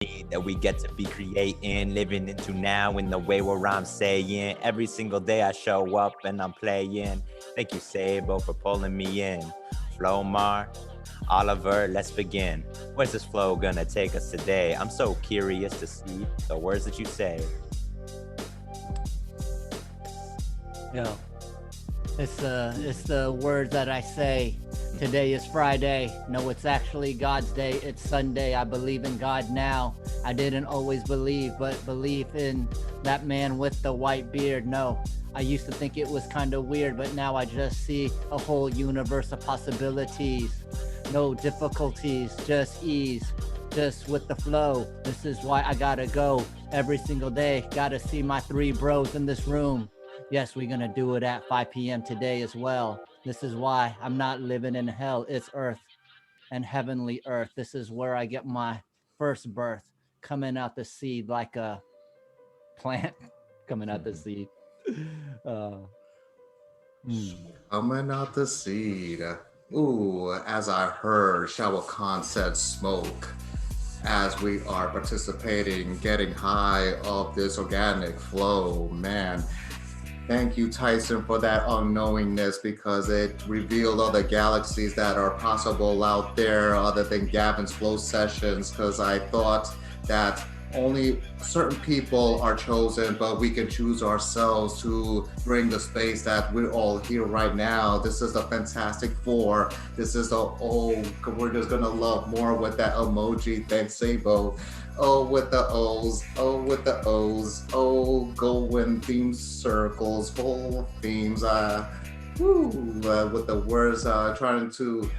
that we get to be creating, living into now in the way where I'm saying. Every single day I show up and I'm playing. Thank you, Seibo, for pulling me in. Flow Mar, Oliver, let's begin. Where's this flow gonna take us today? I'm so curious to see the words that you say. Yo, it's the words that I say. Today is Friday. No, it's actually God's day. It's Sunday. I believe in God now. I didn't always believe, but believe in that man with the white beard. No, I used to think it was kind of weird, but now I just see a whole universe of possibilities. No difficulties, just ease, just with the flow. This is why I gotta go every single day. Gotta see my 3 bros in this room. Yes, we're gonna do it at 5 p.m. today as well. This is why I'm not living in hell. It's earth and heavenly earth. This is where I get my first birth, coming out the seed like a plant coming out the seed. Coming out the seed. Ooh, as I heard, Shao Khan said smoke. As we are participating, getting high of this organic flow, man. Thank you, Tyson, for that unknowingness, because it revealed other galaxies that are possible out there other than Gavin's flow sessions, because I thought that only certain people are chosen, but we can choose ourselves to bring the space that we're all here right now. This is the Fantastic Four. This is the, we're just gonna love more with that emoji. Thanks, Seibo. Oh, with the O's, oh, with the O's, oh, go in theme circles, full of themes, with the words, trying to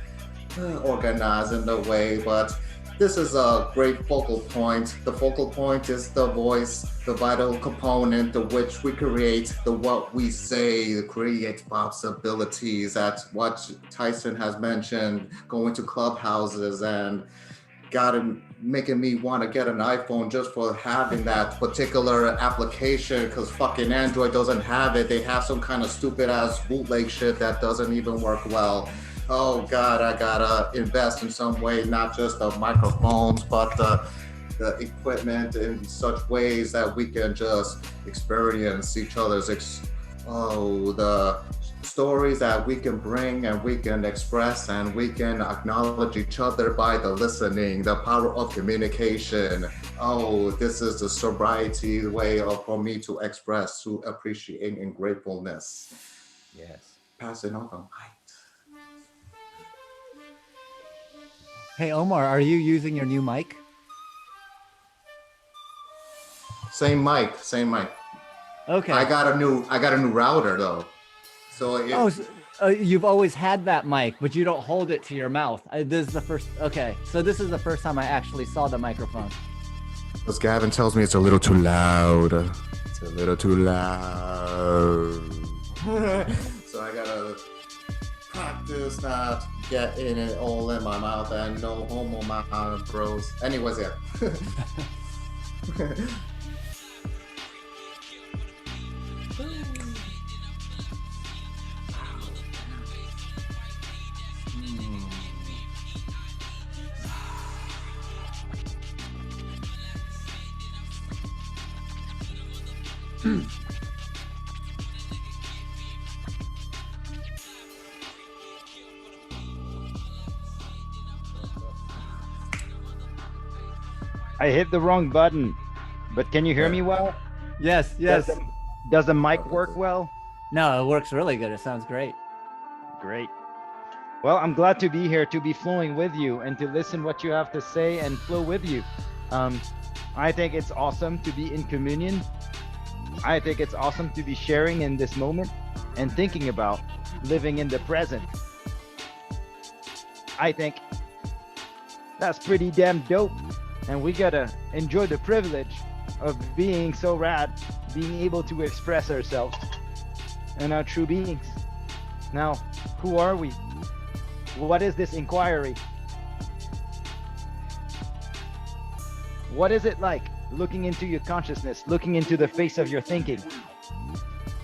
organize in the way, but this is a great focal point. The focal point is the voice, the vital component to which we create the what we say, create possibilities. That's what Tyson has mentioned, going to clubhouses and making me want to get an iPhone just for having that particular application, because fucking Android doesn't have it. They have some kind of stupid ass bootleg shit that doesn't even work well. Oh God, I gotta invest in some way, not just the microphones, but the equipment in such ways that we can just experience each other's, the stories that we can bring and we can express, and we can acknowledge each other by the listening, the power of communication. Oh, this is the sobriety way for me to express, to appreciate and gratefulness. Yes. Passing on the mic. Hey, Omar, are you using your new mic? Same mic. Okay. I got a new router though. So you've always had that mic, but you don't hold it to your mouth. This is the first. Okay, so this is the first time I actually saw the microphone. Because Gavin tells me it's a little too loud. It's a little too loud. So I gotta practice not getting it all in my mouth, and no homo, my bros. Anyways, yeah. I hit the wrong button, but can you hear me well? Yes. Does the mic work well? No, it works really good. It sounds great. Great. Well, I'm glad to be here, to be flowing with you and to listen what you have to say and flow with you. I think it's awesome to be in communion. I think it's awesome to be sharing in this moment and thinking about living in the present. I think that's pretty damn dope. And we gotta enjoy the privilege of being so rad, being able to express ourselves and our true beings. Now, who are we? What is this inquiry? What is it like looking into your consciousness, looking into the face of your thinking,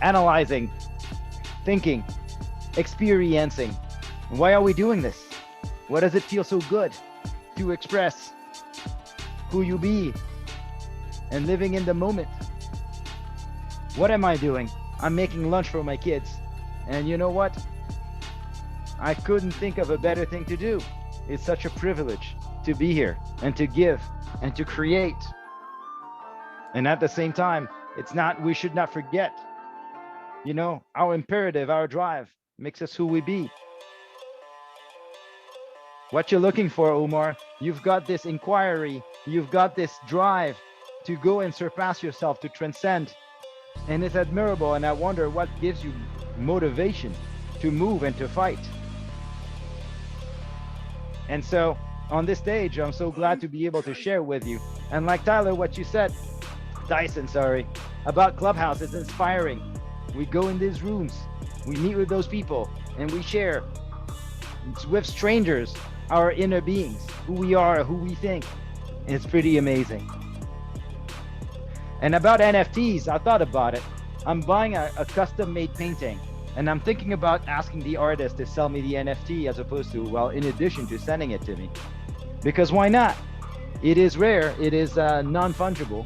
analyzing, thinking, experiencing? Why are we doing this? Why does it feel so good to express? who you be and living in the moment. What am I doing? I'm making lunch for my kids. And you know what? I couldn't think of a better thing to do. It's such a privilege to be here and to give and to create. And at the same time, we should not forget, our imperative, our drive makes us who we be. What you're looking for, Omar, you've got this inquiry, you've got this drive to go and surpass yourself, to transcend. And it's admirable, and I wonder what gives you motivation to move and to fight. And so on this stage, I'm so glad to be able to share with you. And like Tyler, what you said, Tyson, about Clubhouse, it's inspiring. We go in these rooms, we meet with those people, and we share with strangers our inner beings, who we are, who we think. And it's pretty amazing. And about NFTs, I thought about it. I'm buying a custom-made painting, and I'm thinking about asking the artist to sell me the NFT as opposed to, well, in addition to sending it to me. Because why not? It is rare, it is non-fungible,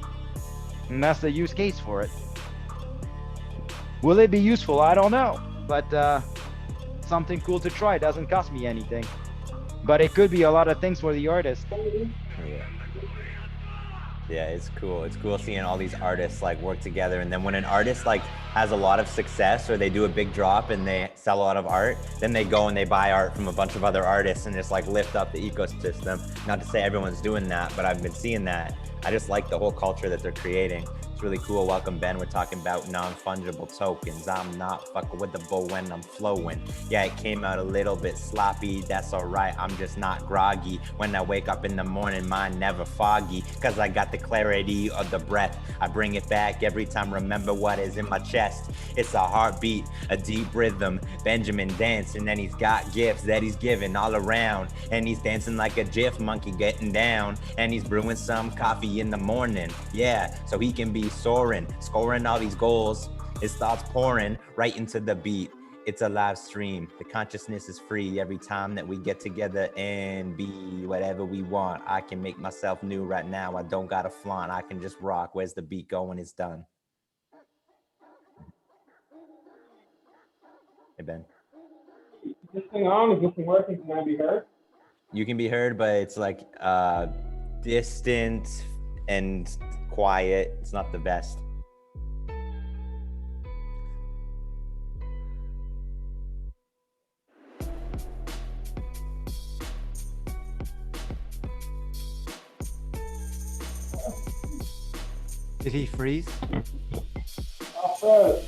and that's the use case for it. Will it be useful? I don't know, but something cool to try. It doesn't cost me anything. But it could be a lot of things for the artist. Yeah, it's cool. It's cool seeing all these artists like work together. And then when an artist like has a lot of success, or they do a big drop and they sell a lot of art, then they go and they buy art from a bunch of other artists and just like lift up the ecosystem. Not to say everyone's doing that, but I've been seeing that. I just like the whole culture that they're creating. It's really cool. Welcome, Ben. We're talking about non-fungible tokens. I'm not fucking with the bull when I'm flowing. Yeah, it came out a little bit sloppy. That's all right. I'm just not groggy. When I wake up in the morning, mind never foggy. Cause I got the clarity of the breath. I bring it back every time. Remember what is in my chest. It's a heartbeat, a deep rhythm. Benjamin dancing, and he's got gifts that he's giving all around. And he's dancing like a GIF monkey getting down. And he's brewing some coffee in the morning. Yeah, so he can be soaring, scoring all these goals. His thoughts pouring right into the beat. It's a live stream. The consciousness is free every time that we get together and be whatever we want. I can make myself new right now. I don't gotta flaunt. I can just rock. Where's the beat going? It's done. Hey, Ben. Is this thing on? Is this thing working? Can I be heard? You can be heard, but it's like distant and quiet. It's not the best. Did he freeze? Oh,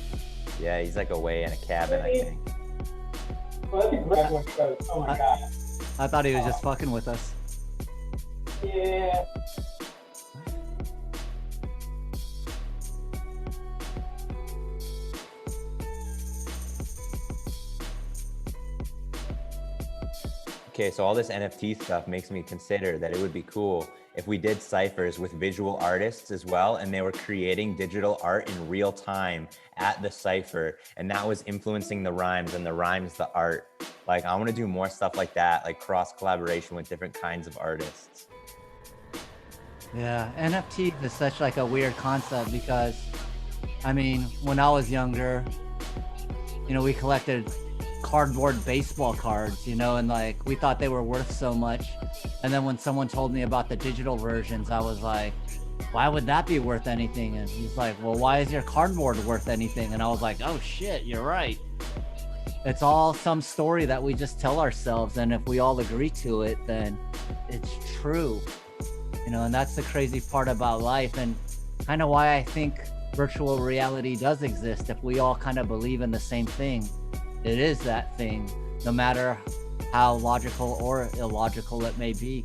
Yeah, he's like away in a cabin, I think. well, I think everyone froze. Oh my god. I thought he was just fucking with us. Yeah. Okay, so all this NFT stuff makes me consider that it would be cool if we did ciphers with visual artists as well, and they were creating digital art in real time at the cipher, and that was influencing the rhymes and the rhymes the art. Like, I want to do more stuff like that, like cross collaboration with different kinds of artists. Yeah, NFT is such like a weird concept because, I mean, when I was younger, we collected cardboard baseball cards, and like we thought they were worth so much. And then when someone told me about the digital versions, I was like, why would that be worth anything? And he's like, well, why is your cardboard worth anything? And I was like, oh shit, you're right. It's all some story that we just tell ourselves, and if we all agree to it, then it's true. And that's the crazy part about life, and kind of why I think virtual reality does exist. If we all kind of believe in the same thing, it is that thing, no matter how logical or illogical it may be.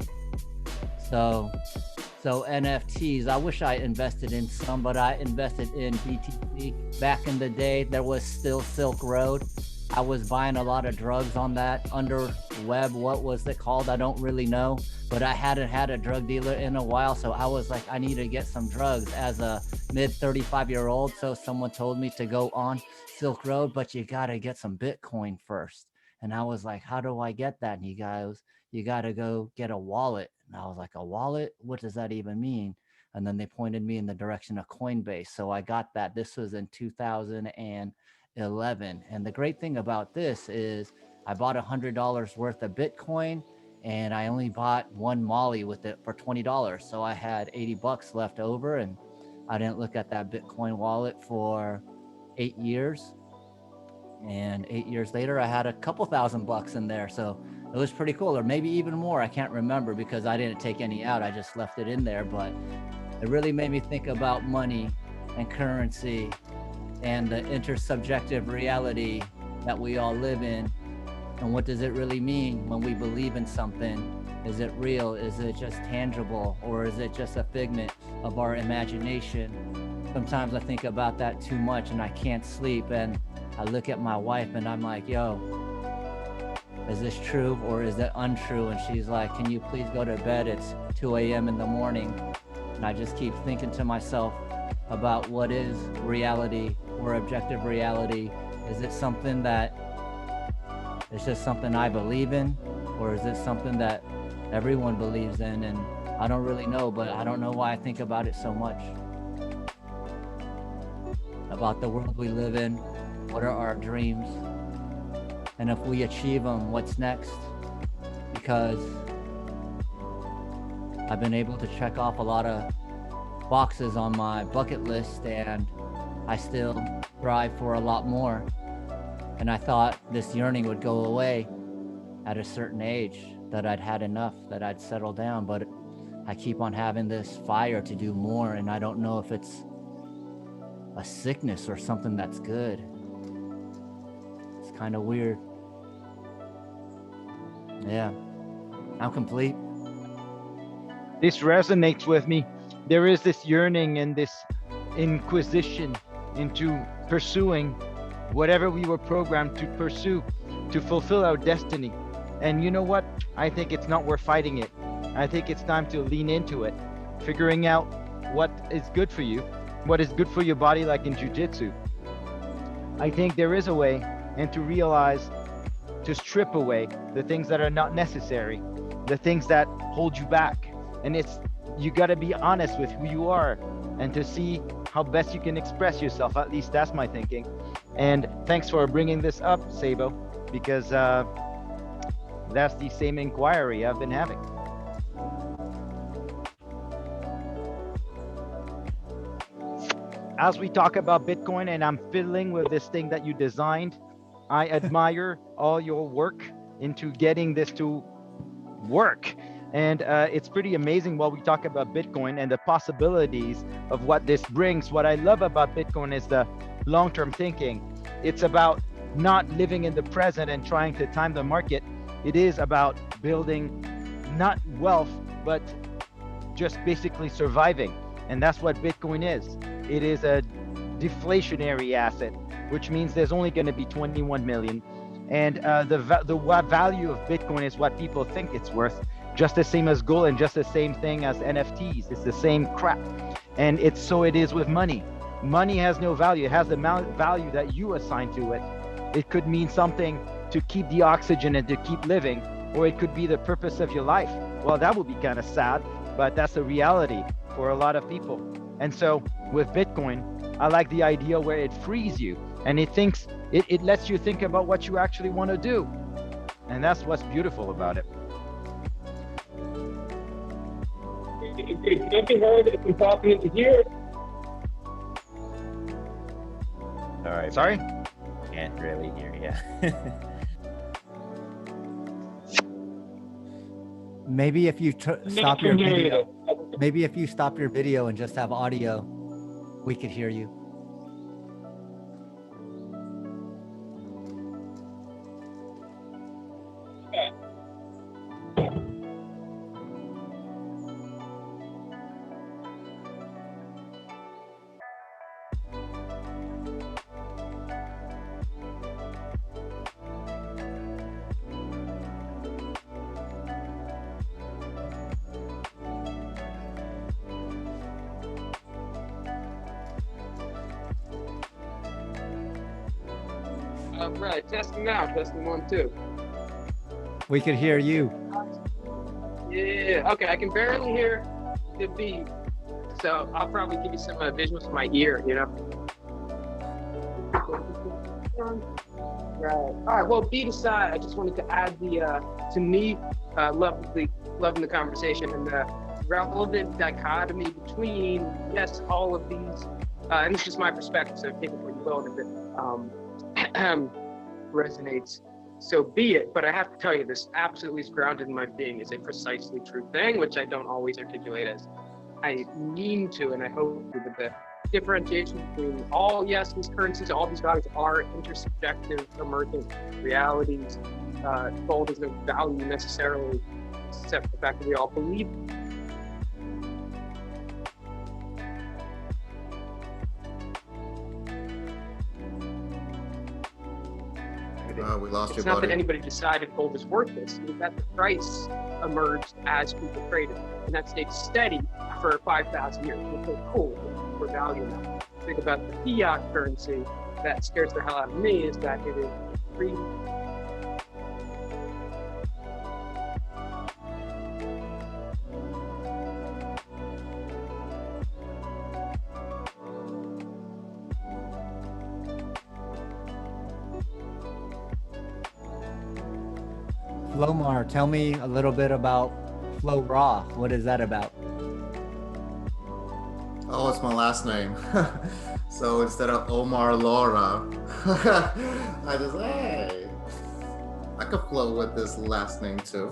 So NFTs, I wish I invested in some, but I invested in BTC back in the day. There was still Silk Road. I was buying a lot of drugs on that under web. What was it called? I don't really know, but I hadn't had a drug dealer in a while. So I was like, I need to get some drugs as a mid 35-year-old. So someone told me to go on Silk Road, but you got to get some Bitcoin first. And I was like, how do I get that? And he goes, you got to go get a wallet. And I was like, a wallet? What does that even mean? And then they pointed me in the direction of Coinbase. So I got that. This was in 2011. And the great thing about this is I bought $100 worth of Bitcoin, and I only bought one Molly with it for $20. So I had $80 left over, and I didn't look at that Bitcoin wallet for 8 years. And 8 years later, I had a couple $1,000 in there. So it was pretty cool, or maybe even more. I can't remember because I didn't take any out. I just left it in there. But it really made me think about money and currency and the intersubjective reality that we all live in. And what does it really mean when we believe in something? Is it real? Is it just tangible? Or is it just a figment of our imagination? Sometimes I think about that too much and I can't sleep. And I look at my wife and I'm like, yo, is this true or is it untrue? And she's like, can you please go to bed? It's 2 a.m. in the morning. And I just keep thinking to myself about what is reality or objective reality. Is it something that is just something I believe in, or is it something that everyone believes in? And I don't really know, but I don't know why I think about it so much. About the world we live in, what are our dreams? And if we achieve them, what's next? Because I've been able to check off a lot of boxes on my bucket list, and I still strive for a lot more. And I thought this yearning would go away at a certain age, that I'd had enough, that I'd settle down, but I keep on having this fire to do more, and I don't know if it's a sickness or something that's good. It's kind of weird. Yeah, I'm complete. This resonates with me. There is this yearning and this inquisition into pursuing whatever we were programmed to pursue, to fulfill our destiny. And you know what? I think it's not worth fighting it. I think it's time to lean into it, figuring out what is good for you, what is good for your body, like in jiu-jitsu. I think there is a way, and to realize, to strip away the things that are not necessary, the things that hold you back. And you got to be honest with who you are and to see how best you can express yourself. At least that's my thinking. And thanks for bringing this up, Seibo, because that's the same inquiry I've been having. As we talk about Bitcoin, and I'm fiddling with this thing that you designed, I admire all your work into getting this to work. And it's pretty amazing while we talk about Bitcoin and the possibilities of what this brings. What I love about Bitcoin is the long-term thinking. It's about not living in the present and trying to time the market. It is about building not wealth, but just basically surviving. And that's what Bitcoin is. It is a deflationary asset, which means there's only going to be 21 million. And the value of Bitcoin is what people think it's worth, just the same as gold and just the same thing as NFTs. It's the same crap. And it is with money. Money has no value. It has the value that you assign to it. It could mean something to keep the oxygen and to keep living, or it could be the purpose of your life. Well, that would be kind of sad, but that's a reality for a lot of people. And so with Bitcoin, I like the idea where it frees you and it lets you think about what you actually want to do. And that's what's beautiful about it. It can't be heard if you're talking into here. All right. Sorry? Can't really hear you. Maybe if you stop your video, maybe if you stop your video and just have audio, we could hear you. Right, testing now, testing 1, 2. We could hear you. Yeah, okay, I can barely hear the beat. So I'll probably give you some visuals from my ear, you know? Right. All right, well, beat aside, I just wanted to add to me, loving the conversation and the relevant dichotomy between, yes, all of these, and it's just my perspective, so take it for you will, and if it resonates, so be it. But I have to tell you, this absolutely is grounded in my being is a precisely true thing, which I don't always articulate as I mean to, and I hope that the differentiation between all, yes, these currencies, all these values are intersubjective, emergent realities. Gold is no value necessarily, except the fact that we all believe. We lost you, It's not buddy. that anybody decided gold is worthless. It was that the price emerged as people traded, and that stayed steady for 5,000 years. It's so cool for value now. Think about the fiat currency that scares the hell out of me is that it is free. Flowmar, tell me a little bit about Flow Raw. What is that about? Oh, it's my last name. So instead of Omar Laura, I just, hey, I could flow with this last name too.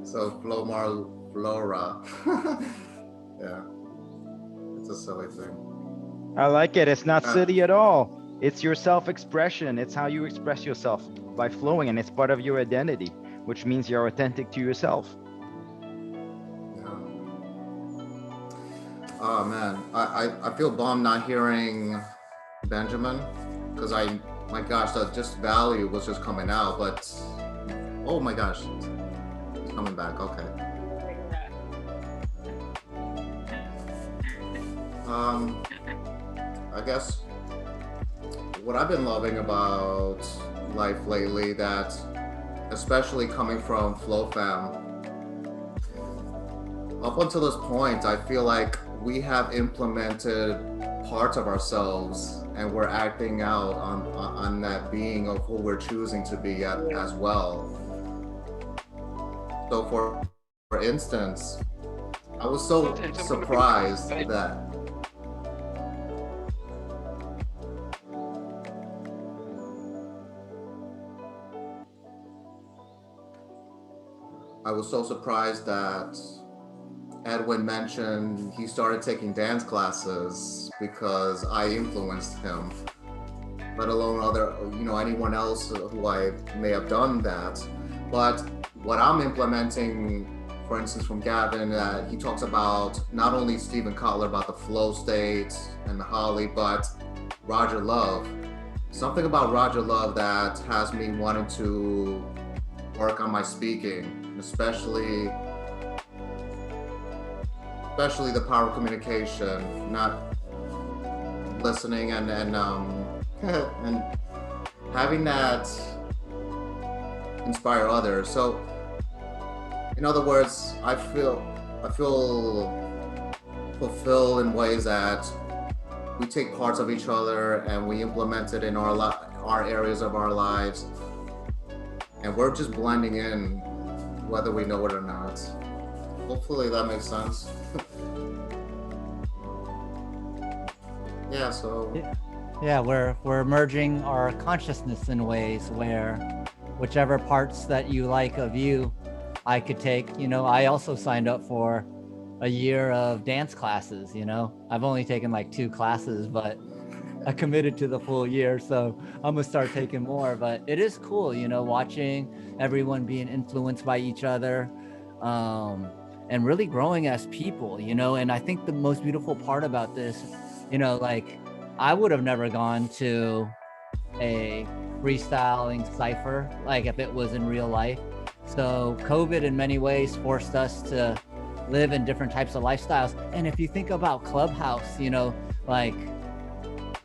So Flomar Flora. Yeah, it's a silly thing. I like it. It's not silly at all. It's your self-expression. It's how you express yourself by flowing, and it's part of your identity, which means you're authentic to yourself. Oh man, I feel bummed not hearing Benjamin, because my gosh, that just value was just coming out, but oh my gosh, it's coming back. Okay. I guess what I've been loving about life lately, that especially coming from Flow Fam, up until this point, I feel like we have implemented parts of ourselves and we're acting out on that being of who we're choosing to be as well. So for instance, I was so surprised that Edwin mentioned he started taking dance classes because I influenced him, let alone anyone else who I may have done that. But what I'm implementing, for instance, from Gavin, he talks about not only Stephen Kotler about the flow state and the Holly, but Roger Love. Something about Roger Love that has me wanting to work on my speaking, especially the power of communication, not listening and and having that inspire others. So in other words, I feel fulfilled in ways that we take parts of each other and we implement it in our areas of our lives, and we're just blending in whether we know it or not. Hopefully that makes sense. Yeah, so yeah, we're merging our consciousness in ways where whichever parts that you like of you, I could take. I also signed up for a year of dance classes. I've only taken like 2 classes, but I committed to the full year, so I'm gonna start taking more. But it is cool, watching everyone being influenced by each other, and really growing as people, and I think the most beautiful part about this, like I would have never gone to a freestyling cypher, like if it was in real life. So COVID in many ways forced us to live in different types of lifestyles. And if you think about Clubhouse, like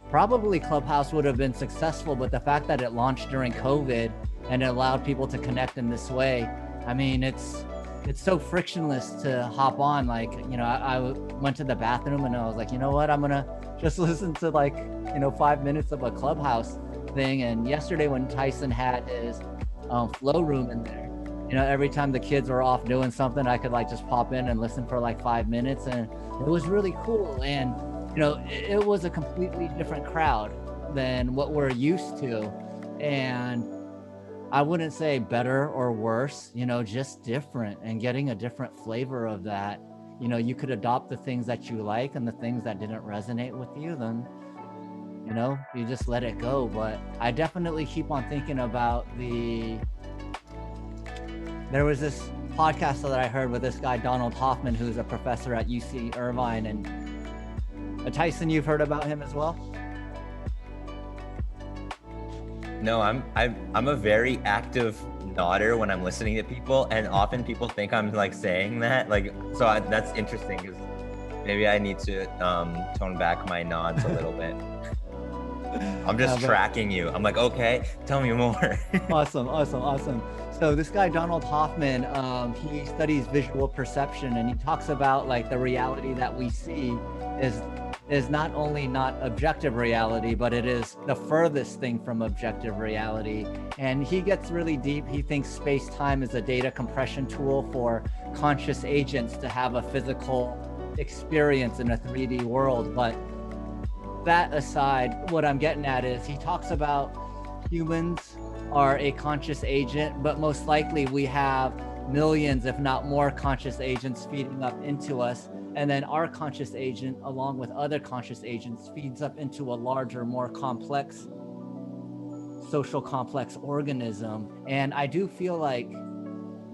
probably Clubhouse would have been successful, but the fact that it launched during COVID and it allowed people to connect in this way, I mean, it's it's so frictionless to hop on. Like, I went to the bathroom and I was like, you know what, I'm gonna just listen to like 5 minutes of a Clubhouse thing. And yesterday when Tyson had his flow room in there, every time the kids were off doing something, I could like just pop in and listen for like 5 minutes, and it was really cool. And it was a completely different crowd than what we're used to, and I wouldn't say better or worse, just different, and getting a different flavor of that. You could adopt the things that you like, and the things that didn't resonate with you, then you just let it go. But I definitely keep on thinking about there was this podcast that I heard with this guy Donald Hoffman, who's a professor at UC Irvine, and Tyson, you've heard about him as well? No, I'm a very active nodder when I'm listening to people, and often people think I'm like saying that, like, so that's interesting, because maybe I need to tone back my nods a little bit. I'm just tracking you. I'm like, okay, tell me more. Awesome. So this guy Donald Hoffman, he studies visual perception, and he talks about like the reality that we see is not only not objective reality, but it is the furthest thing from objective reality. And he gets really deep. He thinks space-time is a data compression tool for conscious agents to have a physical experience in a 3D world. But that aside, what I'm getting at is he talks about humans are a conscious agent, but most likely we have millions, if not more, conscious agents feeding up into us. And then our conscious agent, along with other conscious agents, feeds up into a larger, more complex, social complex organism. And I do feel like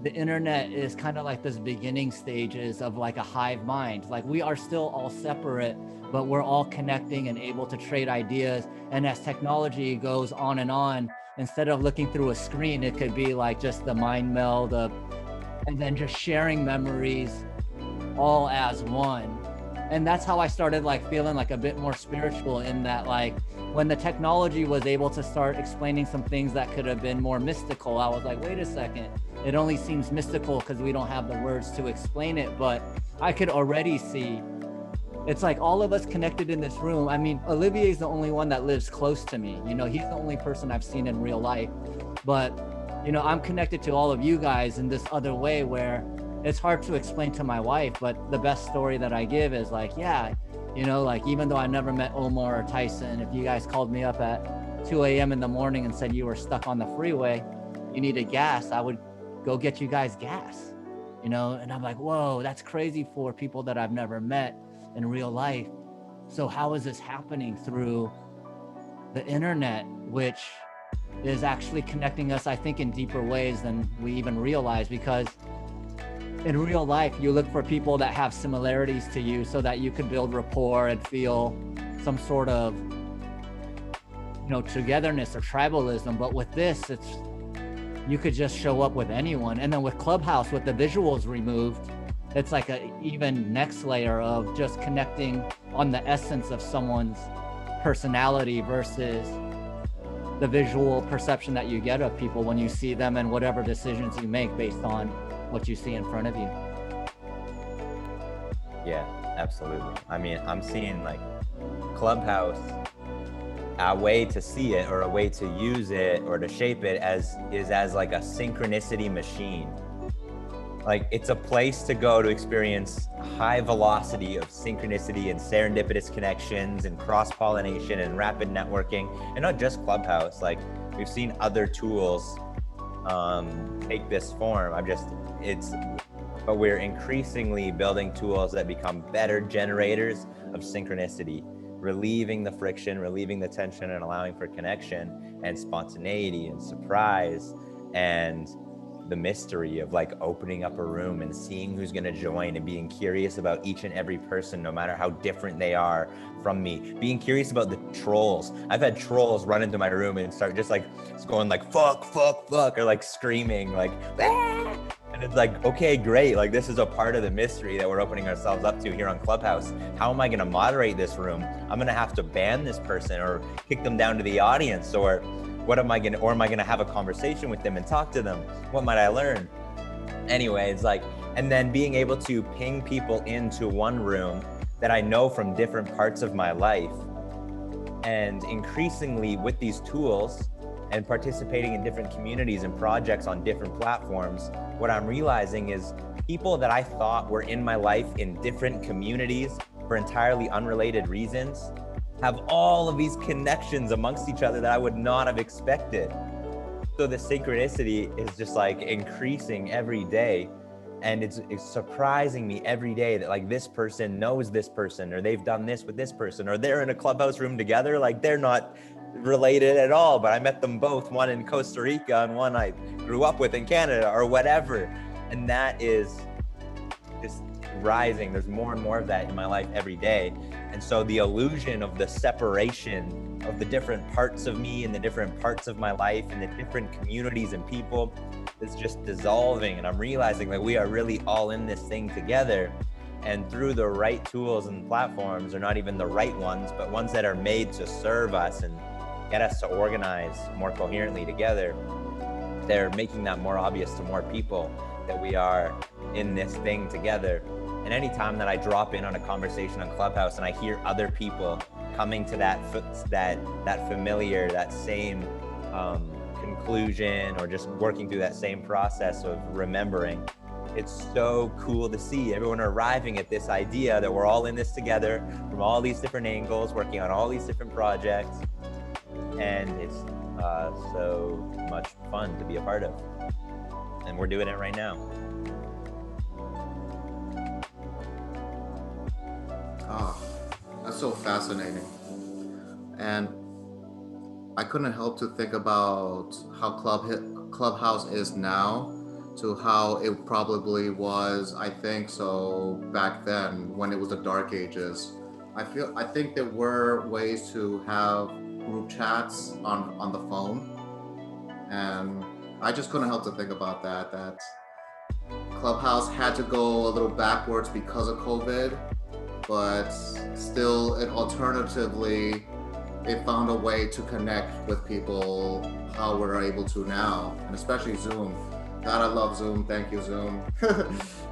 the internet is kind of like this beginning stages of like a hive mind. Like we are still all separate, but we're all connecting and able to trade ideas. And as technology goes on and on, instead of looking through a screen, it could be like just the mind meld of, and then just sharing memories all as one. And that's how I started like feeling like a bit more spiritual, in that like when the technology was able to start explaining some things that could have been more mystical, I was like, wait a second, it only seems mystical because we don't have the words to explain it. But I could already see it's like all of us connected in this room. I mean, Olivier is the only one that lives close to me. He's the only person I've seen in real life. But, I'm connected to all of you guys in this other way where it's hard to explain to my wife. But the best story that I give is like, yeah, like even though I never met Omar or Tyson, if you guys called me up at 2 a.m. in the morning and said you were stuck on the freeway, you needed gas, I would go get you guys gas, and I'm like, whoa, that's crazy for people that I've never met in real life. So how is this happening through the internet, which is actually connecting us, I think, in deeper ways than we even realize? Because in real life, you look for people that have similarities to you so that you can build rapport and feel some sort of, togetherness or tribalism. But with this, you could just show up with anyone. And then with Clubhouse, with the visuals removed, it's like a even next layer of just connecting on the essence of someone's personality versus the visual perception that you get of people when you see them, and whatever decisions you make based on what you see in front of you. Yeah, absolutely. I mean, I'm seeing like Clubhouse, a way to see it or a way to use it or to shape it as like a synchronicity machine. Like it's a place to go to experience high velocity of synchronicity and serendipitous connections and cross-pollination and rapid networking. And not just Clubhouse, like we've seen other tools take this form. But we're increasingly building tools that become better generators of synchronicity, relieving the friction, relieving the tension, and allowing for connection and spontaneity and surprise and the mystery of like opening up a room and seeing who's going to join and being curious about each and every person, no matter how different they are from me. Being curious about the trolls. I've had trolls run into my room and start just like going like fuck, or like screaming like ah! And it's like, okay, great. Like this is a part of the mystery that we're opening ourselves up to here on Clubhouse. How am I going to moderate this room? I'm going to have to ban this person or kick them down to the audience, or am I going to have a conversation with them and talk to them? What might I learn? Anyway, it's like And then being able to ping people into one room that I know from different parts of my life. And increasingly with these tools and participating in different communities and projects on different platforms, what I'm realizing is people that I thought were in my life in different communities for entirely unrelated reasons have all of these connections amongst each other that I would not have expected. So the synchronicity is just like increasing every day. And it's surprising me every day that like this person knows this person, or they've done this with this person, or they're in a clubhouse room together. Like they're not related at all, but I met them both, one in Costa Rica and one I grew up with in Canada or whatever. And that is just rising. There's more and more of that in my life every day. And so the illusion of the separation of the different parts of me and the different parts of my life and the different communities and people is just dissolving. And I'm realizing that we are really all in this thing together. And through the right tools and platforms, or not even the right ones, but ones that are made to serve us and get us to organize more coherently together, they're making that more obvious to more people that we are in this thing together. And anytime that I drop in on a conversation on Clubhouse and I hear other people coming to that familiar, that same conclusion, or just working through that same process of remembering, it's so cool to see everyone arriving at this idea that we're all in this together from all these different angles, working on all these different projects. And it's so much fun to be a part of. And we're doing it right now. Oh, that's so fascinating. And I couldn't help to think about how Clubhouse is now to how it probably was, I think so, back then when it was the dark ages. I think there were ways to have group chats on the phone. And I just couldn't help to think about that Clubhouse had to go a little backwards because of COVID, but still it found a way to connect with people how we're able to now, and especially Zoom. God, I love Zoom. Thank you, Zoom.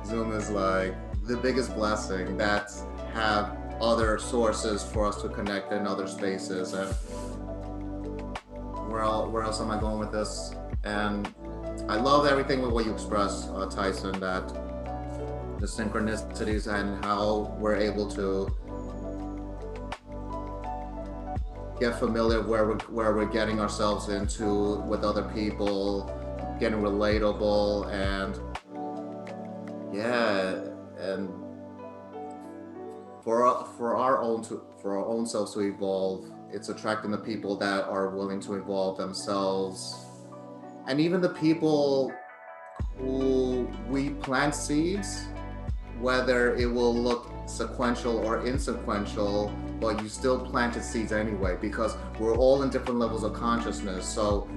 Zoom is like the biggest blessing that have other sources for us to connect in other spaces. And where else am I going with this? And I love everything with what you expressed, Tyson, that the synchronicities and how we're able to get familiar where we're getting ourselves into with other people, getting relatable, and yeah, and for our own selves to evolve, it's attracting the people that are willing to evolve themselves, and even the people who we plant seeds, whether it will look sequential or insequential, but you still planted seeds anyway, because we're all in different levels of consciousness. So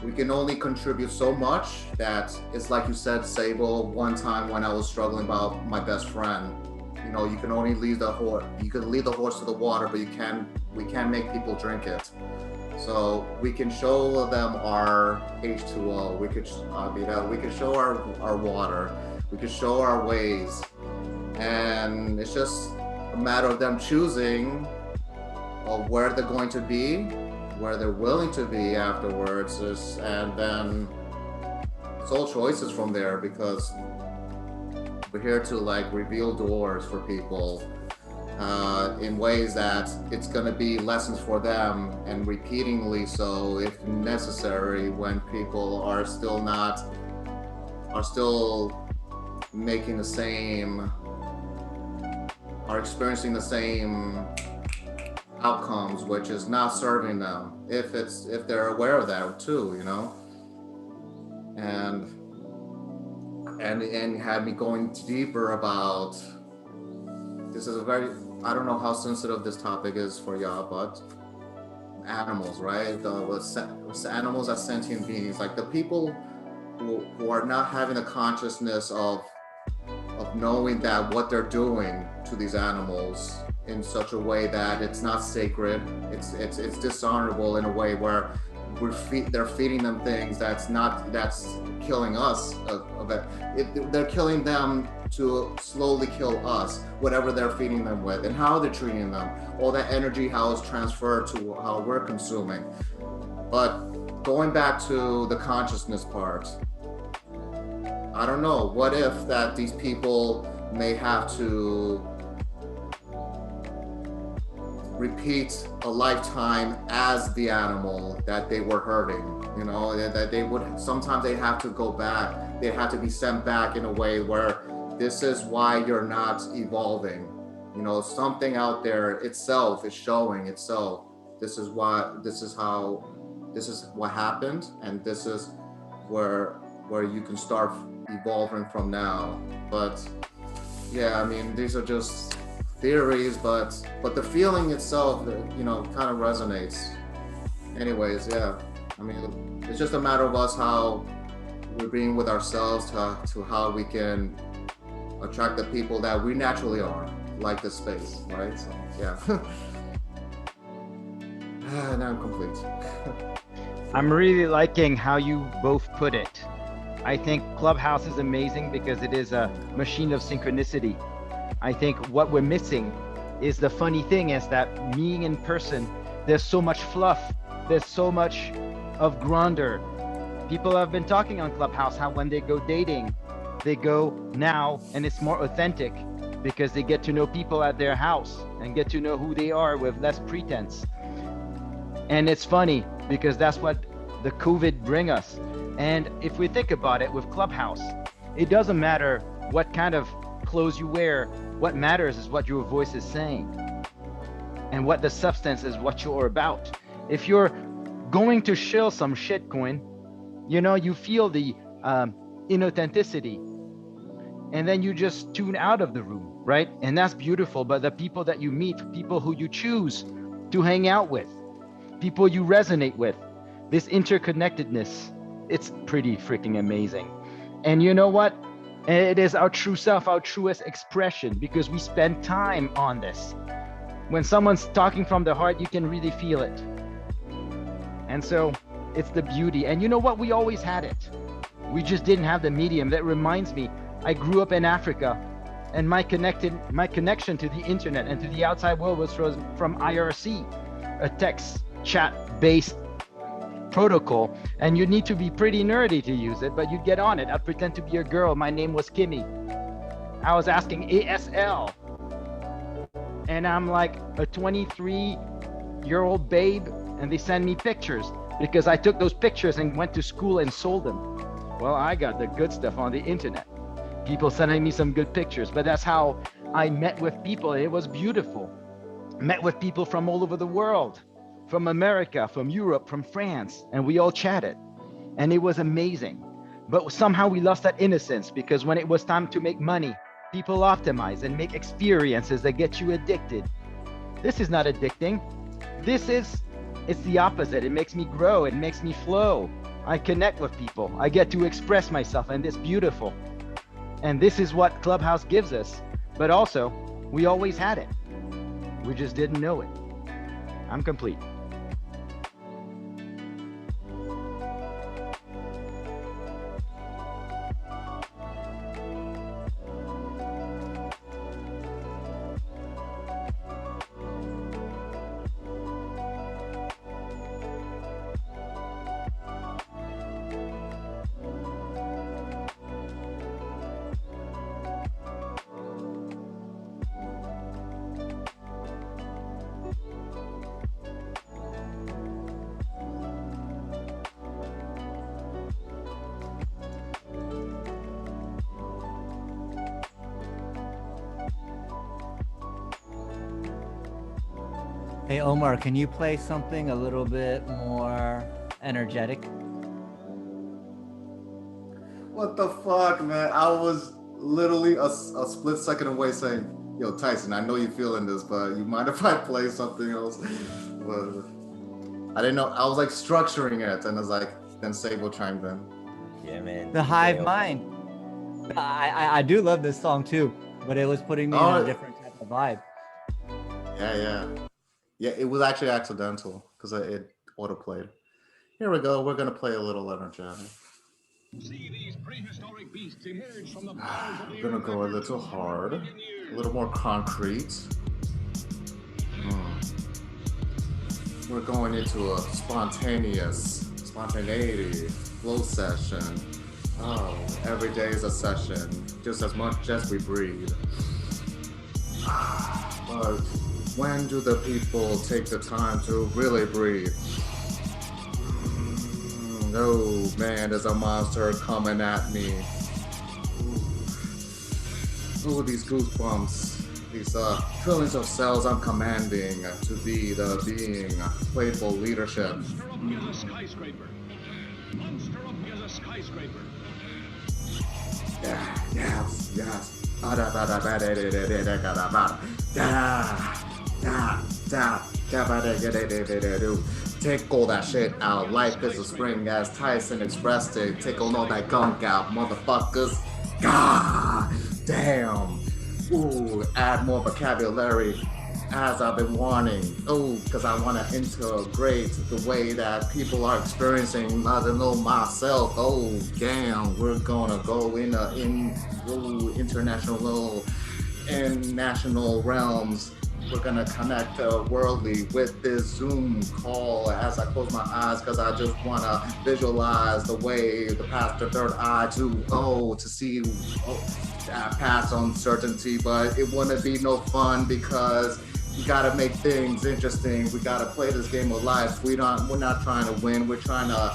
we can only contribute so much. That it's like you said, Seibo, one time when I was struggling about my best friend. You know, you can only lead the horse. You can lead the horse to the water, but we can't make people drink it. So we can show them our H2O. We could show our water. We could show our ways, and it's just a matter of them choosing of where they're going to be, where they're willing to be afterwards, and then it's all choices from there, because we're here to like reveal doors for people in ways that it's going to be lessons for them, and repeatedly so if necessary, when people are still making the same, are experiencing the same outcomes, which is not serving them, if they're aware of that too, you know. And had me going deeper about, this is a very, I don't know how sensitive this topic is for y'all, but animals, right? The animals as sentient beings, like the people who are not having a consciousness of knowing that what they're doing to these animals in such a way that it's not sacred, it's dishonorable in a way where they're feeding them things that's killing us. They're killing them to slowly kill us, whatever they're feeding them with and how they're treating them. All that energy, how it's transferred to how we're consuming. But going back to the consciousness part, I don't know. What if that these people may have to repeat a lifetime as the animal that they were hurting, you know, that they would, sometimes they have to go back. They have to be sent back in a way where this is why you're not evolving. You know, something out there itself is showing itself. This is what happened, and this is where you can start evolving from now. But yeah, I mean, these are just theories, but the feeling itself, you know, kind of resonates. Anyways, yeah, I mean, it's just a matter of us, how we're being with ourselves to how we can attract the people that we naturally are, like this space, right? So yeah. Now I'm complete. I'm really liking how you both put it. I think Clubhouse is amazing because it is a machine of synchronicity. I think what we're missing is, the funny thing is that being in person, there's so much fluff, there's so much of grandeur. People have been talking on Clubhouse how when they go dating, they go now and it's more authentic because they get to know people at their house and get to know who they are with less pretense. And it's funny because that's what the COVID bring us. And if we think about it with Clubhouse, it doesn't matter what kind of clothes you wear. What matters is what your voice is saying, and what the substance is, what you're about. If you're going to shill some shitcoin, you know, you feel the inauthenticity, and then you just tune out of the room, right? And that's beautiful. But the people that you meet, people who you choose to hang out with, people you resonate with, this interconnectedness, it's pretty freaking amazing. And you know what? It is our true self, our truest expression, because we spend time on this. When someone's talking from the heart, you can really feel it. And so it's the beauty. And you know what? We always had it. We just didn't have the medium. That reminds me, I grew up in Africa, and my connection to the internet and to the outside world was from IRC, a text chat-based protocol, and you need to be pretty nerdy to use it, but you'd get on it. I'd pretend to be a girl. My name was Kimmy. I was asking ASL, and I'm like a 23-year-old babe, and they send me pictures because I took those pictures and went to school and sold them. Well, I got the good stuff on the internet. People sending me some good pictures, but that's how I met with people. It was beautiful. Met with people from all over the world, from America, from Europe, from France, and we all chatted, and it was amazing. But somehow we lost that innocence, because when it was time to make money, people optimize and make experiences that get you addicted. This is not addicting. It's the opposite. It makes me grow. It makes me flow. I connect with people. I get to express myself, and it's beautiful. And this is what Clubhouse gives us. But also, we always had it. We just didn't know it. I'm complete. Hey Omar, can you play something a little bit more energetic? What the fuck, man? I was literally a split second away saying, yo, Tyson, I know you're feeling this, but you mind if I play something else? But I didn't know. I was like structuring it, and it's like, then Seibo chimed in. Yeah, man. The Hive Mind. I do love this song too, but it was putting me in a different type of vibe. Yeah, it was actually accidental because it auto-played. Here we go. We're gonna play a little energetic. See these prehistoric beasts emerge from the bowels of the We're gonna earth go a every little 2 hard, million a years. little more concrete. We're going into a spontaneity flow session. Oh, every day is a session, just as much as we breathe. But when do the people take the time to really breathe? Oh man, there's a monster coming at me. Ooh, these goosebumps. These trillions of cells I'm commanding to be the being, playful leadership. Monster up is a skyscraper. Monster up is a skyscraper. Yes. Tickle that shit out. Life is a spring, as Tyson expressed it. Tickle all that gunk out, motherfuckers. God damn. Ooh, add more vocabulary as I've been wanting. Oh, because I want to integrate the way that people are experiencing. I don't know myself. Oh, damn. We're gonna go in international and national realms. We're gonna connect worldly with this Zoom call as I close my eyes, because I just wanna visualize the way the past the third eye to see past uncertainty. But it wouldn't be no fun, because we gotta make things interesting. We gotta play this game of life. We're not trying to win. We're trying to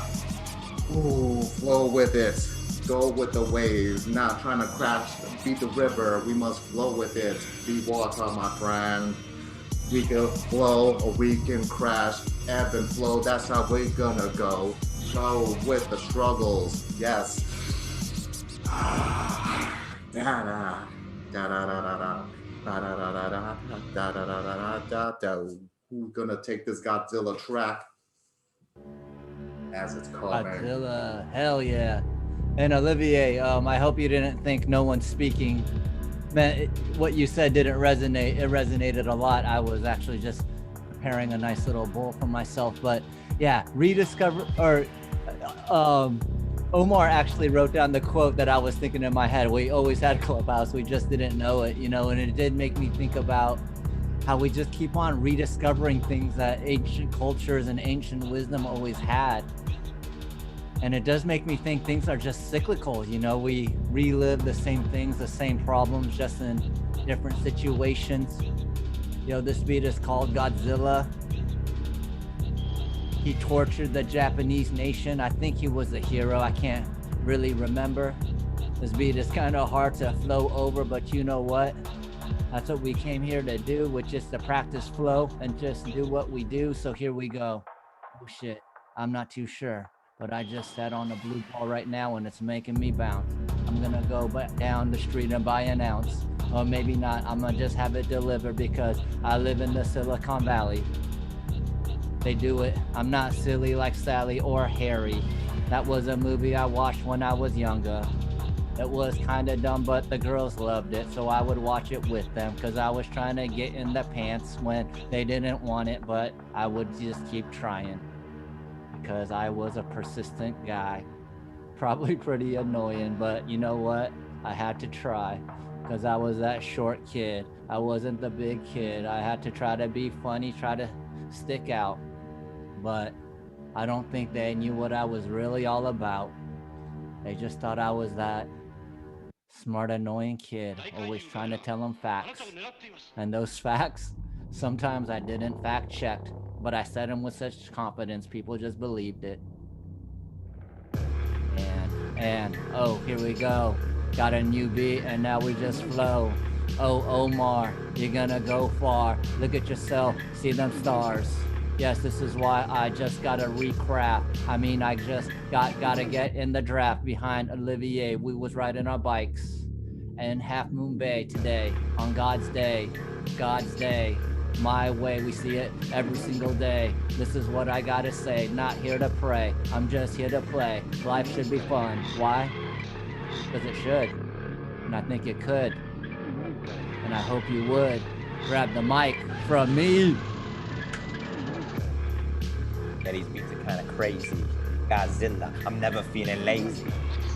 flow with it. Go with the waves, not trying to beat the river. We must flow with it. Be water, my friend. We can flow or we can crash, ebb and flow. That's how we're gonna go. Go with the struggles, yes. Who's gonna take this Godzilla track? As it's called, man. Godzilla, hell yeah. And Olivier, I hope you didn't think no one's speaking. Man, what you said didn't resonate. It resonated a lot. I was actually just preparing a nice little bowl for myself. But yeah, Omar actually wrote down the quote that I was thinking in my head. We always had Clubhouse, we just didn't know it, and it did make me think about how we just keep on rediscovering things that ancient cultures and ancient wisdom always had. And it does make me think things are just cyclical. We relive the same things, the same problems, just in different situations. This beat is called Godzilla. He tortured the Japanese nation. I think he was a hero. I can't really remember. This beat is kind of hard to flow over, but you know what? That's what we came here to do, which is to practice flow and just do what we do. So here we go. Oh shit, I'm not too sure. But I just sat on a blue ball right now and it's making me bounce. I'm gonna go back down the street and buy an ounce. Or maybe not, I'm gonna just have it delivered because I live in the Silicon Valley. They do it. I'm not silly like Sally or Harry. That was a movie I watched when I was younger. It was kind of dumb, but the girls loved it, so I would watch it with them because I was trying to get in the pants when they didn't want it, but I would just keep trying. Because I was a persistent guy. Probably pretty annoying, but you know what? I had to try because I was that short kid. I wasn't the big kid. I had to try to be funny, try to stick out. But I don't think they knew what I was really all about. They just thought I was that smart, annoying kid, always trying to tell them facts. And those facts, sometimes I didn't fact check. But I said them with such confidence, people just believed it. And oh, here we go. Got a new beat and now we just flow. Oh, Omar, you're gonna go far. Look at yourself, see them stars. Yes, this is why I just gotta recraft. I just gotta get in the draft behind Olivier. We was riding our bikes in Half Moon Bay today on God's day. God's day. My way, we see it every single day. This is what I gotta say, not here to pray. I'm just here to play. Life should be fun. Why? Because it should. And I think it could. And I hope you would. Grab the mic from me. Yeah, these beats are kind of crazy. Godzilla, I'm never feeling lazy.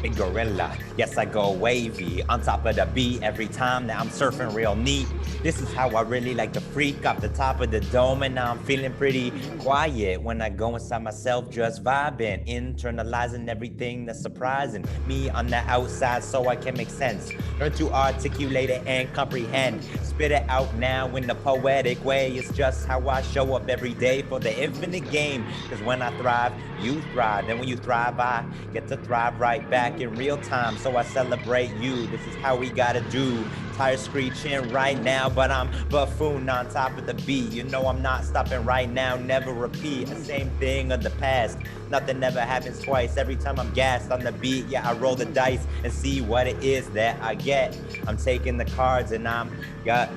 Big gorilla, yes I go wavy. On top of the beat every time that I'm surfing real neat. This is how I really like to freak off the top of the dome. And now I'm feeling pretty quiet when I go inside myself, just vibing, internalizing everything that's surprising me on the outside so I can make sense. Learn to articulate it and comprehend. Spit it out now in the poetic way. It's just how I show up every day for the infinite game. Cause when I thrive, you thrive. And when you thrive, I get to thrive right back in real time. So I celebrate you. This is how we gotta do. Tires screeching right now, but I'm buffoon on top of the beat. You know I'm not stopping right now, never repeat the same thing of the past. Nothing ever happens twice. Every time I'm gassed on the beat, yeah, I roll the dice and see what it is that I get. I'm taking the cards and I'm got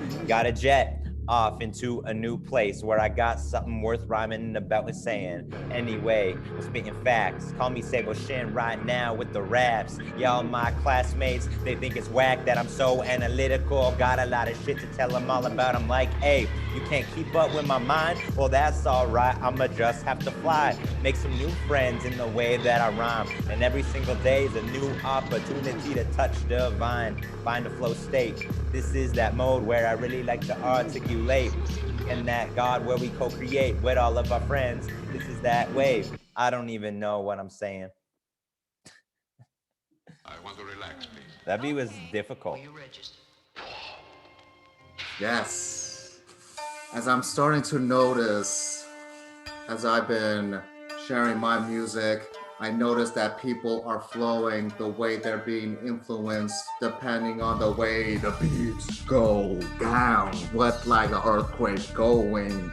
a jet off into a new place where I got something worth rhyming about and saying. Anyway, I'm spitting facts. Call me Seibo Shen right now with the raps. Y'all my classmates, they think it's whack that I'm so analytical. Got a lot of shit to tell them all about. I'm like, hey, you can't keep up with my mind? Well, that's alright, I'ma just have to fly. Make some new friends in the way that I rhyme. And every single day is a new opportunity to touch the vine. Find a flow state. This is that mode where I really like to articulate. And that God where we co-create with all of our friends. This is that wave. I don't even know what I'm saying. I want to relax, please. That beat was difficult. Yes. As I'm starting to notice, as I've been sharing my music, I notice that people are flowing the way they're being influenced depending on the way the beats go down. What like an earthquake going.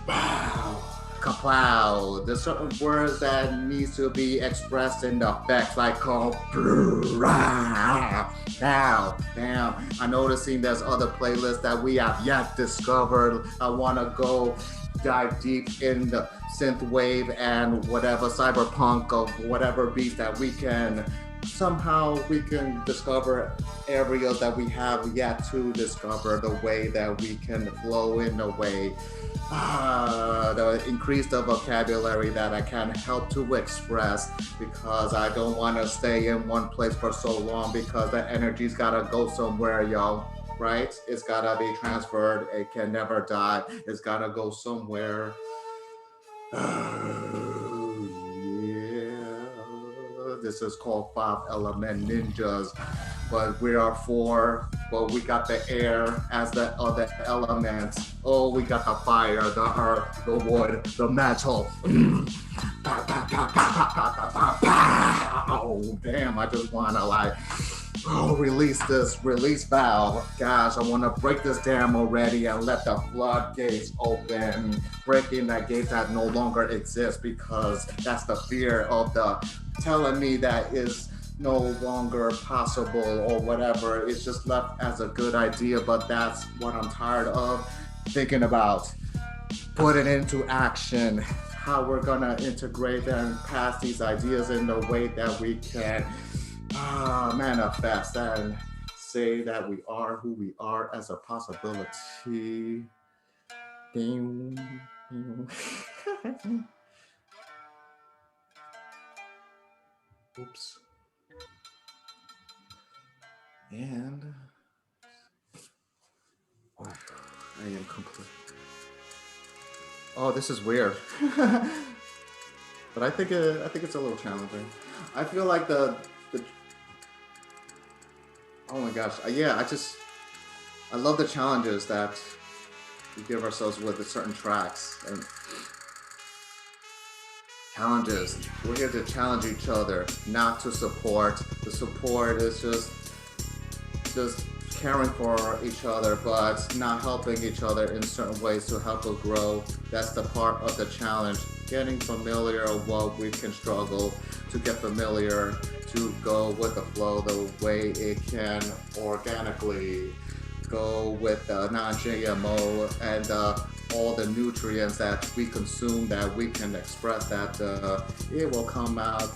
Wow. Kaplow. There's certain words that needs to be expressed in the effects like called now. Damn. I'm noticing there's other playlists that we have yet discovered. I wanna go dive deep in the synth wave and whatever cyberpunk of whatever beats that we can discover areas that we have yet to discover, the way that we can flow in the way, the increase the vocabulary that I can help to express, because I don't want to stay in one place for so long, because the energy's gotta go somewhere, y'all. Right? It's gotta be transferred. It can never die. It's gotta go somewhere. Yeah. This is called 5 Element Ninjas, but we are 4. But we got the air as the other elements. Oh, we got the fire, the earth, the wood, the metal. Oh, damn! I just wanna release this release valve. Gosh, I want to break this dam already and let the floodgates open. Breaking that gate that no longer exists, because that's the fear of the telling me that is no longer possible or whatever. It's just left as a good idea, but that's what I'm tired of thinking about. Put it into action. How we're gonna integrate and pass these ideas in the way that we can manifest and say that we are who we are as a possibility. Oops. And I am complete. Oh, this is weird. But I think it's a little challenging. I feel like the oh my gosh, yeah, I love the challenges that we give ourselves with the certain tracks and challenges. We're here to challenge each other, not to support. The support is just caring for each other, but not helping each other in certain ways to help us grow. That's the part of the challenge. Getting familiar of what we can struggle to get familiar, to go with the flow the way it can organically go with the non-GMO and all the nutrients that we consume, that we can express, that it will come out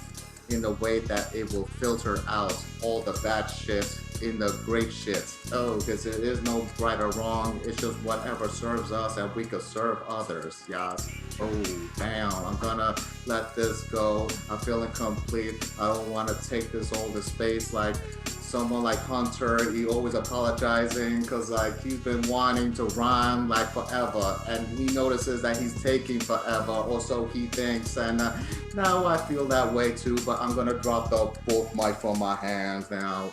in a way that it will filter out all the bad shit in the great shit. Oh, because there is no right or wrong. It's just whatever serves us and we could serve others. Yes. Oh, damn. I'm gonna let this go. I'm feeling complete. I don't want to take this all the space like someone like Hunter. He always apologizing because like he's been wanting to rhyme like forever, and he notices that he's taking forever, or so he thinks. And now I feel that way too, but I'm gonna drop the both mic from my hands now.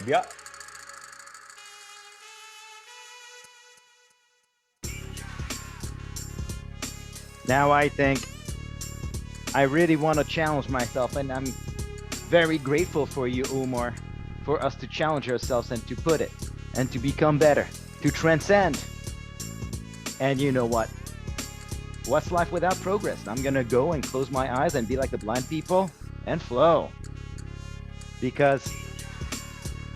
Yeah. Now I think I really want to challenge myself, and I'm very grateful for you, Omar, for us to challenge ourselves and to put it and to become better, to transcend. And you know what? What's life without progress? I'm gonna go and close my eyes and be like the blind people and flow. Because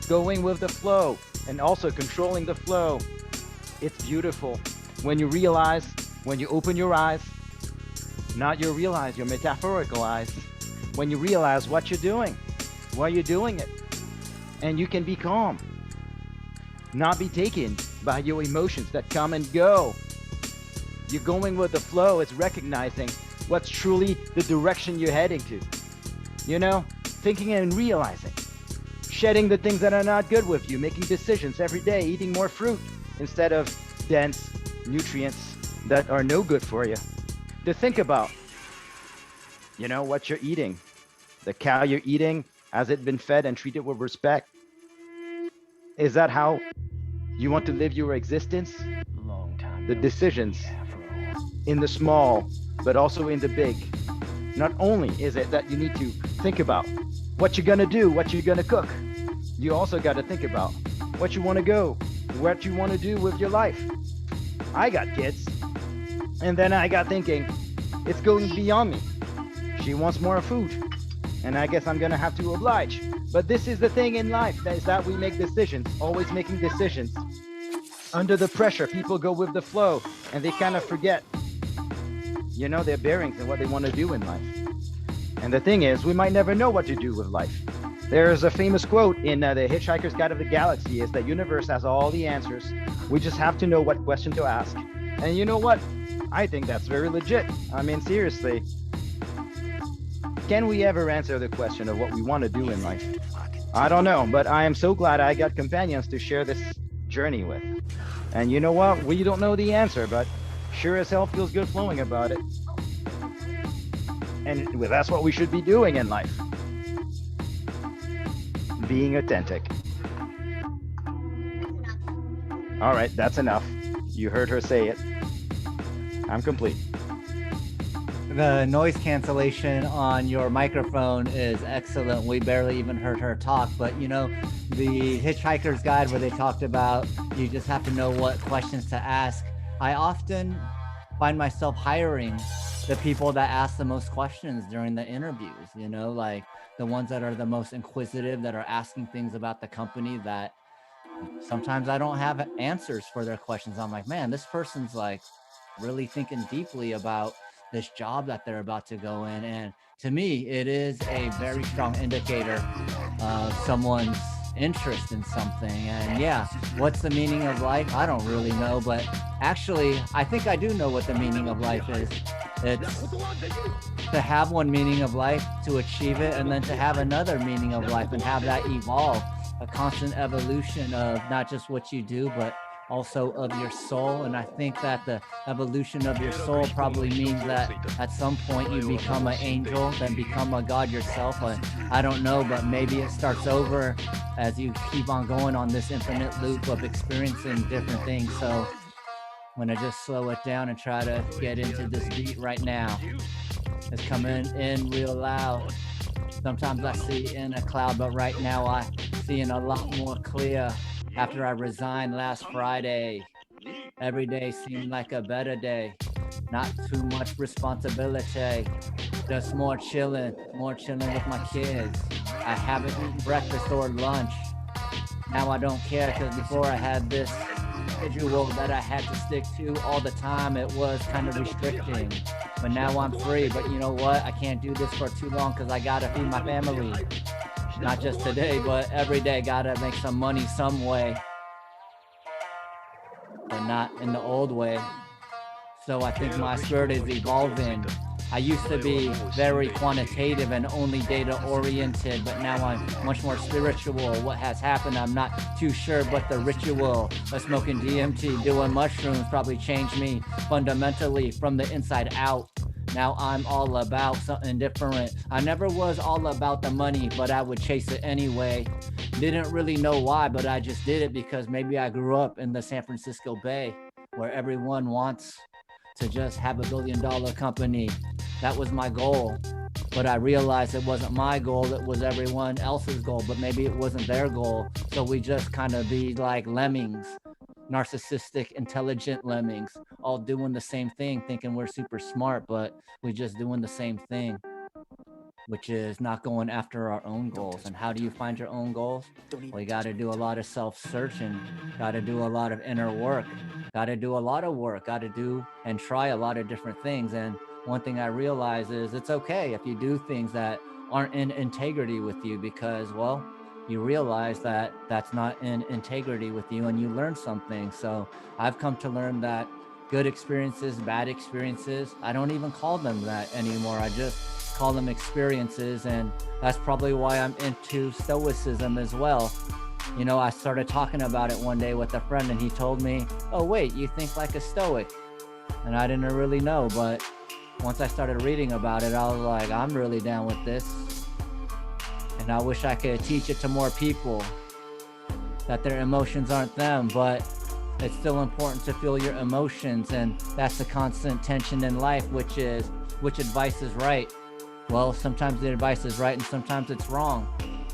going with the flow and also controlling the flow, it's beautiful. When you realize, when you open your eyes, not your real eyes, your metaphorical eyes, when you realize what you're doing, why you're doing it, and you can be calm, not be taken by your emotions that come and go. You're going with the flow. It's recognizing what's truly the direction you're heading to. You know, thinking and realizing, shedding the things that are not good with you, making decisions every day, eating more fruit instead of dense nutrients that are no good for you. To think about, you know, what you're eating. The cow you're eating, has it been fed and treated with respect? Is that how you want to live your existence? The decisions in the small, but also in the big. Not only is it that you need to think about what you're gonna do, what you're gonna cook, you also got to think about what you want to go, what you want to do with your life. I got kids, and then I got thinking, it's going beyond me. She wants more food, and I guess I'm gonna have to oblige. But this is the thing in life, is that we make decisions, always making decisions. Under the pressure, people go with the flow, and they kind of forget, you know, their bearings and what they want to do in life. And the thing is, we might never know what to do with life. There's a famous quote in The Hitchhiker's Guide of the Galaxy, is that universe has all the answers. We just have to know what question to ask. And you know what? I think that's very legit. I mean, seriously. Can we ever answer the question of what we want to do in life? I don't know, but I am so glad I got companions to share this journey with. And you know what? We don't know the answer, but sure as hell feels good flowing about it. And that's what we should be doing in life. Being authentic. All right, that's enough. You heard her say it. I'm complete. The noise cancellation on your microphone is excellent. We barely even heard her talk, but you know, the Hitchhiker's Guide where they talked about you just have to know what questions to ask. I often find myself hiring the people that ask the most questions during the interviews, you know, like the ones that are the most inquisitive, that are asking things about the company that sometimes I don't have answers for their questions. I'm like, man, this person's like really thinking deeply about this job that they're about to go in. And to me, it is a very strong indicator of someone's interest in something. And yeah, what's the meaning of life? I don't really know, but actually, I think I do know what the meaning of life is. It's to have one meaning of life, to achieve it, and then to have another meaning of life and have that evolve, a constant evolution of not just what you do, but also of your soul. And I think that the evolution of your soul probably means that at some point you become an angel, then become a god yourself. I don't know, but maybe it starts over as you keep on going on this infinite loop of experiencing different things. So I'm gonna just slow it down and try to get into this beat right now. It's coming in real loud. Sometimes I see in a cloud, but right now I see in a lot more clear. After I resigned last Friday, every day seemed like a better day. Not too much responsibility, just more chilling with my kids. I haven't eaten breakfast or lunch. Now I don't care, because before I had this schedule that I had to stick to all the time, it was kind of restricting. but now I'm free. But you know what? I can't do this for too long because I gotta feed my family. Not just today, but every day. Gotta make some money some way, but not in the old way. So I think my spirit is evolving. I used to be very quantitative and only data oriented, but now I'm much more spiritual. What has happened, I'm not too sure, but the ritual of smoking DMT, doing mushrooms probably changed me fundamentally from the inside out. Now I'm all about something different. I never was all about the money, but I would chase it anyway. Didn't really know why, but I just did it because maybe I grew up in the San Francisco Bay, where everyone wants to just have $1 billion company. That was my goal, but I realized it wasn't my goal, it was everyone else's goal, but maybe it wasn't their goal. So we just kind of be like lemmings, narcissistic, intelligent lemmings, all doing the same thing, thinking we're super smart, but we just doing the same thing, which is not going after our own goals. And how do you find your own goals? Well, you got to do a lot of self-searching, got to do a lot of inner work, got to do a lot of work, got to do and try a lot of different things. And one thing I realize is it's okay if you do things that aren't in integrity with you, because, well, you realize that that's not in integrity with you and you learn something. So I've come to learn that good experiences, bad experiences, I don't even call them that anymore. I just call them experiences. And that's probably why I'm into stoicism as well. You know, I started talking about it one day with a friend and he told me, oh, wait, you think like a stoic? And I didn't really know, but once I started reading about it, I was like, I'm really down with this. And I wish I could teach it to more people, that their emotions aren't them, but it's still important to feel your emotions. And that's the constant tension in life, which is, which advice is right? Well, sometimes the advice is right and sometimes it's wrong,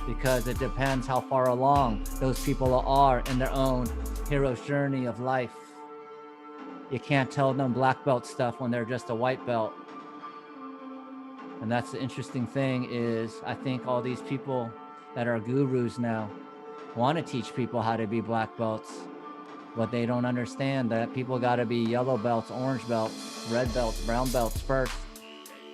because it depends how far along those people are in their own hero's journey of life. You can't tell them black belt stuff when they're just a white belt. And that's the interesting thing is I think all these people that are gurus now want to teach people how to be black belts, but they don't understand that people got to be yellow belts, orange belts, red belts, brown belts first.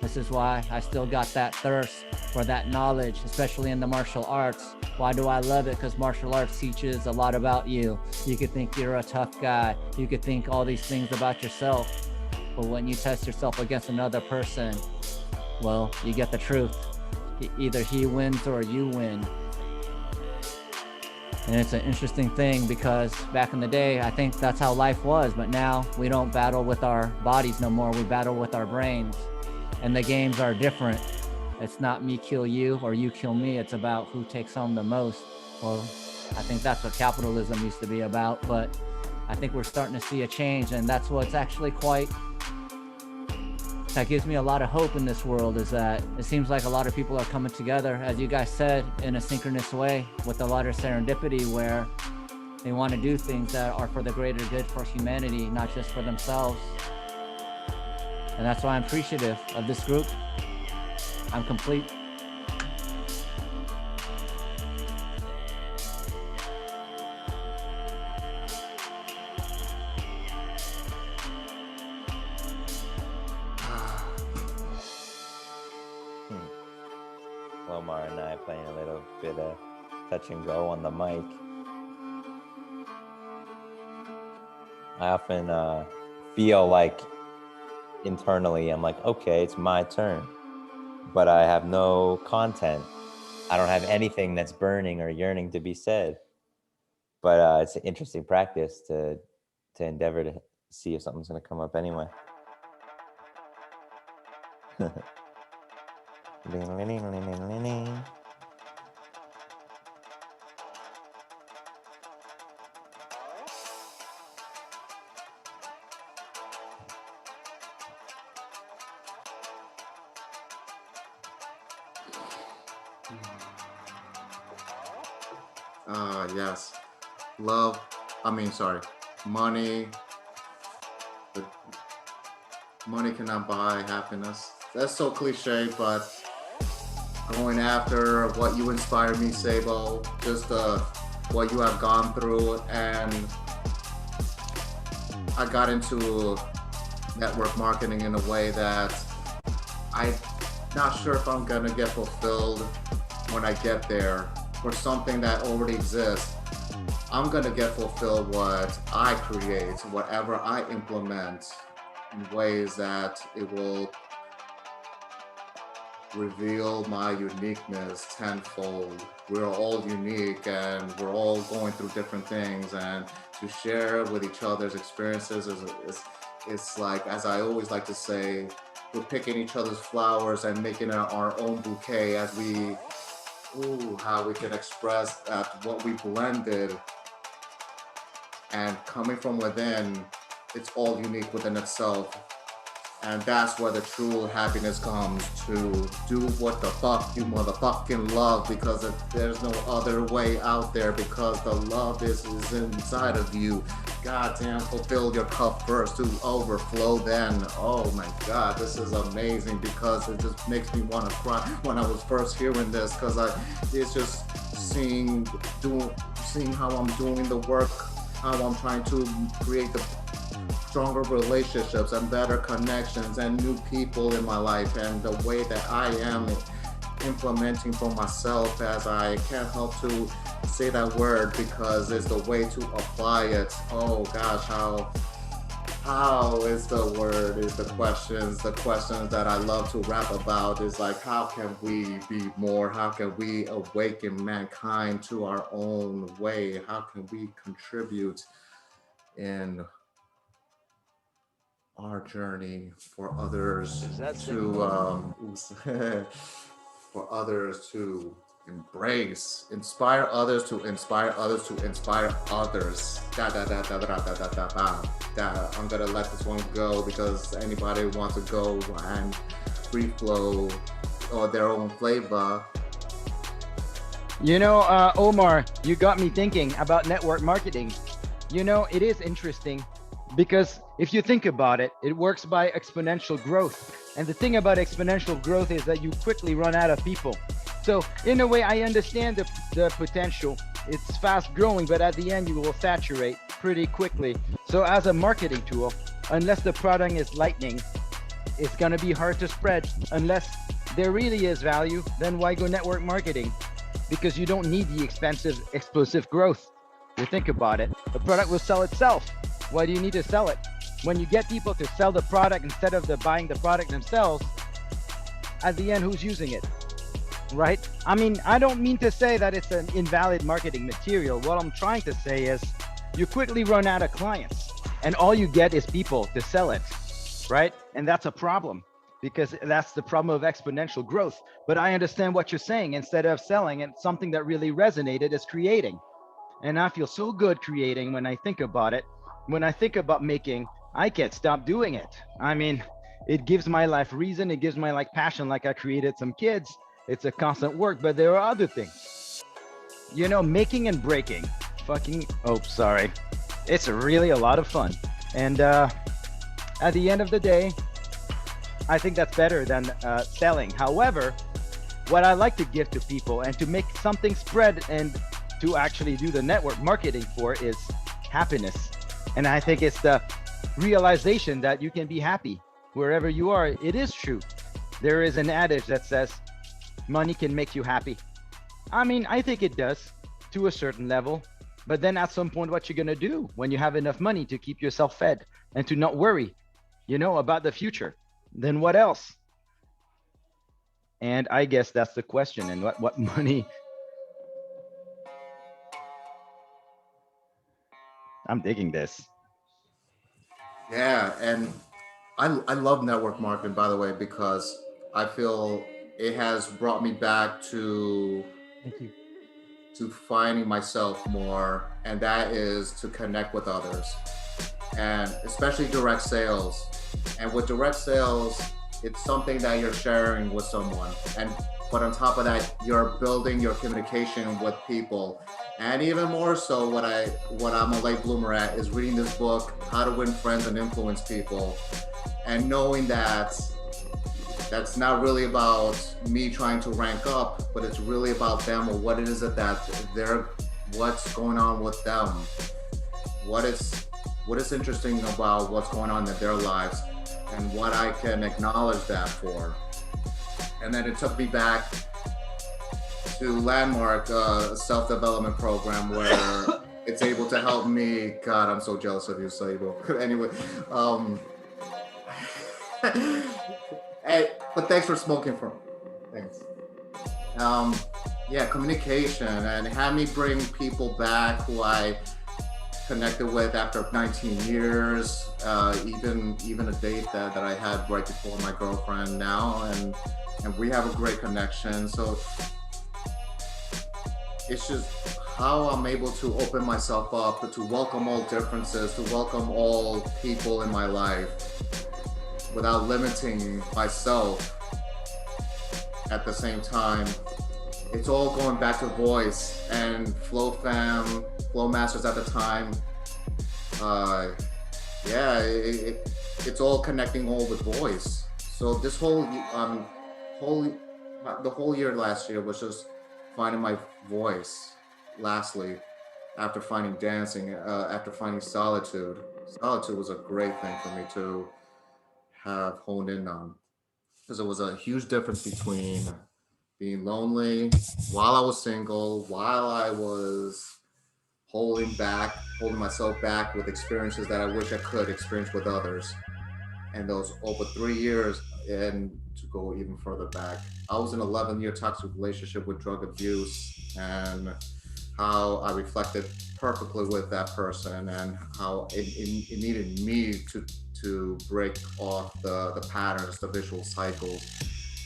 This is why I still got that thirst for that knowledge, especially in the martial arts. Why do I love it? Because martial arts teaches a lot about you. You could think you're a tough guy. You could think all these things about yourself. But when you test yourself against another person, well, you get the truth. Either he wins or you win. And it's an interesting thing because back in the day, I think that's how life was. But now we don't battle with our bodies no more. We battle with our brains. And the games are different. It's not me kill you or you kill me. It's about who takes home the most. Well, I think that's what capitalism used to be about. But I think we're starting to see a change. And that's what's actually that gives me a lot of hope in this world, is that it seems like a lot of people are coming together, as you guys said, in a synchronous way with a lot of serendipity, where they want to do things that are for the greater good for humanity, not just for themselves. And that's why I'm appreciative of this group. I'm complete. Omar and I playing a little bit of touch and go on the mic. I often feel like internally I'm like, okay, it's my turn, but I have no content. I don't have anything that's burning or yearning to be said. But it's an interesting practice to endeavor to see if something's going to come up anyway. Yes. Money. Money cannot buy happiness. That's so cliche, but going after what you inspire me, Seibo, just what you have gone through. And I got into network marketing in a way that I'm not sure if I'm gonna get fulfilled when I get there for something that already exists. I'm gonna get fulfilled what I create, whatever I implement in ways that it will reveal my uniqueness tenfold. We're all unique and we're all going through different things, and to share with each other's experiences is like, as I always like to say, we're picking each other's flowers and making our own bouquet as we, how we can express that what we blended and coming from within, it's all unique within itself. And that's where the true happiness comes, to do what the fuck you motherfucking love, because there's no other way out there, because the love is inside of you. Goddamn, fulfill your cup first to overflow then. Oh my God, this is amazing, because it just makes me want to cry when I was first hearing this, because it's just seeing how I'm doing the work, how I'm trying to create the stronger relationships and better connections and new people in my life, and the way that I am implementing for myself, as I can't help to say that word because it's the way to apply it. Oh gosh, how is the word, is the questions that I love to rap about, is like, how can we be more, how can we awaken mankind to our own way, how can we contribute in our journey for others for others to embrace, inspire others to inspire others to inspire others. I'm gonna let this one go, because anybody who wants to go and free flow or their own flavor. You know, Omar, you got me thinking about network marketing. You know, it is interesting, because if you think about it, it works by exponential growth. And the thing about exponential growth is that you quickly run out of people. So in a way, I understand the potential. It's fast growing, but at the end, you will saturate pretty quickly. So as a marketing tool, unless the product is lightning, it's gonna be hard to spread. Unless there really is value, then why go network marketing? Because you don't need the explosive growth. You think about it, the product will sell itself. Why do you need to sell it? When you get people to sell the product instead of buying the product themselves, at the end, who's using it, right? I mean, I don't mean to say that it's an invalid marketing material. What I'm trying to say is you quickly run out of clients and all you get is people to sell it, right? And that's a problem, because that's the problem of exponential growth. But I understand what you're saying. Instead of selling, and something that really resonated is creating. And I feel so good creating when I think about it. When I think about making, I can't stop doing it. I mean, it gives my life reason. It gives my life passion. Like I created some kids. It's a constant work, but there are other things. You know, making and breaking. It's really a lot of fun. And at the end of the day, I think that's better than selling. However, what I like to give to people and to make something spread and to actually do the network marketing for is happiness. And I think it's the realization that you can be happy wherever you are. It is true. There is an adage that says money can make you happy. I mean, I think it does to a certain level, but then at some point, what you're gonna do when you have enough money to keep yourself fed and to not worry, you know, about the future, then what else? And I guess that's the question. And what money? I'm digging this. Yeah, and I love network marketing, by the way, because I feel it has brought me back to finding myself more, and that is to connect with others, and especially direct sales. And with direct sales, it's something that you're sharing with someone, but on top of that, you're building your communication with people. And even more so, what I'm a late bloomer at is reading this book, How to Win Friends and Influence People, and knowing that that's not really about me trying to rank up, but it's really about them, or what it is that what's going on with them, what is interesting about what's going on in their lives. and what I can acknowledge that for. And then it took me back to Landmark, a self-development program where it's able to help me. God, I'm so jealous of you, Seibo. Anyway, but thanks for smoking for me. Thanks. Yeah, communication, and had me bring people back who I connected with after 19 years, even a date that I had right before my girlfriend now, and we have a great connection. So it's just how I'm able to open myself up, to welcome all differences, to welcome all people in my life without limiting myself at the same time. It's all going back to voice and Flow Fam, Flow Masters at the time. Yeah, it's all connecting all with voice. So this the whole year last year was just finding my voice. Lastly, after finding dancing, after finding solitude. Solitude was a great thing for me to have honed in on, because it was a huge difference between being lonely while I was single, while I was holding myself back with experiences that I wish I could experience with others. And those over 3 years, and to go even further back, I was in an 11-year toxic relationship with drug abuse, and how I reflected perfectly with that person, and how it needed me to break off the patterns, the visual cycles.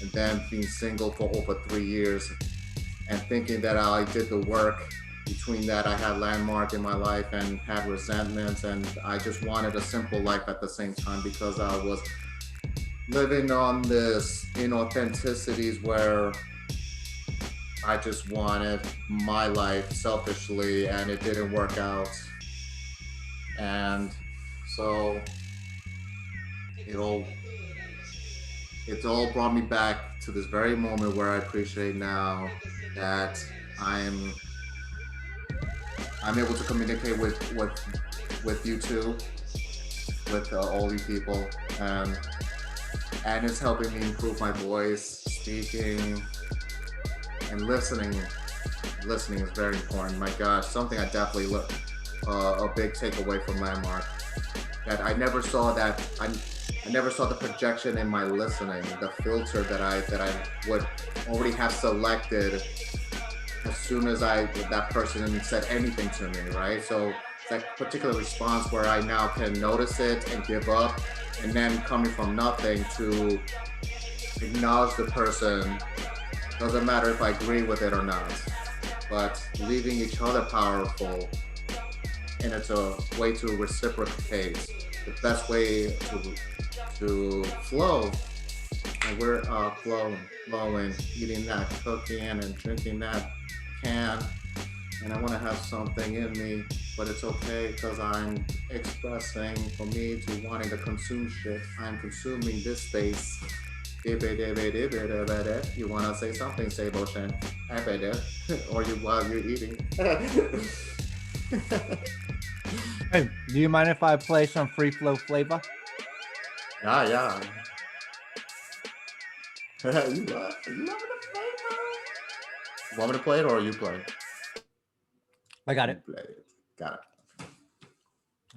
And then being single for over 3 years and thinking that I did the work. Between that, I had Landmark in my life and had resentments, and I just wanted a simple life at the same time, because I was living on this inauthenticities where I just wanted my life selfishly, and it didn't work out. And so it all brought me back to this very moment where I appreciate now that I'm able to communicate with you two, with all you people, and it's helping me improve my voice, speaking, and listening. Listening is very important. My gosh, something I definitely a big takeaway from Landmark, that I never saw that I never saw the projection in my listening, the filter that I would already have selected as soon as that person said anything to me, right? So that particular response where I now can notice it and give up, and then coming from nothing to acknowledge the person, doesn't matter if I agree with it or not, but leaving each other powerful, and it's a way to reciprocate, the best way to flow. And we're flowing, eating that cookie and drinking that can, and I want to have something in me, but it's okay because I'm expressing, for me, to wanting to consume shit. I'm consuming this space. You want to say something, Seibo, Shen? Or while you're eating. Hey, do you mind if I play some free flow flavor? Yeah. You love the flavor. Want me to play it or you play it? I got it. Play it. Got it.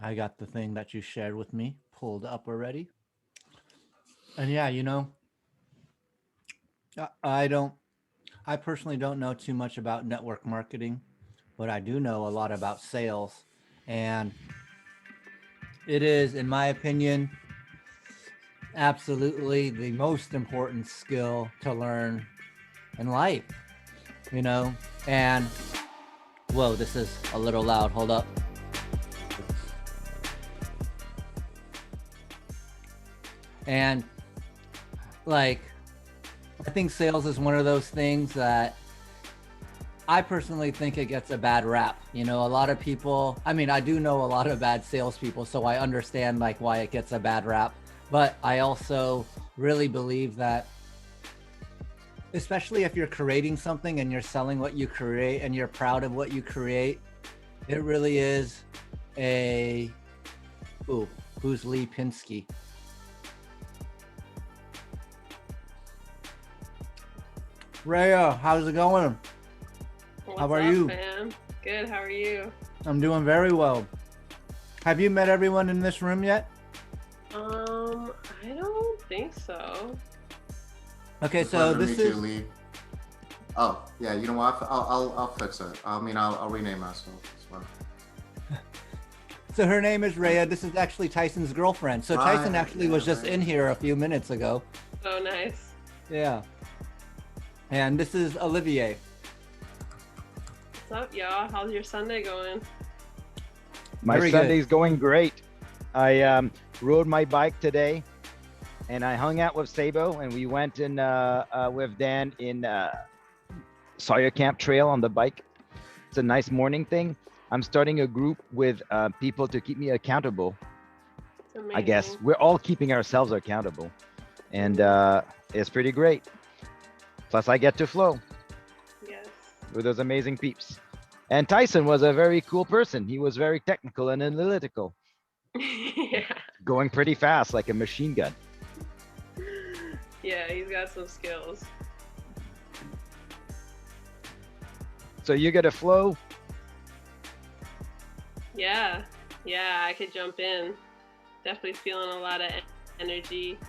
I got the thing that you shared with me pulled up already. And yeah, I personally don't know too much about network marketing, but I do know a lot about sales. And it is, in my opinion, absolutely the most important skill to learn in life, and whoa, this is a little loud. Hold up. And I think sales is one of those things that I personally think it gets a bad rap. A lot of people, I do know a lot of bad salespeople, so I understand why it gets a bad rap. But I also really believe that, especially if you're creating something and you're selling what you create and you're proud of what you create, it really is who's Lee Pinsky? Raya, how's it going? What's How are up, you? fam? Good. How are you? I'm doing very well. Have you met everyone in this room yet? I don't think so. Okay, It's so pleasure to this meet you, is Lee. Oh, yeah, you know what? I'll fix it. I'll rename myself. It's fine. so her name is Raya. This is actually Tyson's girlfriend. So Right, Tyson actually was just right. in here a few minutes ago. So nice. Yeah. And this is Olivier. What's up, y'all? How's your Sunday going? My Very good. Sunday's going great. I rode my bike today, and I hung out with Seibo, and we went in with Dan in Sawyer Camp Trail on the bike. It's a nice morning thing. I'm starting a group with people to keep me accountable. It's amazing. I guess we're all keeping ourselves accountable, and it's pretty great. Plus, I get to flow Yes. with those amazing peeps. And Tyson was a very cool person. He was very technical and analytical, Yeah. going pretty fast like a machine gun. Yeah, he's got some skills. So you get a flow. Yeah. Yeah, I could jump in. Definitely feeling a lot of energy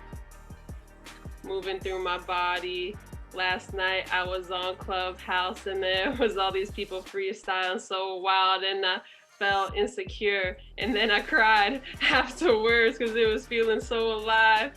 moving through my body. Last night I was on Clubhouse and there was all these people freestyling so wild, and I felt insecure, and then I cried afterwards because it was feeling so alive.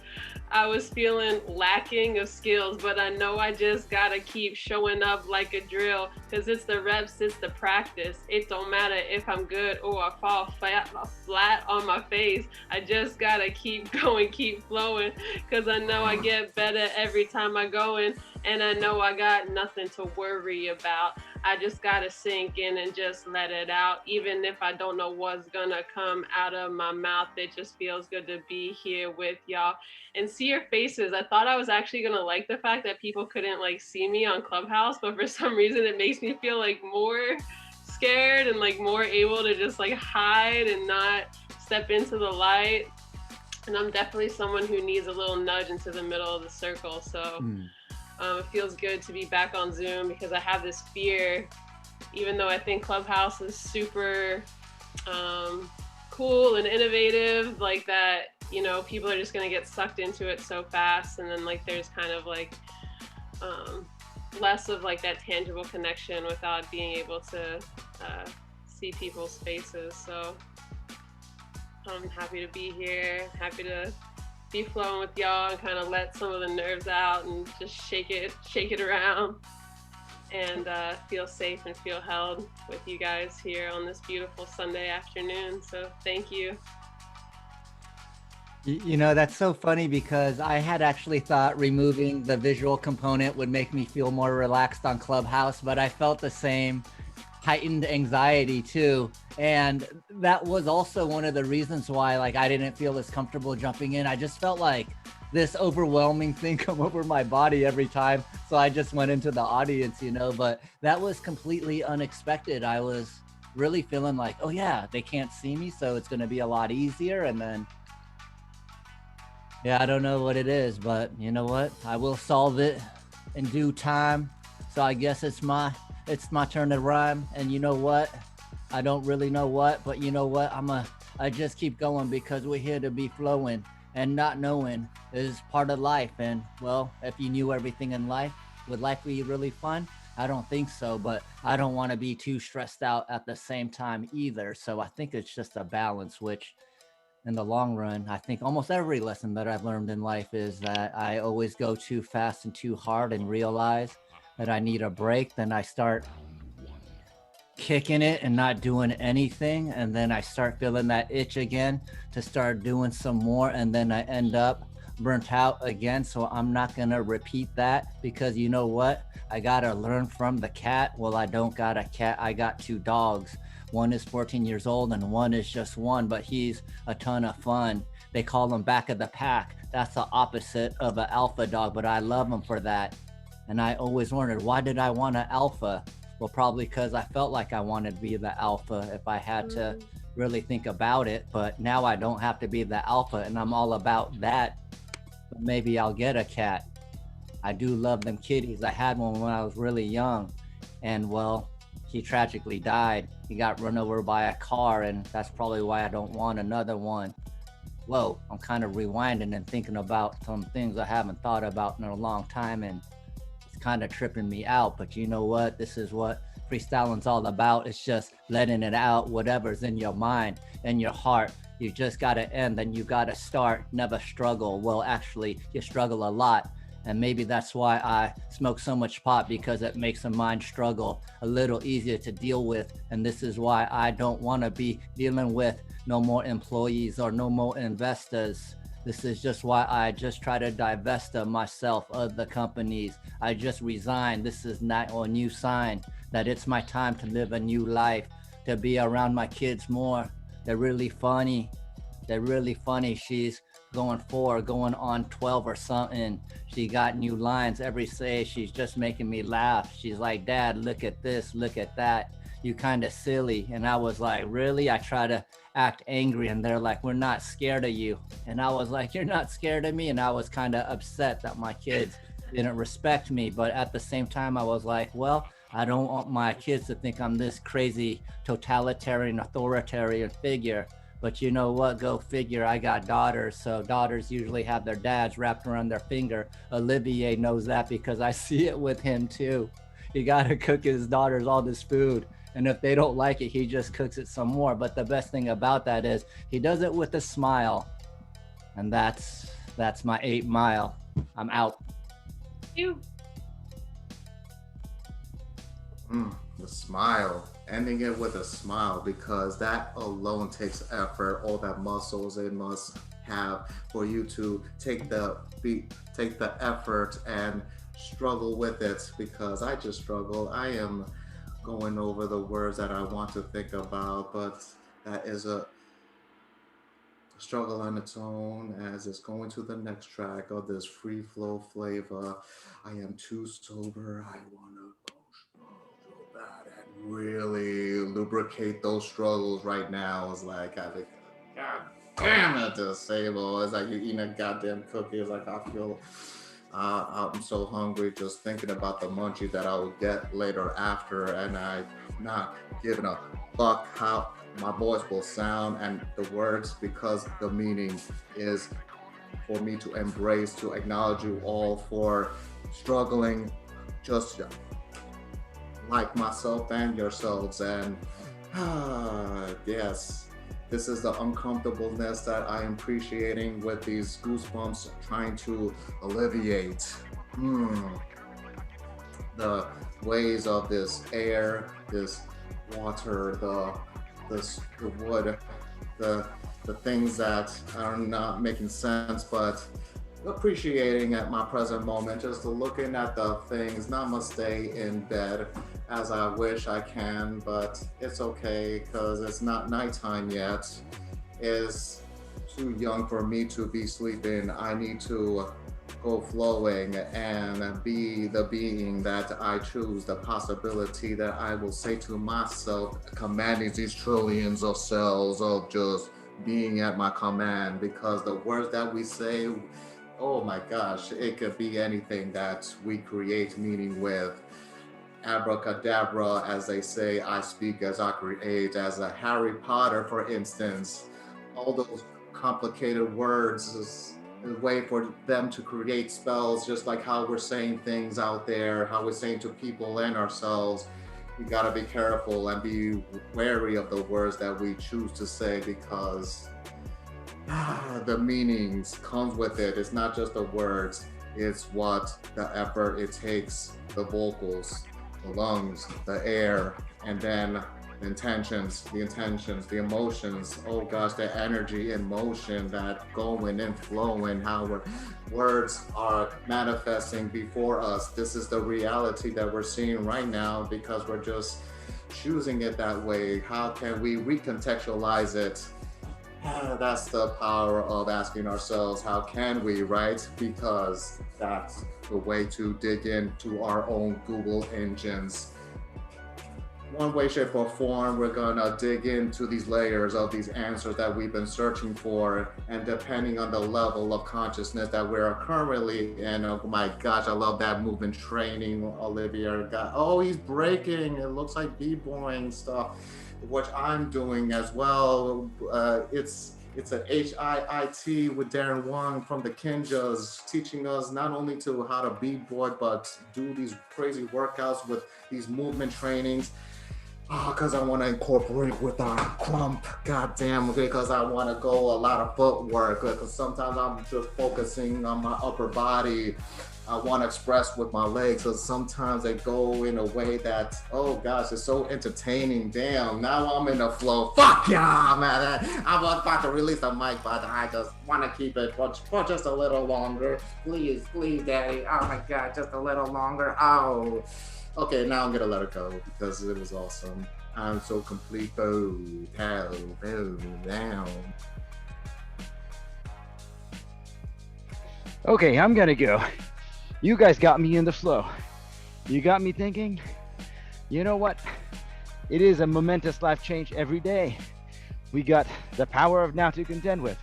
I was feeling lacking of skills, but I know I just gotta keep showing up like a drill, because it's the reps, it's the practice. It don't matter if I'm good or I fall flat on my face. I just gotta keep going, keep flowing, because I know I get better every time I go in, and I know I got nothing to worry about. I just gotta sink in and just let it out. Even if I don't know what's gonna come out of my mouth, it just feels good to be here with y'all and see your faces. I thought I was actually gonna like the fact that people couldn't like see me on Clubhouse, but for some reason it makes me feel like more scared and like more able to just like hide and not step into the light. And I'm definitely someone who needs a little nudge into the middle of the circle. So it feels good to be back on Zoom, because I have this fear, even though I think Clubhouse is super cool and innovative, like that, you know, people are just gonna get sucked into it so fast, and then like there's kind of like less of like that tangible connection without being able to see people's faces. So I'm happy to be here, happy to be flowing with y'all and kind of let some of the nerves out and just shake it around, and feel safe and feel held with you guys here on this beautiful Sunday afternoon. So thank you. You know, that's so funny, because I had actually thought removing the visual component would make me feel more relaxed on Clubhouse, but I felt the same heightened anxiety too. And that was also one of the reasons why like I didn't feel as comfortable jumping in. I just felt like this overwhelming thing come over my body every time. So I just went into the audience, you know, but that was completely unexpected. I was really feeling like, oh yeah, they can't see me, so it's going to be a lot easier. And then yeah, I don't know what it is, but you know what? I will solve it in due time. So I guess it's my turn to rhyme. And you know what? I don't really know what, but you know what? I just keep going, because we're here to be flowing, and not knowing is part of life. And well, if you knew everything in life, would life be really fun? I don't think so, but I don't want to be too stressed out at the same time either. So I think it's just a balance, which in the long run, I think almost every lesson that I've learned in life is that I always go too fast and too hard and realize that I need a break. Then I start kicking it and not doing anything, and then I start feeling that itch again to start doing some more, and then I end up burnt out again. So I'm not gonna repeat that, because you know what? I gotta learn from the cat. Well, I don't got a cat, I got 2 dogs. One is 14 years old and one is just 1, but he's a ton of fun. They call him back of the pack. That's the opposite of an alpha dog, but I love him for that. And I always wondered, why did I want an alpha? Well, probably because I felt like I wanted to be the alpha if I had to really think about it. But now I don't have to be the alpha, and I'm all about that. But maybe I'll get a cat. I do love them kitties. I had one when I was really young, and well, he tragically died. He got run over by a car, and that's probably why I don't want another one. Whoa, I'm kind of rewinding and thinking about some things I haven't thought about in a long time, and it's kind of tripping me out. But you know what? This is what freestyling's all about. It's just letting it out, whatever's in your mind and your heart. You just gotta end, then you gotta start. Never struggle. Well, actually, you struggle a lot. And maybe that's why I smoke so much pot, because it makes the mind struggle a little easier to deal with. And this is why I don't want to be dealing with no more employees or no more investors. This is just why I just try to divest of myself of the companies. I just resigned. This is not a new sign that it's my time to live a new life, to be around my kids more. They're really funny. They're really funny. She's going on 12 or something. She got new lines every day. She's just making me laugh. She's like, Dad, look at this, look at that. You kind of silly. And I was like, really? I try to act angry, and they're like, we're not scared of you. And I was like, you're not scared of me? And I was kind of upset that my kids didn't respect me. But at the same time, I was like, well, I don't want my kids to think I'm this crazy totalitarian, authoritarian figure. But you know what? Go figure. I got daughters, so daughters usually have their dads wrapped around their finger. Olivier knows that because I see it with him too. He got to cook his daughters all this food, and if they don't like it, he just cooks it some more. But the best thing about that is he does it with a smile, and that's my 8 Mile. I'm out. You. The smile, ending it with a smile, because that alone takes effort. All that muscles it must have for you to take the effort and struggle with it, because I just struggle. I am going over the words that I want to think about, but that is a struggle on its own, as it's going to the next track of this free flow flavor. I am too sober. I want to go so bad and really lubricate those struggles right now. It's like, God damn it, the Seibo. It's like you're eating a goddamn cookie. It's like I feel I'm so hungry just thinking about the munchie that I will get later after, and I'm not giving a fuck how my voice will sound and the words, because the meaning is for me to embrace, to acknowledge you all for struggling just like myself and yourselves. And yes, this is the uncomfortableness that I am appreciating with these goosebumps, trying to alleviate the ways of this air, this water, the wood, the things that are not making sense, but appreciating at my present moment, just looking at the things. Not must stay in bed as I wish I can, but it's okay because it's not nighttime yet. It's too young for me to be sleeping. I need to go flowing and be the being that I choose, the possibility that I will say to myself, commanding these trillions of cells of just being at my command, because the words that we say, oh my gosh, it could be anything that we create meaning with. Abracadabra, as they say, I speak as I create, as a Harry Potter, for instance. All those complicated words is a way for them to create spells, just like how we're saying things out there, how we're saying to people and ourselves. We gotta be careful and be wary of the words that we choose to say, because the meanings comes with it. It's not just the words, it's what the effort it takes, the vocals, the lungs, the air, and then the intentions, the emotions, oh gosh, the energy and motion that going and flowing, how words are manifesting before us. This is the reality that we're seeing right now because we're just choosing it that way. How can we recontextualize it? That's the power of asking ourselves, how can we, right? Because that's the way to dig into our own Google engines. one way, shape, or form, we're gonna dig into these layers of these answers that we've been searching for, and depending on the level of consciousness that we're currently in. Oh my gosh, I love that movement training, Olivier. Oh, he's breaking. It looks like b-boying stuff, which I'm doing as well. It's an HIIT with Darren Wong from the Kinjas, teaching us not only to how to b-boy, but do these crazy workouts with these movement trainings. Because I want to incorporate with our clump, goddamn, because I want to go a lot of footwork, because sometimes I'm just focusing on my upper body. I want to express with my legs, so sometimes they go in a way that, oh gosh, it's so entertaining. Damn, now I'm in the flow. Fuck yeah, man. I was about to release the mic, but I just want to keep it for just a little longer. Please, daddy. Oh my God, just a little longer. Oh. Okay, now I'm gonna let it go because it was awesome. I'm so complete. Boom, down. Okay, I'm gonna go. You guys got me in the flow. You got me thinking, you know what? It is a momentous life change every day. We got the power of now to contend with.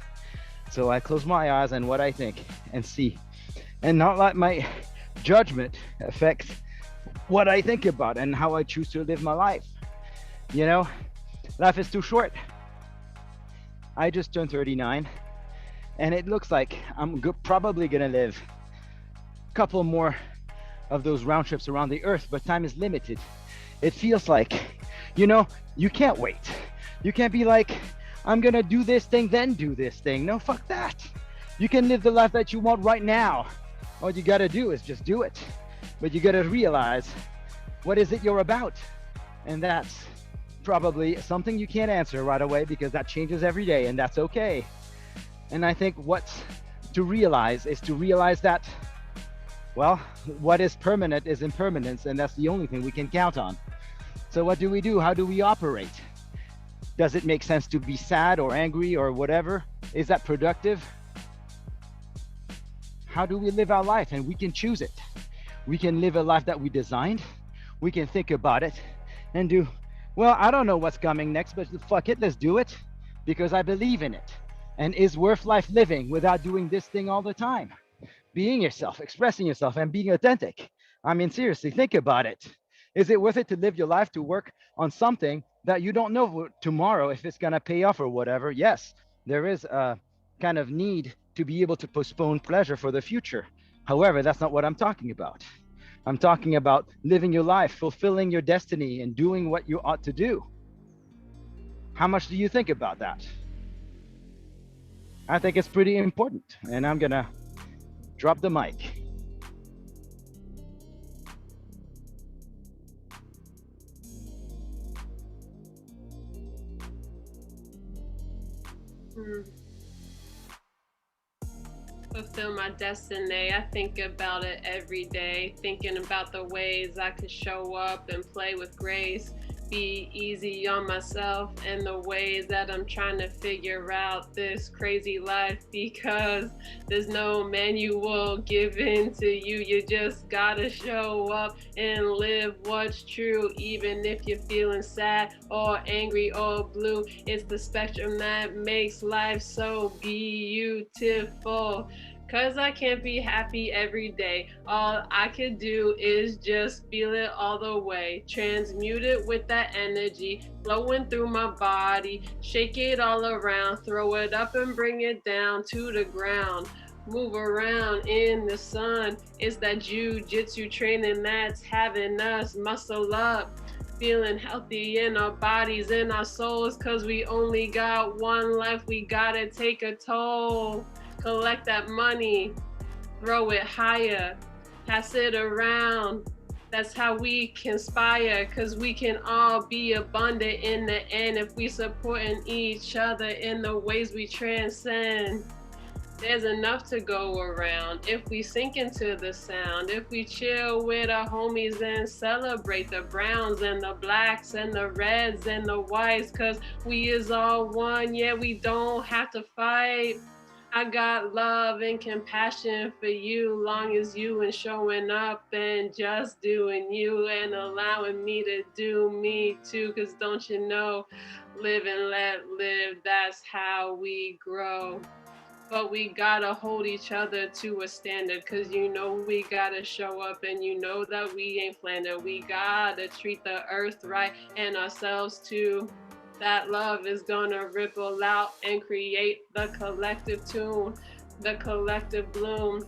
So I close my eyes on what I think and see, and not let my judgment affect what I think about and how I choose to live my life. You know, life is too short. I just turned 39, and it looks like I'm probably gonna live a couple more of those round trips around the earth, but time is limited. It feels like, you know, you can't wait. You can't be like, I'm gonna do this thing, then do this thing. No, fuck that. You can live the life that you want right now. All you gotta do is just do it. But you gotta realize, what is it you're about? And that's probably something you can't answer right away, because that changes every day, and that's okay. And I think what's to realize is to realize that, well, what is permanent is impermanence, and that's the only thing we can count on. So what do we do? How do we operate? Does it make sense to be sad or angry or whatever? Is that productive? How do we live our life? And we can choose it. We can live a life that we designed. We can think about it and do, well, I don't know what's coming next, but fuck it, let's do it because I believe in it. And is worth life living without doing this thing all the time? Being yourself, expressing yourself, and being authentic. I mean, seriously, think about it. Is it worth it to live your life to work on something that you don't know tomorrow if it's gonna pay off or whatever? Yes, there is a kind of need to be able to postpone pleasure for the future. However, that's not what I'm talking about. I'm talking about living your life, fulfilling your destiny, and doing what you ought to do. How much do you think about that? I think it's pretty important, and I'm gonna drop the mic. Fulfill my destiny. I think about it every day, thinking about the ways I could show up and play with grace, be easy on myself, and the ways that I'm trying to figure out this crazy life, because there's no manual given to you. You just gotta show up and live what's true, even if you're feeling sad or angry or blue. It's the spectrum that makes life so beautiful. Cause I can't be happy every day. All I could do is just feel it all the way. Transmute it with that energy flowing through my body. Shake it all around. Throw it up and bring it down to the ground. Move around in the sun. It's that jiu-jitsu training that's having us muscle up. Feeling healthy in our bodies and our souls. Cause we only got one life. We gotta take a toll. Collect that money, throw it higher, pass it around. That's how we conspire, cause we can all be abundant in the end if we supporting each other in the ways we transcend. There's enough to go around if we sink into the sound, if we chill with our homies and celebrate the browns and the blacks and the reds and the whites, cause we is all one. Yeah, we don't have to fight. I got love and compassion for you, long as you and showing up and just doing you and allowing me to do me too. Cause don't you know, live and let live, that's how we grow. But we gotta hold each other to a standard, cause you know we gotta show up and you know that we ain't flandered. We gotta treat the earth right and ourselves too. That love is gonna ripple out and create the collective tune, the collective bloom,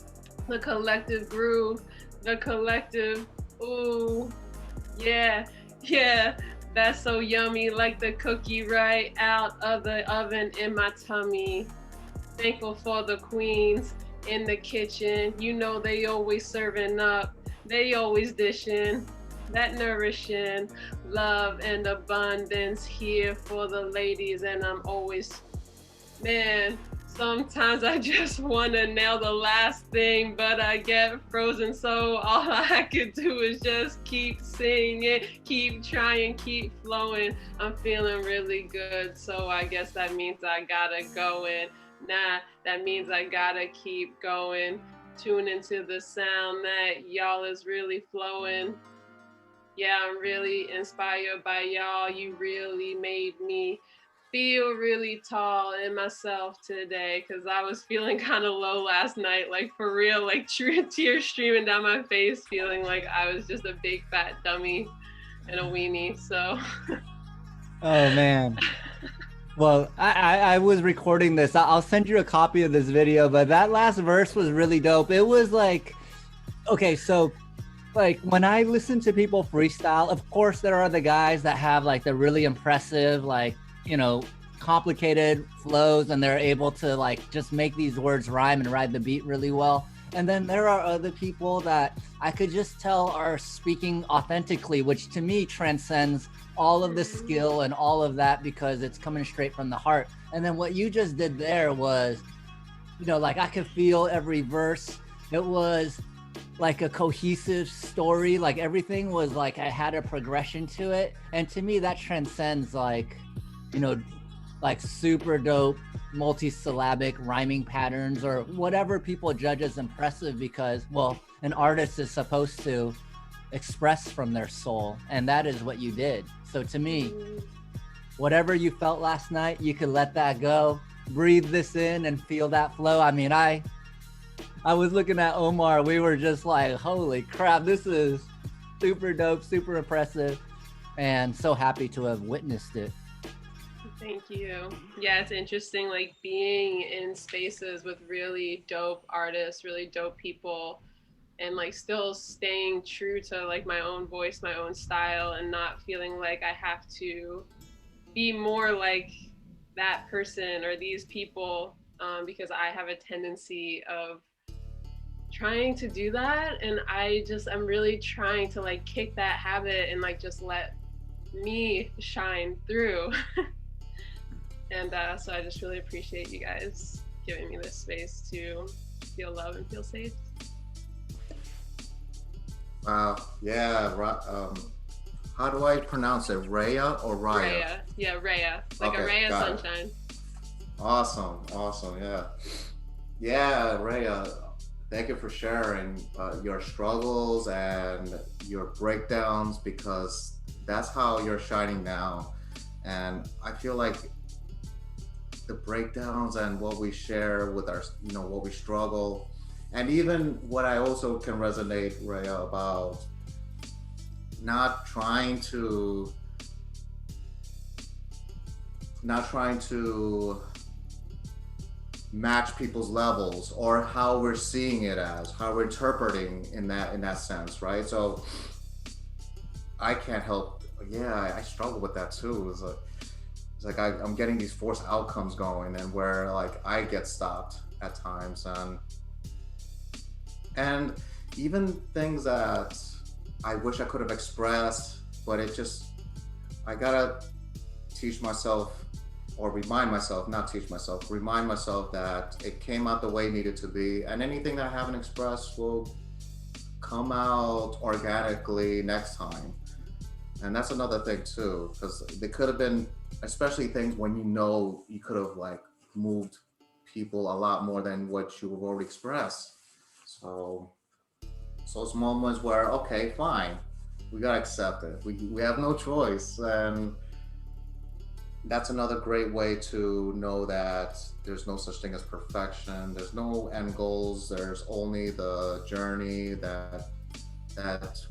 the collective groove, the collective ooh, yeah, yeah. That's so yummy, like the cookie right out of the oven in my tummy. Thankful for the queens in the kitchen. You know they always serving up, they always dishing. That nourishing love and abundance here for the ladies, and I'm always, man, sometimes I just want to nail the last thing, but I get frozen, so all I could do is just keep singing, keep trying, keep flowing. I'm feeling really good, so I guess that means I gotta go in. Nah, that means I gotta keep going. Tune into the sound that y'all is really flowing. Yeah, I'm really inspired by y'all. You really made me feel really tall in myself today, because I was feeling kind of low last night, like for real, like tears streaming down my face, feeling like I was just a big fat dummy and a weenie. So Oh man. Well, I was recording this. I'll send you a copy of this video, but that last verse was really dope. It was like, okay, so like when I listen to people freestyle, of course there are the guys that have like the really impressive, like, you know, complicated flows, and they're able to like just make these words rhyme and ride the beat really well. And then there are other people that I could just tell are speaking authentically, which to me transcends all of the skill and all of that, because it's coming straight from the heart. And then what you just did there was, you know, like I could feel every verse. It was like a cohesive story. Like everything was like, I had a progression to it. And to me, that transcends like, you know, like super dope multi-syllabic rhyming patterns or whatever people judge as impressive, because, well, an artist is supposed to express from their soul, and that is what you did. So to me, whatever you felt last night, you could let that go, breathe this in and feel that flow. I mean, I was looking at Omar, we were just like, holy crap, this is super dope, super impressive, and so happy to have witnessed it. Thank you. Yeah, it's interesting, like being in spaces with really dope artists, really dope people, and like still staying true to like my own voice, my own style, and not feeling like I have to be more like that person or these people, because I have a tendency of trying to do that. And I'm really trying to like kick that habit and like just let me shine through. And so I just really appreciate you guys giving me this space to feel love and feel safe. Wow. Yeah. How do I pronounce it? Raya or Raya? Raya. Yeah, Raya. Like Okay, a ray of got it. sunshine. Awesome. Yeah. Yeah, Raya. Thank you for sharing your struggles and your breakdowns, because that's how you're shining now. And I feel like the breakdowns and what we share with our, you know, what we struggle, and even what I also can resonate, Raya, about not trying to match people's levels or how we're seeing it as, how we're interpreting in that sense, right? So I can't help, yeah, I struggle with that too. It's like I'm getting these forced outcomes going, and where like I get stopped at times, and even things that I wish I could have expressed, but I gotta teach myself, or remind myself that it came out the way it needed to be, and anything that I haven't expressed will come out organically next time. And that's another thing too, because they could have been, especially things when you know you could have like moved people a lot more than what you've already expressed. So it's moments where, okay, fine, we gotta accept it. We have no choice, and that's another great way to know that there's no such thing as perfection. There's no end goals. There's only the journey that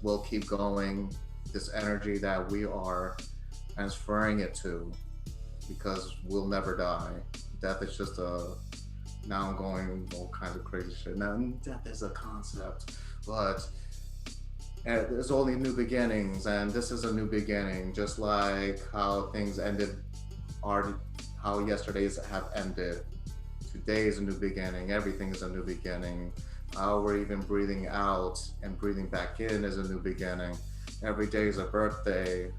will keep going. This energy that we are transferring it to, because we'll never die. Death is just now I'm going all kinds of crazy shit. Now, death is a concept, but there's only new beginnings, and this is a new beginning, just like how things ended, how yesterday's have ended. Today is a new beginning. Everything is a new beginning. How we're even breathing out and breathing back in is a new beginning. Every day is a birthday.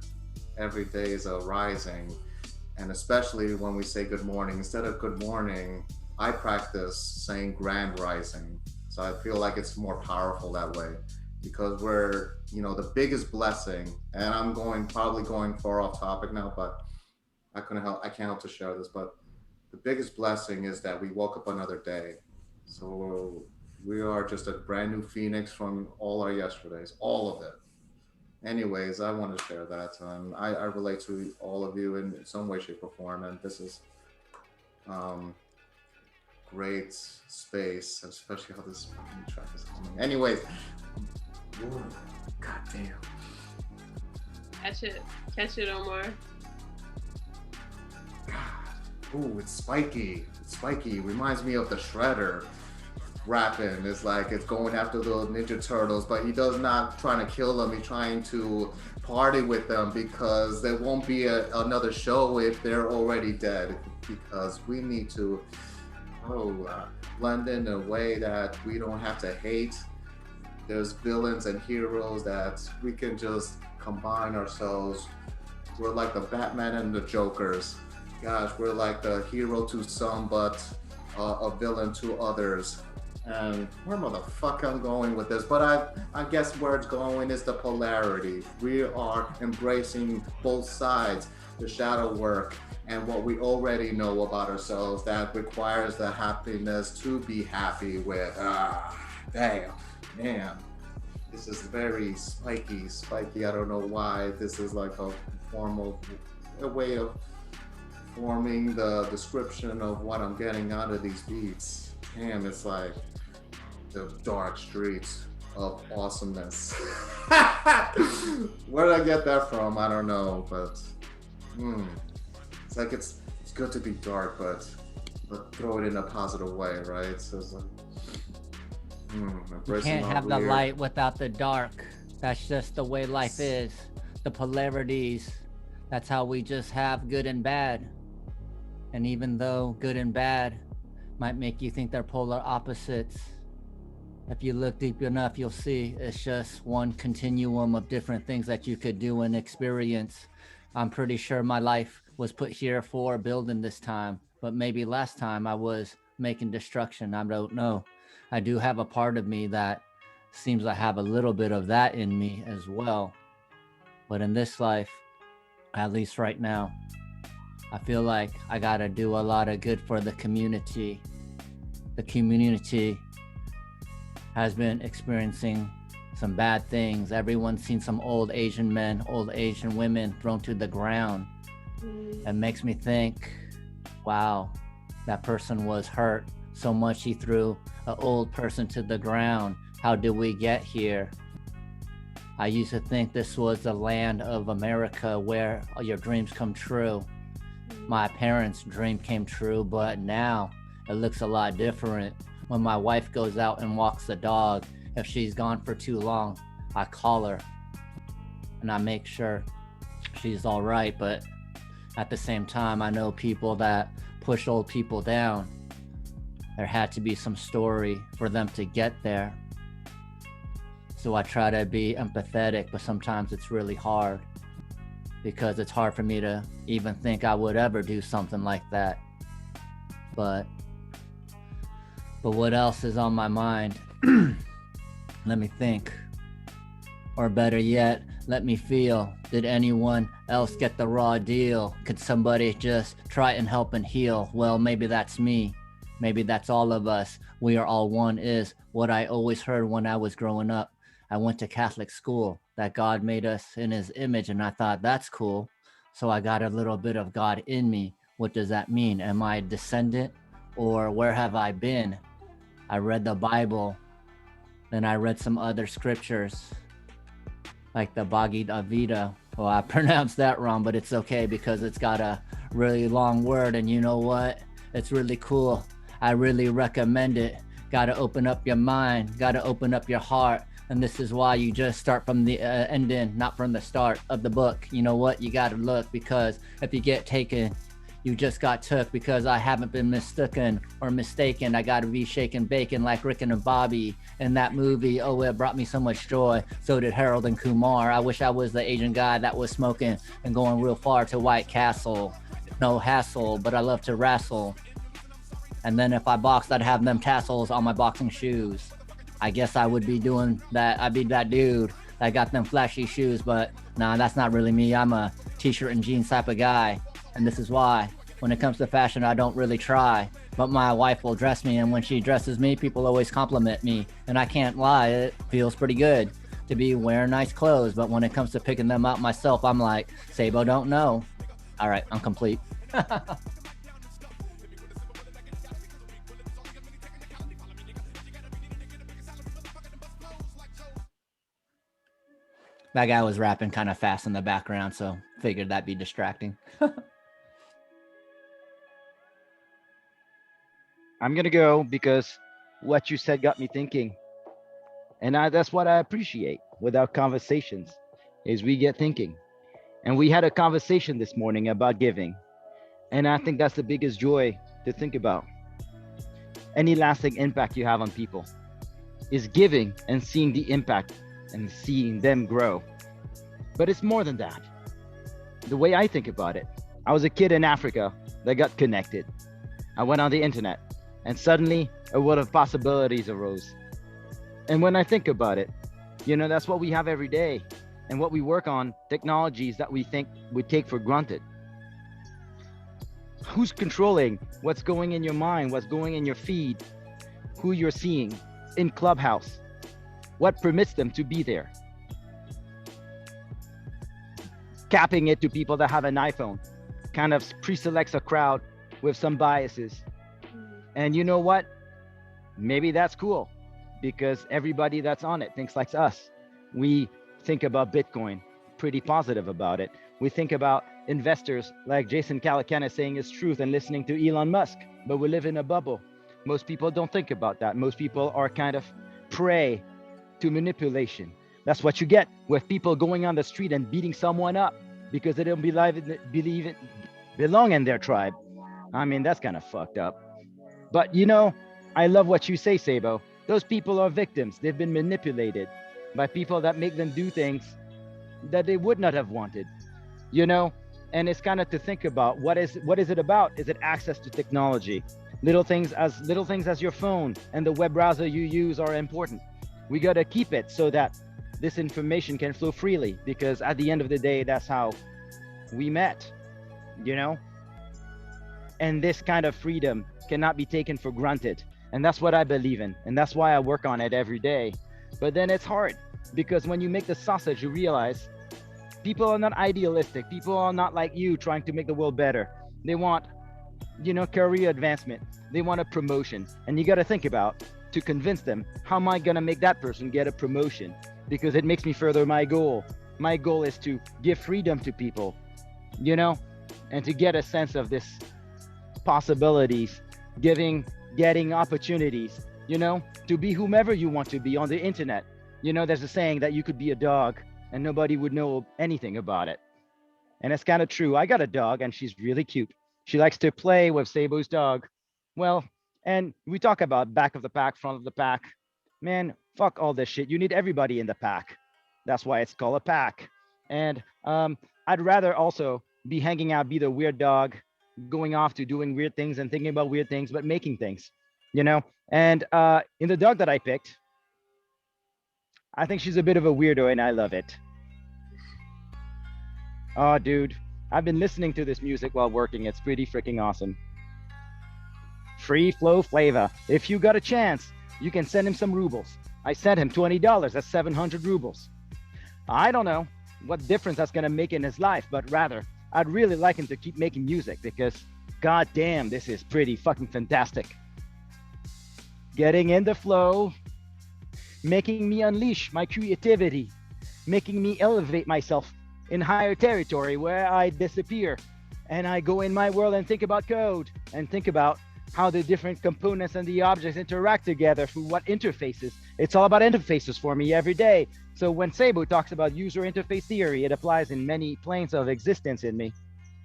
Every day is a rising. And especially when we say good morning, instead of good morning, I practice saying grand rising. So I feel like it's more powerful that way, because we're, the biggest blessing, and I'm probably going far off topic now, but I can't help to share this, but the biggest blessing is that we woke up another day. So we are just a brand new phoenix from all our yesterdays, all of it. Anyways, I want to share that. I relate to all of you in some way, shape, or form, and this is great space, especially how this fucking track is coming. Anyways, god damn. Catch it, Omar. God. Ooh, it's spiky. It's spiky. Reminds me of the Shredder rapping. It's like it's going after the Ninja Turtles, but he does not trying to kill them. He's trying to party with them, because there won't be another show if they're already dead. Because we need to blend in a way that we don't have to hate. There's villains and heroes that we can just combine ourselves. We're like the Batman and the Jokers. Gosh, we're like the hero to some, but a villain to others. And where the fuck I'm going with this, but I guess where it's going is the polarity. We are embracing both sides, the shadow work and what we already know about ourselves that requires the happiness to be happy with. Damn. This is very spiky. I don't know why. This is like a way of forming the description of what I'm getting out of these beats. Damn, it's like the dark streets of awesomeness. Where did I get that from? I don't know, but it's like it's good to be dark, but throw it in a positive way, right? So it's like you can't have the light without the dark. That's just the way life is. The polarities. That's how we just have good and bad. And even though good and bad might make you think they're polar opposites, if you look deep enough, you'll see it's just one continuum of different things that you could do and experience. I'm pretty sure my life was put here for building this time, but maybe last time I was making destruction. I don't know. I do have a part of me that seems to have a little bit of that in me as well. But in this life, at least right now, I feel like I gotta do a lot of good for the community. The community has been experiencing some bad things. Everyone's seen some old Asian men, old Asian women thrown to the ground. It makes me think, wow, that person was hurt so much he threw an old person to the ground. How did we get here? I used to think this was the land of America where your dreams come true. My parents' dream came true, but now it looks a lot different. When my wife goes out and walks the dog, if she's gone for too long, I call her and I make sure she's all right. But at the same time, I know people that push old people down. There had to be some story for them to get there. So I try to be empathetic, but sometimes it's really hard because it's hard for me to even think I would ever do something like that. But what else is on my mind? Let me think. Or better yet, let me feel. Did anyone else get the raw deal? Could somebody just try and help and heal? Well, maybe that's me. Maybe that's all of us. We are all one is what I always heard when I was growing up. I went to Catholic school, that God made us in his image, and I thought that's cool. So I got a little bit of God in me. What does that mean? Am I a descendant, or where have I been? I read the Bible, then I read some other scriptures, like the Bhagavad Gita. Well, I pronounced that wrong, but it's okay because it's got a really long word, and you know what? It's really cool. I really recommend it. Got to open up your mind, got to open up your heart. And this is why you just start from the ending, not from the start of the book. You know what? You got to look, because if you get taken, you just got took, because I haven't been mistaken or mistaken. I got to be shaking bacon like Rick and Bobby in that movie. Oh, it brought me so much joy. So did Harold and Kumar. I wish I was the Asian guy that was smoking and going real far to White Castle. No hassle, but I love to wrestle. And then if I boxed, I'd have them tassels on my boxing shoes. I guess I would be doing that. I'd be that dude that got them flashy shoes, but nah, that's not really me. I'm a t-shirt and jeans type of guy. And this is why, when it comes to fashion, I don't really try. But my wife will dress me, and when she dresses me, people always compliment me. And I can't lie, it feels pretty good to be wearing nice clothes. But when it comes to picking them out myself, I'm like, Seibo don't know. All right, I'm complete. That guy was rapping kind of fast in the background, so figured that'd be distracting. I'm gonna go because what you said got me thinking, and that's what I appreciate with our conversations, is we get thinking. And we had a conversation this morning about giving, and I think that's the biggest joy to think about. Any lasting impact you have on people is giving and seeing the impact and seeing them grow. But it's more than that. The way I think about it, I was a kid in Africa that got connected. I went on the internet, and suddenly a world of possibilities arose. And when I think about it, you know, that's what we have every day. And what we work on, technologies that we think we take for granted. Who's controlling what's going in your mind, what's going in your feed, who you're seeing in Clubhouse? What permits them to be there? Capping it to people that have an iPhone kind of pre-selects a crowd with some biases. And you know what? Maybe that's cool, because everybody that's on it thinks like us. We think about Bitcoin, pretty positive about it. We think about investors like Jason Calacanis saying his truth and listening to Elon Musk, but we live in a bubble. Most people don't think about that. Most people are kind of prey to manipulation. That's what you get with people going on the street and beating someone up because they don't belong in their tribe. I mean, that's kind of fucked up. But you know, I love what you say, Seibo. Those people are victims. They've been manipulated by people that make them do things that they would not have wanted, you know? And it's kind of to think about what is it about? Is it access to technology? Little things as your phone and the web browser you use are important. We got to keep it so that this information can flow freely, because at the end of the day, that's how we met, you know? And this kind of freedom cannot be taken for granted. And that's what I believe in. And that's why I work on it every day. But then it's hard, because when you make the sausage, you realize people are not idealistic. People are not like you trying to make the world better. They want, you know, career advancement. They want a promotion. And you got to think about, to convince them, how am I going to make that person get a promotion? Because it makes me further my goal. My goal is to give freedom to people, you know, and to get a sense of this possibilities, getting opportunities, you know, to be whomever you want to be on the internet. You know, there's a saying that you could be a dog and nobody would know anything about it. And it's kind of true. I got a dog and she's really cute. She likes to play with Seibo's dog. Well, and we talk about back of the pack, front of the pack. Man, fuck all this shit. You need everybody in the pack. That's why it's called a pack. And I'd rather also be hanging out, be the weird dog, going off to doing weird things and thinking about weird things, but making things, you know? And in the dog that I picked, I think she's a bit of a weirdo and I love it. Oh, dude, I've been listening to this music while working. It's pretty freaking awesome. free flow flavor. If you got a chance, you can send him some rubles. I sent him $20. That's 700 rubles. I don't know what difference that's gonna make in his life, but rather, I'd really like him to keep making music because god damn, this is pretty fucking fantastic. Getting in the flow, making me unleash my creativity, making me elevate myself in higher territory where I disappear and I go in my world and think about code and think about how the different components and the objects interact together through what interfaces. It's all about interfaces for me every day. So when Seibo talks about user interface theory, it applies in many planes of existence in me.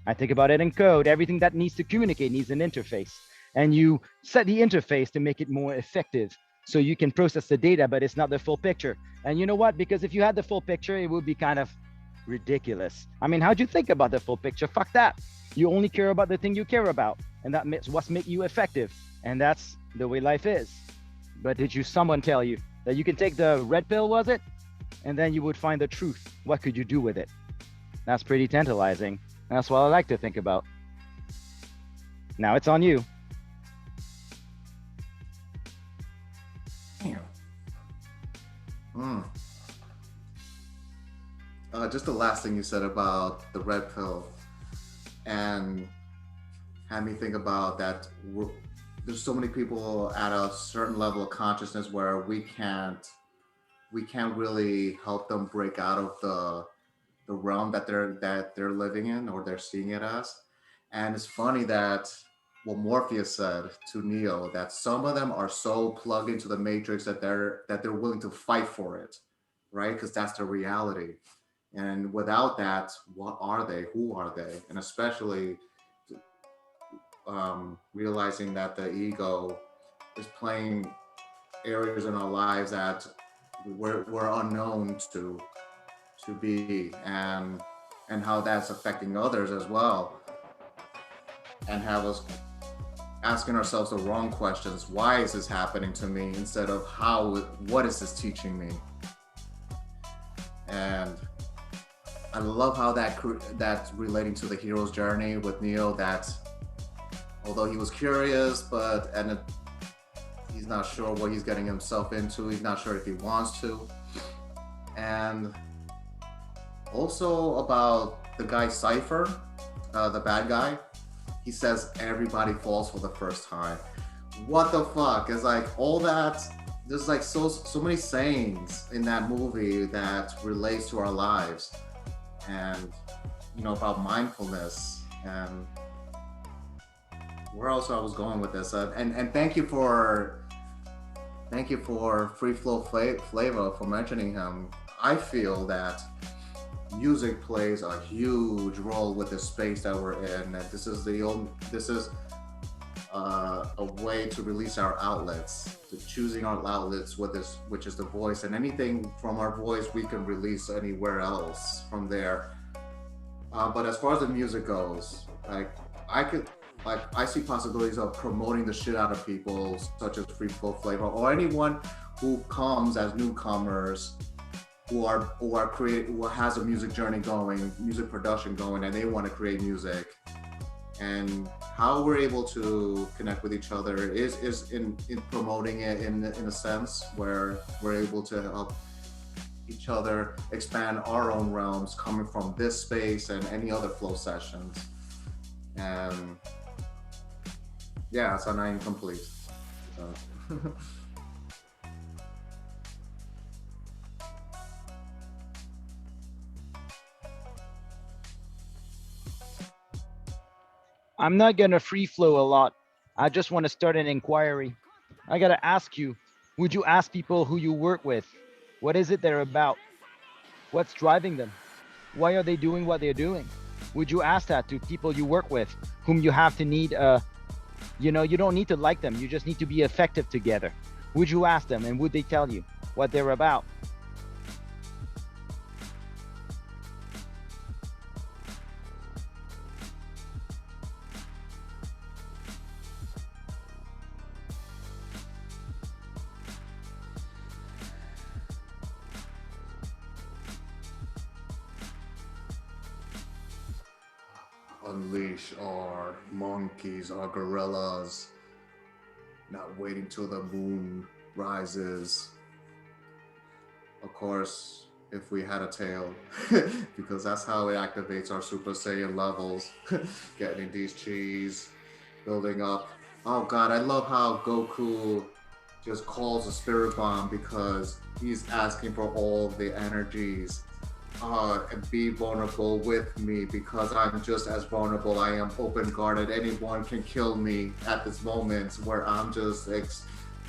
I think about it in code. Everything that needs to communicate needs an interface. And you set the interface to make it more effective. So you can process the data, but it's not the full picture. And you know what? Because if you had the full picture, it would be kind of ridiculous. I mean, how'd you think about the full picture? Fuck that. You only care about the thing you care about. And that's what's make you effective. And that's the way life is. But did someone tell you that you can take the red pill, was it? And then you would find the truth. What could you do with it? That's pretty tantalizing. That's what I like to think about. Now it's on you. Just the last thing you said about the red pill, and had me think about that. There's so many people at a certain level of consciousness where we can't really help them break out of the realm that they're living in, or they're seeing it as. And it's funny that what Morpheus said to Neo, that some of them are so plugged into the matrix that they're willing to fight for it, right? Because that's their reality. And without that, what are they? Who are they? And especially realizing that the ego is playing areas in our lives that we're unknown to be, and how that's affecting others as well, and have us asking ourselves the wrong questions. Why is this happening to me, instead of what is this teaching me? And I love how that's relating to the hero's journey with Neo, that although he was curious, he's not sure what he's getting himself into. He's not sure if he wants to. And also about the guy Cypher, the bad guy, he says everybody falls for the first time. What the fuck? It's like all that, there's like so many sayings in that movie that relates to our lives, and about mindfulness. And where else I was going with this, and thank you for Free Flow Flavor for mentioning him. I feel that music plays a huge role with the space that we're in, and this is a way to release our outlets, to choosing our outlets with this, which is the voice, and anything from our voice we can release anywhere else from there. But as far as the music goes, I see possibilities of promoting the shit out of people, such as Free Flow Flavor, or anyone who comes as newcomers, who has a music journey going, music production going, and they want to create music. And how we're able to connect with each other is in promoting it in a sense where we're able to help each other expand our own realms, coming from this space and any other flow sessions. And yeah, so now I'm complete. So. I'm not gonna free flow a lot. I just want to start an inquiry. I gotta ask you, would you ask people who you work with? What is it they're about? What's driving them? Why are they doing what they're doing? Would you ask that to people you work with, whom you have to need, you don't need to like them, you just need to be effective together. Would you ask them, and would they tell you what they're about? Unleash our monkeys, our gorillas, not waiting till the moon rises. Of course, if we had a tail, because that's how it activates our Super Saiyan levels. Getting these cheese, building up. Oh god, I love how Goku just calls a spirit bomb because he's asking for all the energies. And be vulnerable with me because I'm just as vulnerable. I am open guarded. Anyone can kill me at this moment where I'm just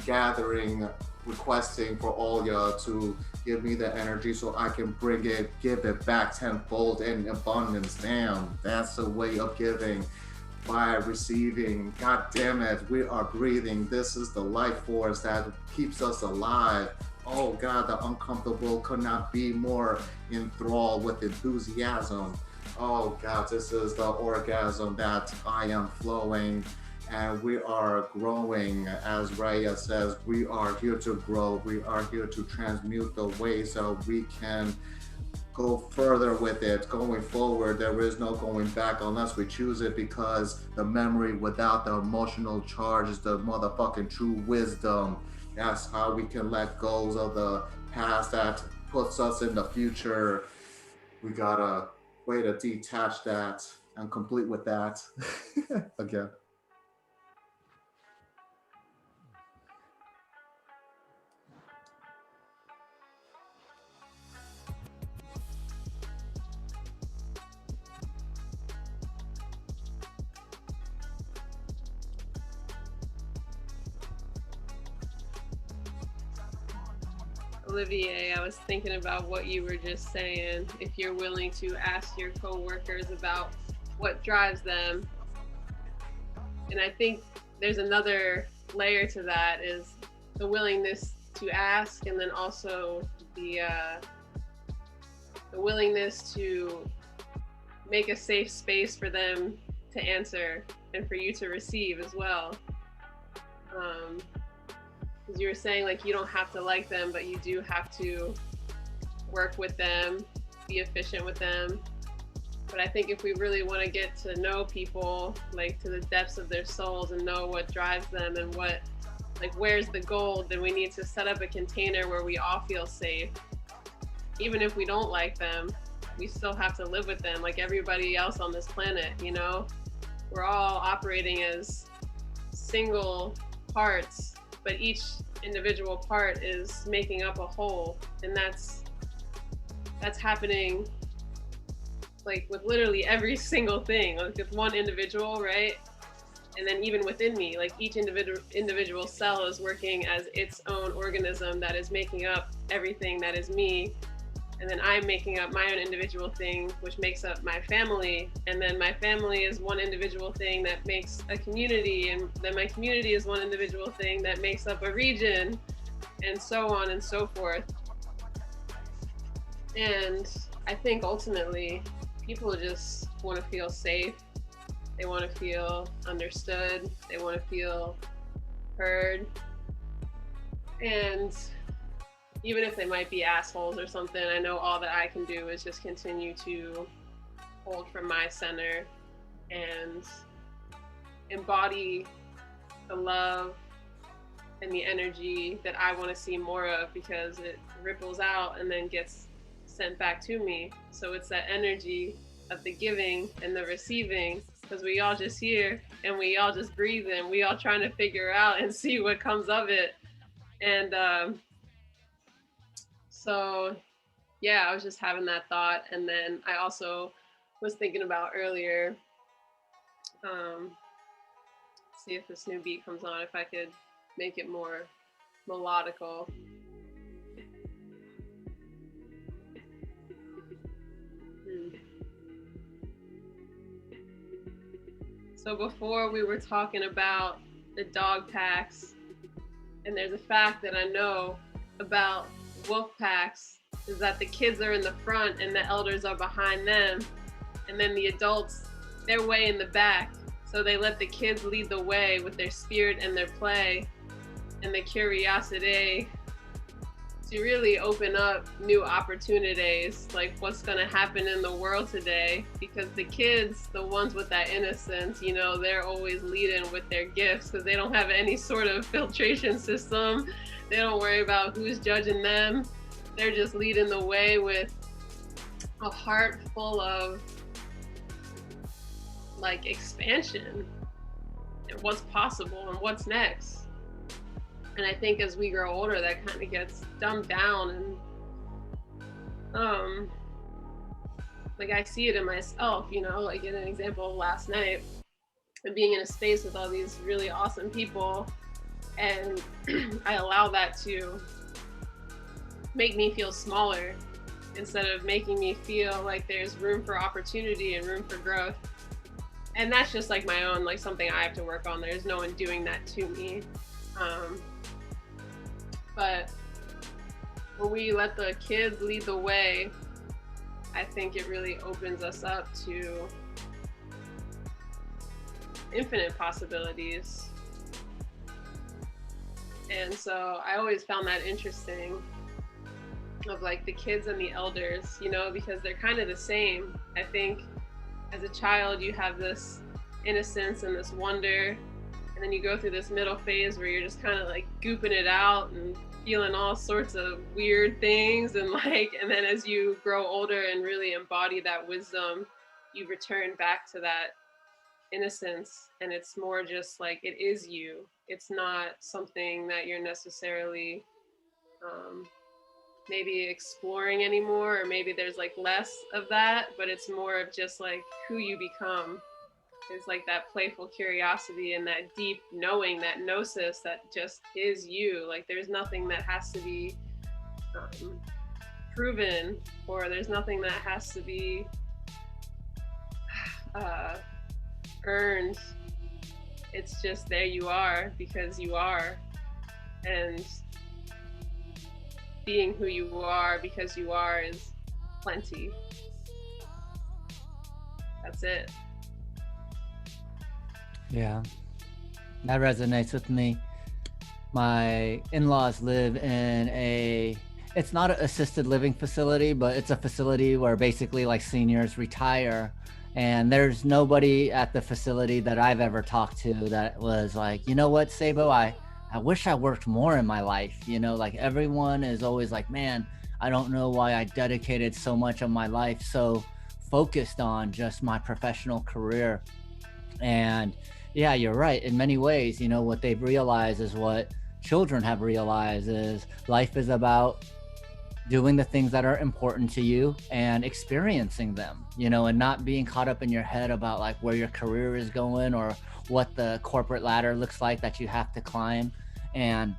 gathering, requesting for all y'all to give me the energy so I can give it back tenfold in abundance. Damn, that's a way of giving by receiving. God damn it, we are breathing. This is the life force that keeps us alive. Oh God, the uncomfortable could not be more enthralled with enthusiasm. Oh God, this is the orgasm that I am flowing, and we are growing. As Raya says, we are here to grow. We are here to transmute the ways so we can go further with it. Going forward, there is no going back unless we choose it, because the memory without the emotional charge is the motherfucking true wisdom. That's how we can let go of the past that puts us in the future. We got a way to detach that and complete with that again. Olivier, I was thinking about what you were just saying. If you're willing to ask your coworkers about what drives them, and I think there's another layer to that, is the willingness to ask, and then also the willingness to make a safe space for them to answer and for you to receive as well. Because you were saying, like, you don't have to like them, but you do have to work with them, be efficient with them. But I think if we really want to get to know people, like, to the depths of their souls and know what drives them and what, like, where's the gold, then we need to set up a container where we all feel safe. Even if we don't like them, we still have to live with them like everybody else on this planet, you know? We're all operating as single parts, but each individual part is making up a whole, and that's happening, like, with literally every single thing, like with one individual, right? And then even within me, like, each individual cell is working as its own organism that is making up everything that is me. And then I'm making up my own individual thing, which makes up my family. And then my family is one individual thing that makes a community. And then my community is one individual thing that makes up a region, and so on and so forth. And I think ultimately people just want to feel safe. They want to feel understood. They want to feel heard. And even if they might be assholes or something, I know all that I can do is just continue to hold from my center and embody the love and the energy that I want to see more of, because it ripples out and then gets sent back to me. So it's that energy of the giving and the receiving, because we all just here and we all just breathe and we all trying to figure out and see what comes of it. And so yeah, I was just having that thought. And then I also was thinking about earlier, see if this new beat comes on, if I could make it more melodical. So before we were talking about the dog packs, and there's a fact that I know about wolf packs, is that the kids are in the front and the elders are behind them, and then the adults, they're way in the back. So they let the kids lead the way with their spirit and their play and the curiosity. to really open up new opportunities, like what's going to happen in the world today. Because the kids, the ones with that innocence, you know, they're always leading with their gifts because they don't have any sort of filtration system. They don't worry about who's judging them. They're just leading the way with a heart full of like expansion and what's possible and what's next. And I think as we grow older, that kind of gets dumbed down. And like I see it in myself, you know, like in an example of last night, and being in a space with all these really awesome people, and I allow that to make me feel smaller instead of making me feel like there's room for opportunity and room for growth. And that's just like my own, like something I have to work on. There's no one doing that to me. But when we let the kids lead the way, I think it really opens us up to infinite possibilities. And so I always found that interesting, of like the kids and the elders, you know, because they're kind of the same. I think as a child, you have this innocence and this wonder, and then you go through this middle phase where you're just kind of like gooping it out and feeling all sorts of weird things, and like, and then as you grow older and really embody that wisdom, you return back to that innocence, and it's more just like it is you. It's not something that you're necessarily maybe exploring anymore, or maybe there's like less of that, but it's more of just like who you become. It's like that playful curiosity and that deep knowing, that gnosis that just is you. Like there's nothing that has to be proven, or there's nothing that has to be earned. It's just there you are because you are, and being who you are because you are is plenty. That's it. Yeah, that resonates with me. My in-laws live in it's not an assisted living facility, but it's a facility where basically like seniors retire, and there's nobody at the facility that I've ever talked to that was like, you know what, Seibo, I wish I worked more in my life. You know, like everyone is always like, man, I don't know why I dedicated so much of my life so focused on just my professional career. And yeah, you're right. In many ways, you know, what they've realized is what children have realized is life is about doing the things that are important to you and experiencing them, you know, and not being caught up in your head about like where your career is going or what the corporate ladder looks like that you have to climb. And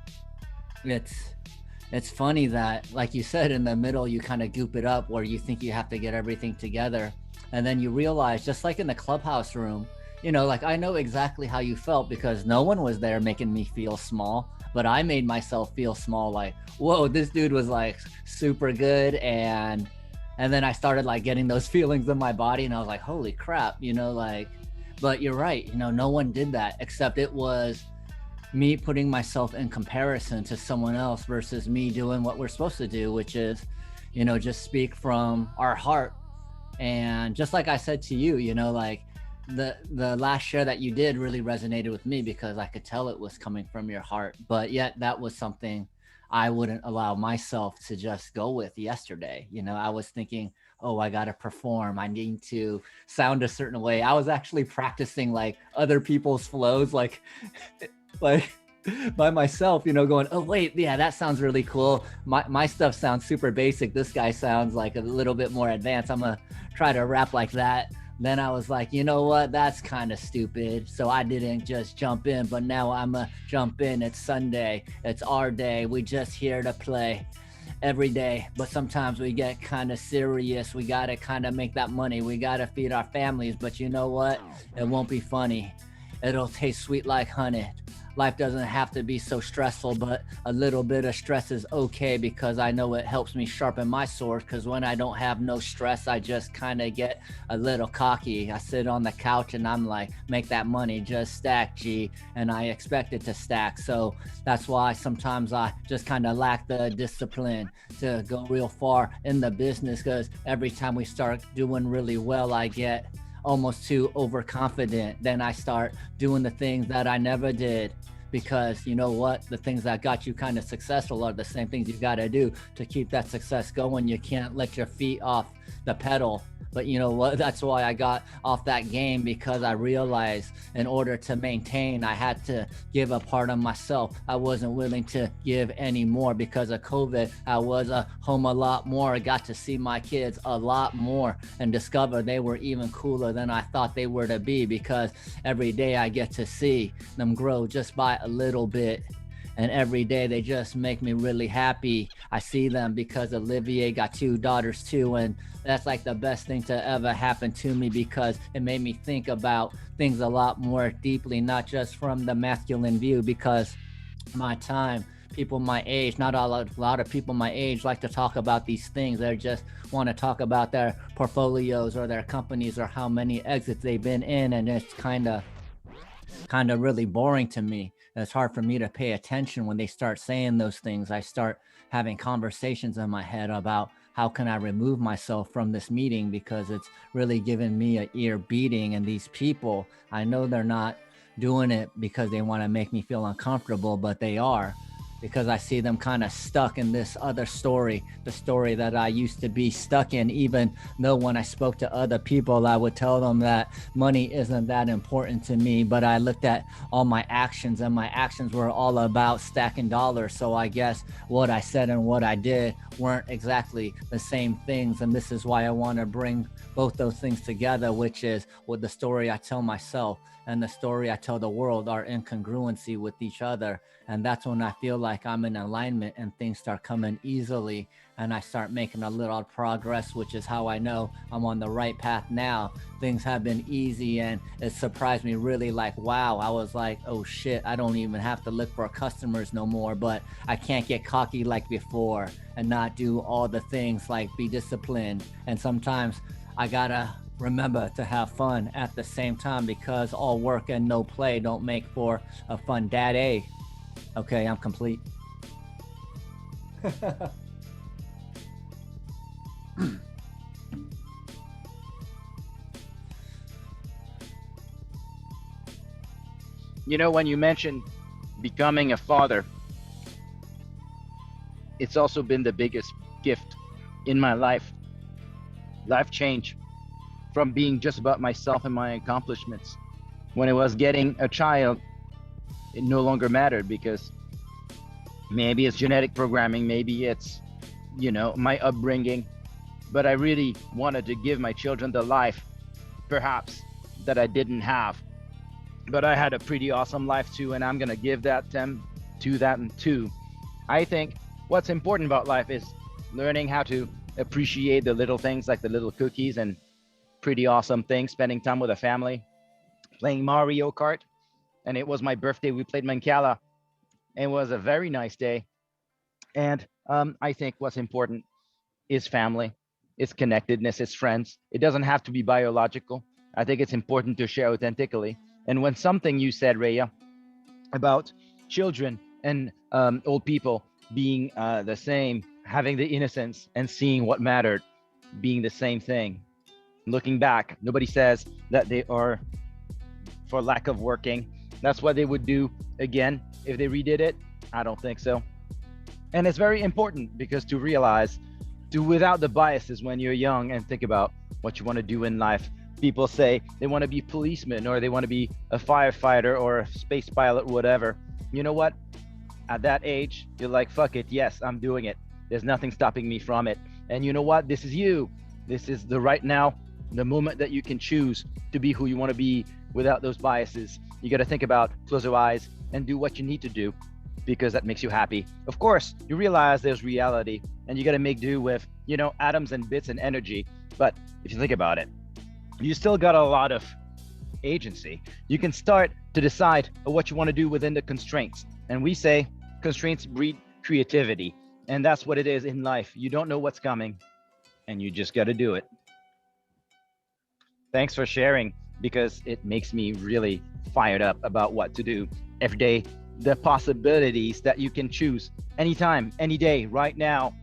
it's funny that, like you said, in the middle, you kind of goop it up where you think you have to get everything together. And then you realize, just like in the clubhouse room, you know, like I know exactly how you felt because no one was there making me feel small, but I made myself feel small. Like, whoa, this dude was like super good. And then I started like getting those feelings in my body, and I was like, holy crap, you know, like, but you're right. You know, no one did that, except it was me putting myself in comparison to someone else versus me doing what we're supposed to do, which is, you know, just speak from our heart. And just like I said to you, you know, like the last share that you did really resonated with me because I could tell it was coming from your heart, but yet that was something I wouldn't allow myself to just go with yesterday. You know, I was thinking, oh, I got to perform. I need to sound a certain way. I was actually practicing like other people's flows, like by myself, you know, going, oh, wait, yeah, that sounds really cool. My stuff sounds super basic. This guy sounds like a little bit more advanced. I'm going to try to rap like that. Then I was like, you know what? That's kind of stupid. So I didn't just jump in, but now I'm going to jump in. It's Sunday. It's our day. We just here to play every day. But sometimes we get kind of serious. We got to kind of make that money. We got to feed our families. But you know what? It won't be funny. It'll taste sweet like honey. life doesn't have to be so stressful, but a little bit of stress is okay, because I know it helps me sharpen my sword. Because when I don't have no stress, I just kind of get a little cocky. I sit on the couch and I'm like, make that money, just stack, G, and I expect it to stack. So that's why sometimes I just kind of lack the discipline to go real far in the business, because every time we start doing really well, I get almost too overconfident. Then I start doing the things that I never did, because you know what, the things that got you kind of successful are the same things you got to do to keep that success going. You can't let your feet off the pedal. But you know what, that's why I got off that game, because I realized in order to maintain, I had to give a part of myself. I wasn't willing to give any more because of COVID. I was home a lot more. I got to see my kids a lot more and discover they were even cooler than I thought they were to be, because every day I get to see them grow just by a little bit. And every day they just make me really happy. I see them, because Olivier got 2 daughters too, and that's like the best thing to ever happen to me, because it made me think about things a lot more deeply, not just from the masculine view. Because my time, people my age, not a lot of people my age like to talk about these things. They just want to talk about their portfolios or their companies or how many exits they've been in, and it's kind of really boring to me. It's hard for me to pay attention when they start saying those things. I start having conversations in my head about how can I remove myself from this meeting, because it's really giving me an ear beating. And these people, I know they're not doing it because they want to make me feel uncomfortable, but they are, because I see them kind of stuck in this other story, the story that I used to be stuck in, even though when I spoke to other people, I would tell them that money isn't that important to me. But I looked at all my actions, and my actions were all about stacking dollars. So I guess what I said and what I did weren't exactly the same things. And this is why I want to bring both those things together, which is what the story I tell myself and the story I tell the world are in congruency with each other. And that's when I feel like I'm in alignment and things start coming easily, and I start making a little progress, which is how I know I'm on the right path now. Things have been easy, and it surprised me really, like, wow, I was like, oh shit, I don't even have to look for customers no more. But I can't get cocky like before and not do all the things, like be disciplined. And sometimes I gotta remember to have fun at the same time, because all work and no play don't make for a fun daddy. Okay, I'm complete. You know, when you mentioned becoming a father, it's also been the biggest gift in my life. Life change from being just about myself and my accomplishments. When I was getting a child, it no longer mattered, because maybe it's genetic programming, maybe it's, you know, my upbringing, but I really wanted to give my children the life, perhaps, that I didn't have. But I had a pretty awesome life too, and I'm gonna give that to them too. I think what's important about life is learning how to appreciate the little things, like the little cookies and pretty awesome things, spending time with a family, playing Mario Kart. And it was my birthday, we played Mancala. It was a very nice day. And I think what's important is family, it's connectedness, it's friends. It doesn't have to be biological. I think it's important to share authentically. And when something you said, Raya, about children and old people being the same, having the innocence and seeing what mattered, being the same thing. Looking back, nobody says that they are for lack of working. That's what they would do again if they redid it. I don't think so. And it's very important, because to realize, to without the biases when you're young and think about what you want to do in life. People say they want to be policemen, or they want to be a firefighter or a space pilot, whatever. You know what? At that age, you're like, fuck it, yes, I'm doing it. There's nothing stopping me from it. And you know what? This is you. This is the right now, the moment that you can choose to be who you want to be without those biases. You got to think about, close your eyes and do what you need to do, because that makes you happy. Of course, you realize there's reality, and you got to make do with, you know, atoms and bits and energy. But if you think about it, you still got a lot of agency. You can start to decide what you want to do within the constraints. And we say constraints breed creativity. And that's what it is in life. You don't know what's coming and you just got to do it. Thanks for sharing, because it makes me really fired up about what to do every day. The possibilities that you can choose anytime, any day, right now.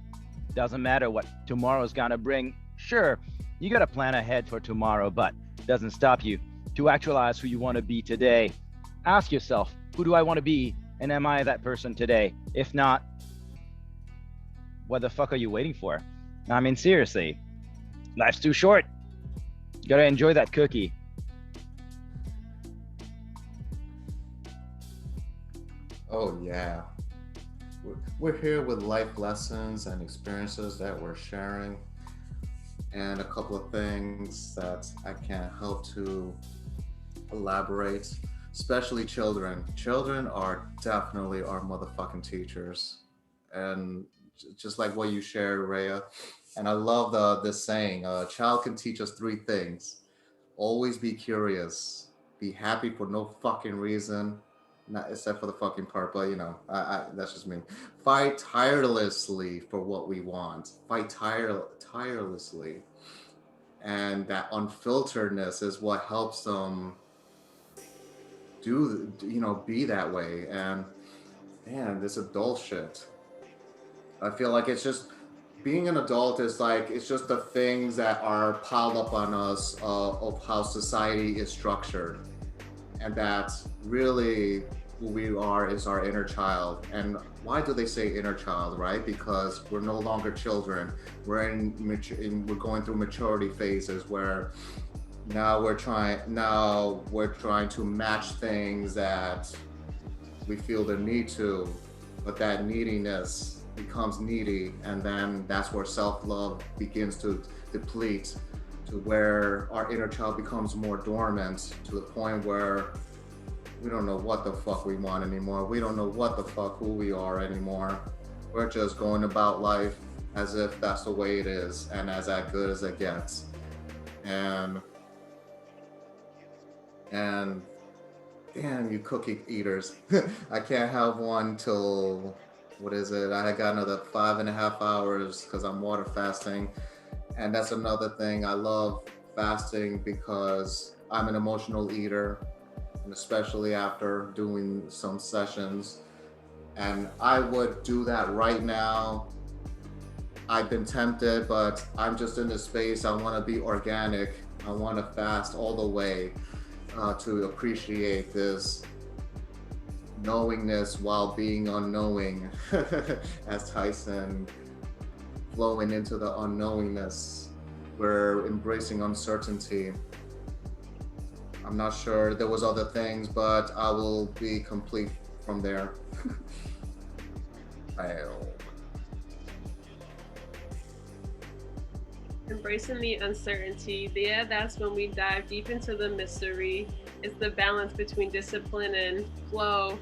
Doesn't matter what tomorrow's gonna bring. Sure, you gotta plan ahead for tomorrow, but doesn't stop you to actualize who you want to be today. Ask yourself, who do I want to be, and am I that person today? If not, what the fuck are you waiting for? I mean, seriously, life's too short. You gotta enjoy that cookie. Oh yeah. We're here with life lessons and experiences that we're sharing, and a couple of things that I can't help to elaborate, especially children. Children are definitely our motherfucking teachers. And just like what you shared, Raya, and I love this saying, a child can teach us three things. Always be curious, be happy for no fucking reason, not except for the fucking part, but you know, that's just me. Fight tirelessly for what we want. Fight tirelessly. And that unfilteredness is what helps them be that way. And man, this adult shit, I feel like it's just, being an adult is like, it's just the things that are piled up on us of how society is structured. And that really who we are is our inner child. And why do they say inner child, right? Because we're no longer children. We're going through maturity phases where now we're trying to match things that we feel the need to, but that neediness becomes needy, and then that's where self-love begins to deplete, to where our inner child becomes more dormant, to the point where we don't know what the fuck we want anymore. We don't know what the fuck who we are anymore. We're just going about life as if that's the way it is, and as that good as it gets. And damn, you cookie eaters. I can't have one till, what is it? I got another 5.5 hours because I'm water fasting. And that's another thing. I love fasting because I'm an emotional eater, and especially after doing some sessions. And I would do that right now. I've been tempted, but I'm just in this space. I want to be organic. I want to fast all the way to appreciate this knowingness while being unknowing, as Tyson, flowing into the unknowingness. We're embracing uncertainty. I'm not sure, there was other things, but I will be complete from there. Embracing the uncertainty, yeah, that's when we dive deep into the mystery. It's the balance between discipline and flow.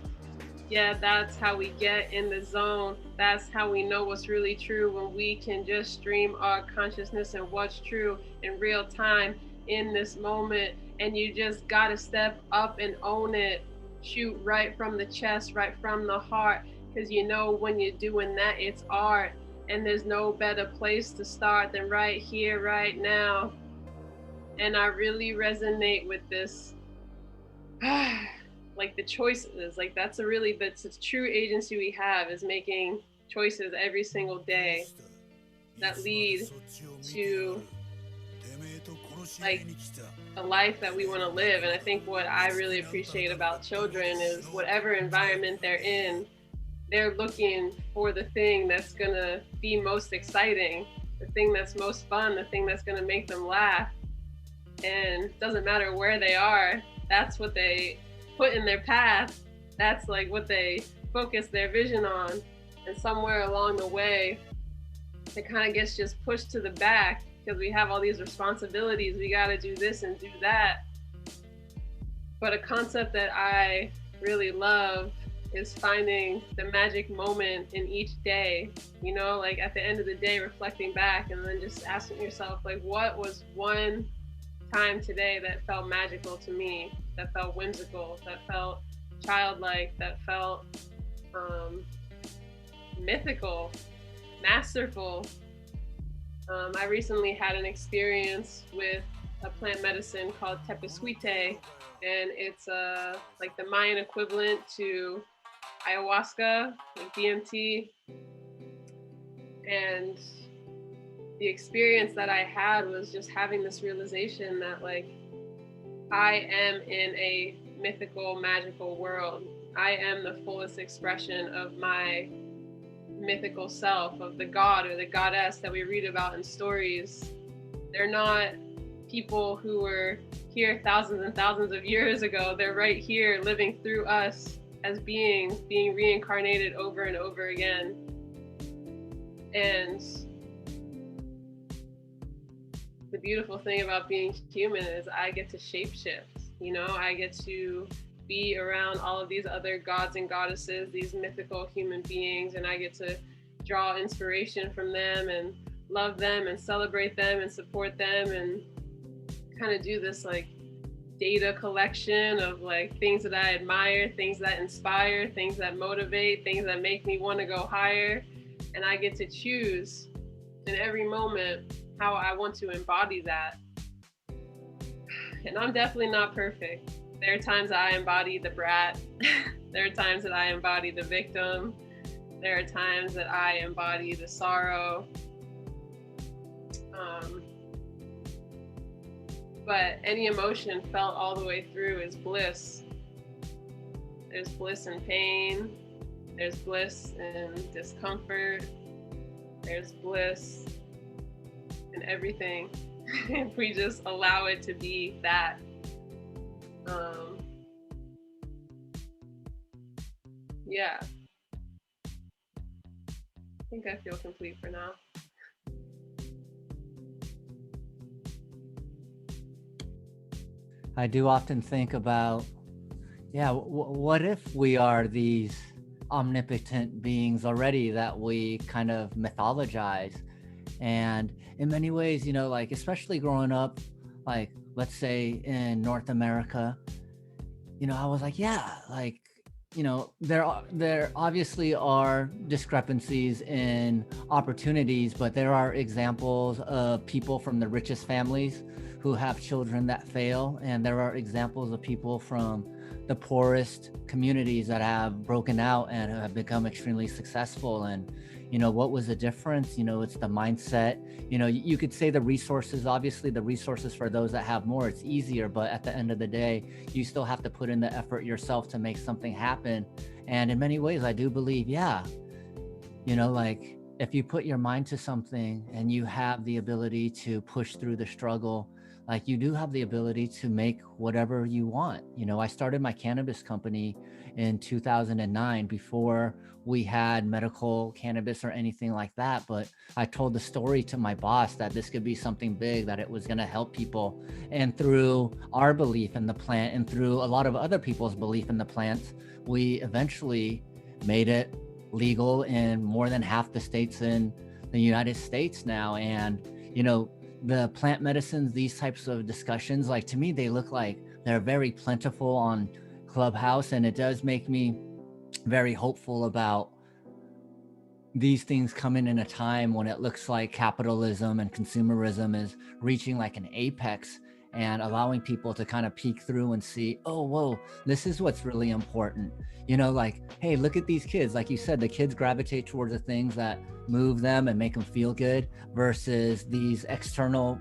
Yeah, that's how we get in the zone. That's how we know what's really true, when we can just stream our consciousness and what's true in real time in this moment. And you just gotta step up and own it. Shoot right from the chest, right from the heart, because you know when you're doing that, it's art. And there's no better place to start than right here, right now. And I really resonate with this. Like the choices, like that's it's a true agency we have, is making choices every single day that lead to like a life that we want to live. And I think what I really appreciate about children is whatever environment they're in, they're looking for the thing that's gonna be most exciting, the thing that's most fun, the thing that's gonna make them laugh. And it doesn't matter where they are, that's what they put in their path. That's like what they focus their vision on. And somewhere along the way, it kind of gets just pushed to the back because we have all these responsibilities. We got to do this and do that. But a concept that I really love is finding the magic moment in each day, you know, like at the end of the day, reflecting back and then just asking yourself, like, what was one time today that felt magical to me, that felt whimsical, that felt childlike, that felt mythical, masterful. I recently had an experience with a plant medicine called tepesquite, and it's like the Mayan equivalent to ayahuasca, like DMT. And the experience that I had was just having this realization that, like, I am in a mythical, magical world. I am the fullest expression of my mythical self, of the god or the goddess that we read about in stories. They're not people who were here thousands and thousands of years ago. They're right here living through us as beings, being reincarnated over and over again. And the beautiful thing about being human is I get to shapeshift. You know, I get to be around all of these other gods and goddesses, these mythical human beings, and I get to draw inspiration from them and love them and celebrate them and support them, and kind of do this like data collection of like things that I admire, things that inspire, things that motivate, things that make me want to go higher. And I get to choose in every moment how I want to embody that. And I'm definitely not perfect. There are times that I embody the brat. There are times that I embody the victim. There are times that I embody the sorrow. But any emotion felt all the way through is bliss. There's bliss in pain. There's bliss in discomfort. There's bliss in everything. If we just allow it to be that. Yeah. I think I feel complete for now. I do often think about, what if we are these omnipotent beings already that we kind of mythologize? And in many ways, you know, like, especially growing up, like, let's say in North America, you know, I was like, you know, there obviously are discrepancies in opportunities, but there are examples of people from the richest families who have children that fail. And there are examples of people from the poorest communities that have broken out and have become extremely successful. And, you know, what was the difference? You know, it's the mindset. You know, you could say the resources, obviously the resources for those that have more, it's easier, but at the end of the day, you still have to put in the effort yourself to make something happen. And in many ways, I do believe, you know, like, if you put your mind to something and you have the ability to push through the struggle, like, you do have the ability to make whatever you want. You know, I started my cannabis company in 2009 before we had medical cannabis or anything like that. But I told the story to my boss that this could be something big, that it was going to help people. And through our belief in the plant and through a lot of other people's belief in the plant, we eventually made it legal in more than half the states in the United States now. And, you know, the plant medicines, these types of discussions, like, to me, they look like they're very plentiful on Clubhouse. And it does make me very hopeful about these things coming in a time when it looks like capitalism and consumerism is reaching like an apex, and allowing people to kind of peek through and see, oh, whoa, this is what's really important. You know, like, hey, look at these kids. Like you said, the kids gravitate towards the things that move them and make them feel good, versus these external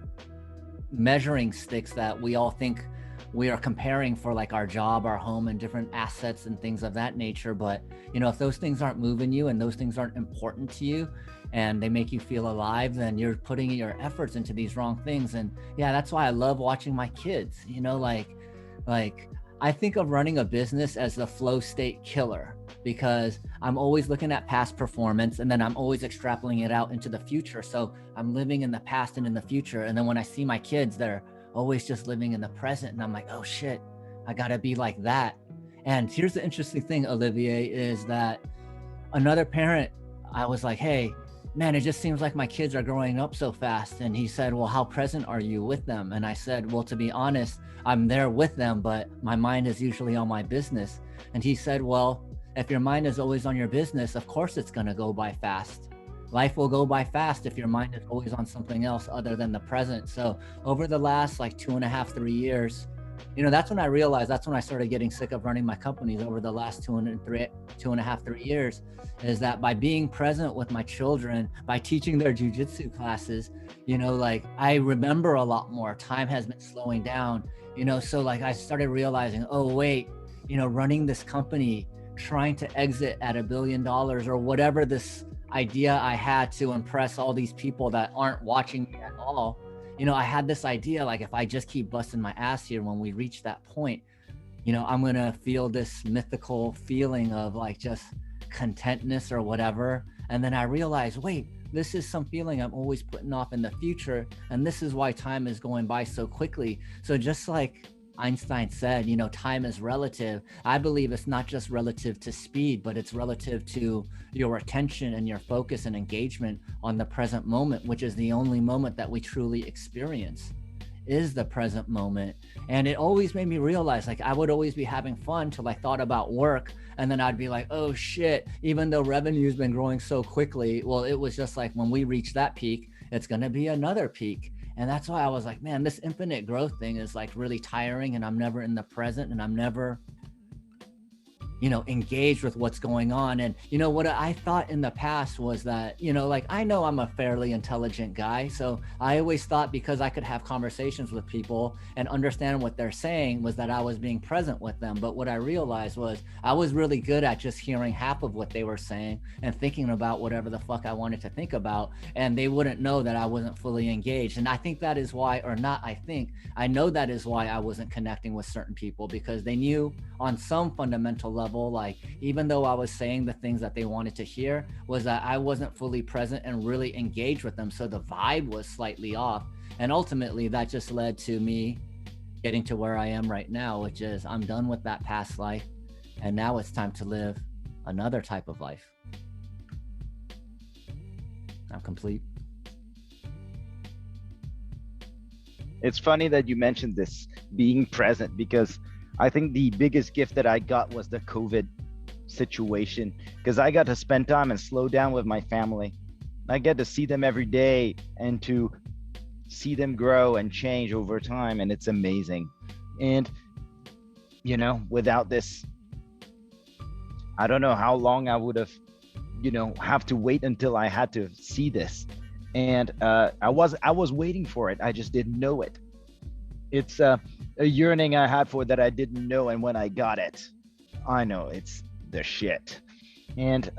measuring sticks that we all think we are comparing for, like, our job, our home, and different assets and things of that nature. But, you know, if those things aren't moving you and those things aren't important to you and they make you feel alive, then you're putting your efforts into these wrong things. And yeah, that's why I love watching my kids, you know, like I think of running a business as the flow state killer, because I'm always looking at past performance and then I'm always extrapolating it out into the future. So I'm living in the past and in the future. And then when I see my kids, they're always just living in the present. And I'm like, oh shit, I gotta be like that. And here's the interesting thing, Olivier, is that another parent, I was like, hey, man, it just seems like my kids are growing up so fast. And he said, well, how present are you with them? And I said, well, to be honest, I'm there with them, but my mind is usually on my business. And he said, well, if your mind is always on your business, of course it's going to go by fast. Life will go by fast if your mind is always on something else other than the present. So over the last like 2.5, 3 years, that's when I realized, that's when I started getting sick of running my companies over the last 2.5, 3 years, is that by being present with my children, by teaching their jujitsu classes, like I remember a lot more. Time has been slowing down, so like I started realizing, oh wait, running this company, trying to exit at $1 billion or whatever this idea I had to impress all these people that aren't watching me at all. I had this idea, like if I just keep busting my ass here, when we reach that point, I'm going to feel this mythical feeling of like just contentness or whatever. And then I realized, wait, this is some feeling I'm always putting off in the future. And this is why time is going by so quickly. So just like Einstein said, time is relative. I believe it's not just relative to speed, but it's relative to your attention and your focus and engagement on the present moment, which is the only moment that we truly experience, is the present moment. And it always made me realize, like, I would always be having fun till I thought about work. And then I'd be like, oh shit, even though revenue's been growing so quickly, well, it was just like, when we reach that peak, it's going to be another peak. And that's why I was like, man, this infinite growth thing is like really tiring, and I'm never in the present, and I'm never, engaged with what's going on. And, what I thought in the past was that, like, I know I'm a fairly intelligent guy. So I always thought, because I could have conversations with people and understand what they're saying, was that I was being present with them. But what I realized was I was really good at just hearing half of what they were saying and thinking about whatever the fuck I wanted to think about. And they wouldn't know that I wasn't fully engaged. And I think that is why, I know that is why I wasn't connecting with certain people, because they knew on some fundamental level, like, even though I was saying the things that they wanted to hear, was that I wasn't fully present and really engaged with them. So the vibe was slightly off. And ultimately that just led to me getting to where I am right now, which is I'm done with that past life. And now it's time to live another type of life. I'm complete. It's funny that you mentioned this being present, because I think the biggest gift that I got was the COVID situation, because I got to spend time and slow down with my family. I get to see them every day and to see them grow and change over time. And it's amazing. And, without this, I don't know how long I would have to wait until I had to see this. And I was waiting for it. I just didn't know it. It's a yearning I had for that I didn't know. And when I got it, I know it's the shit. And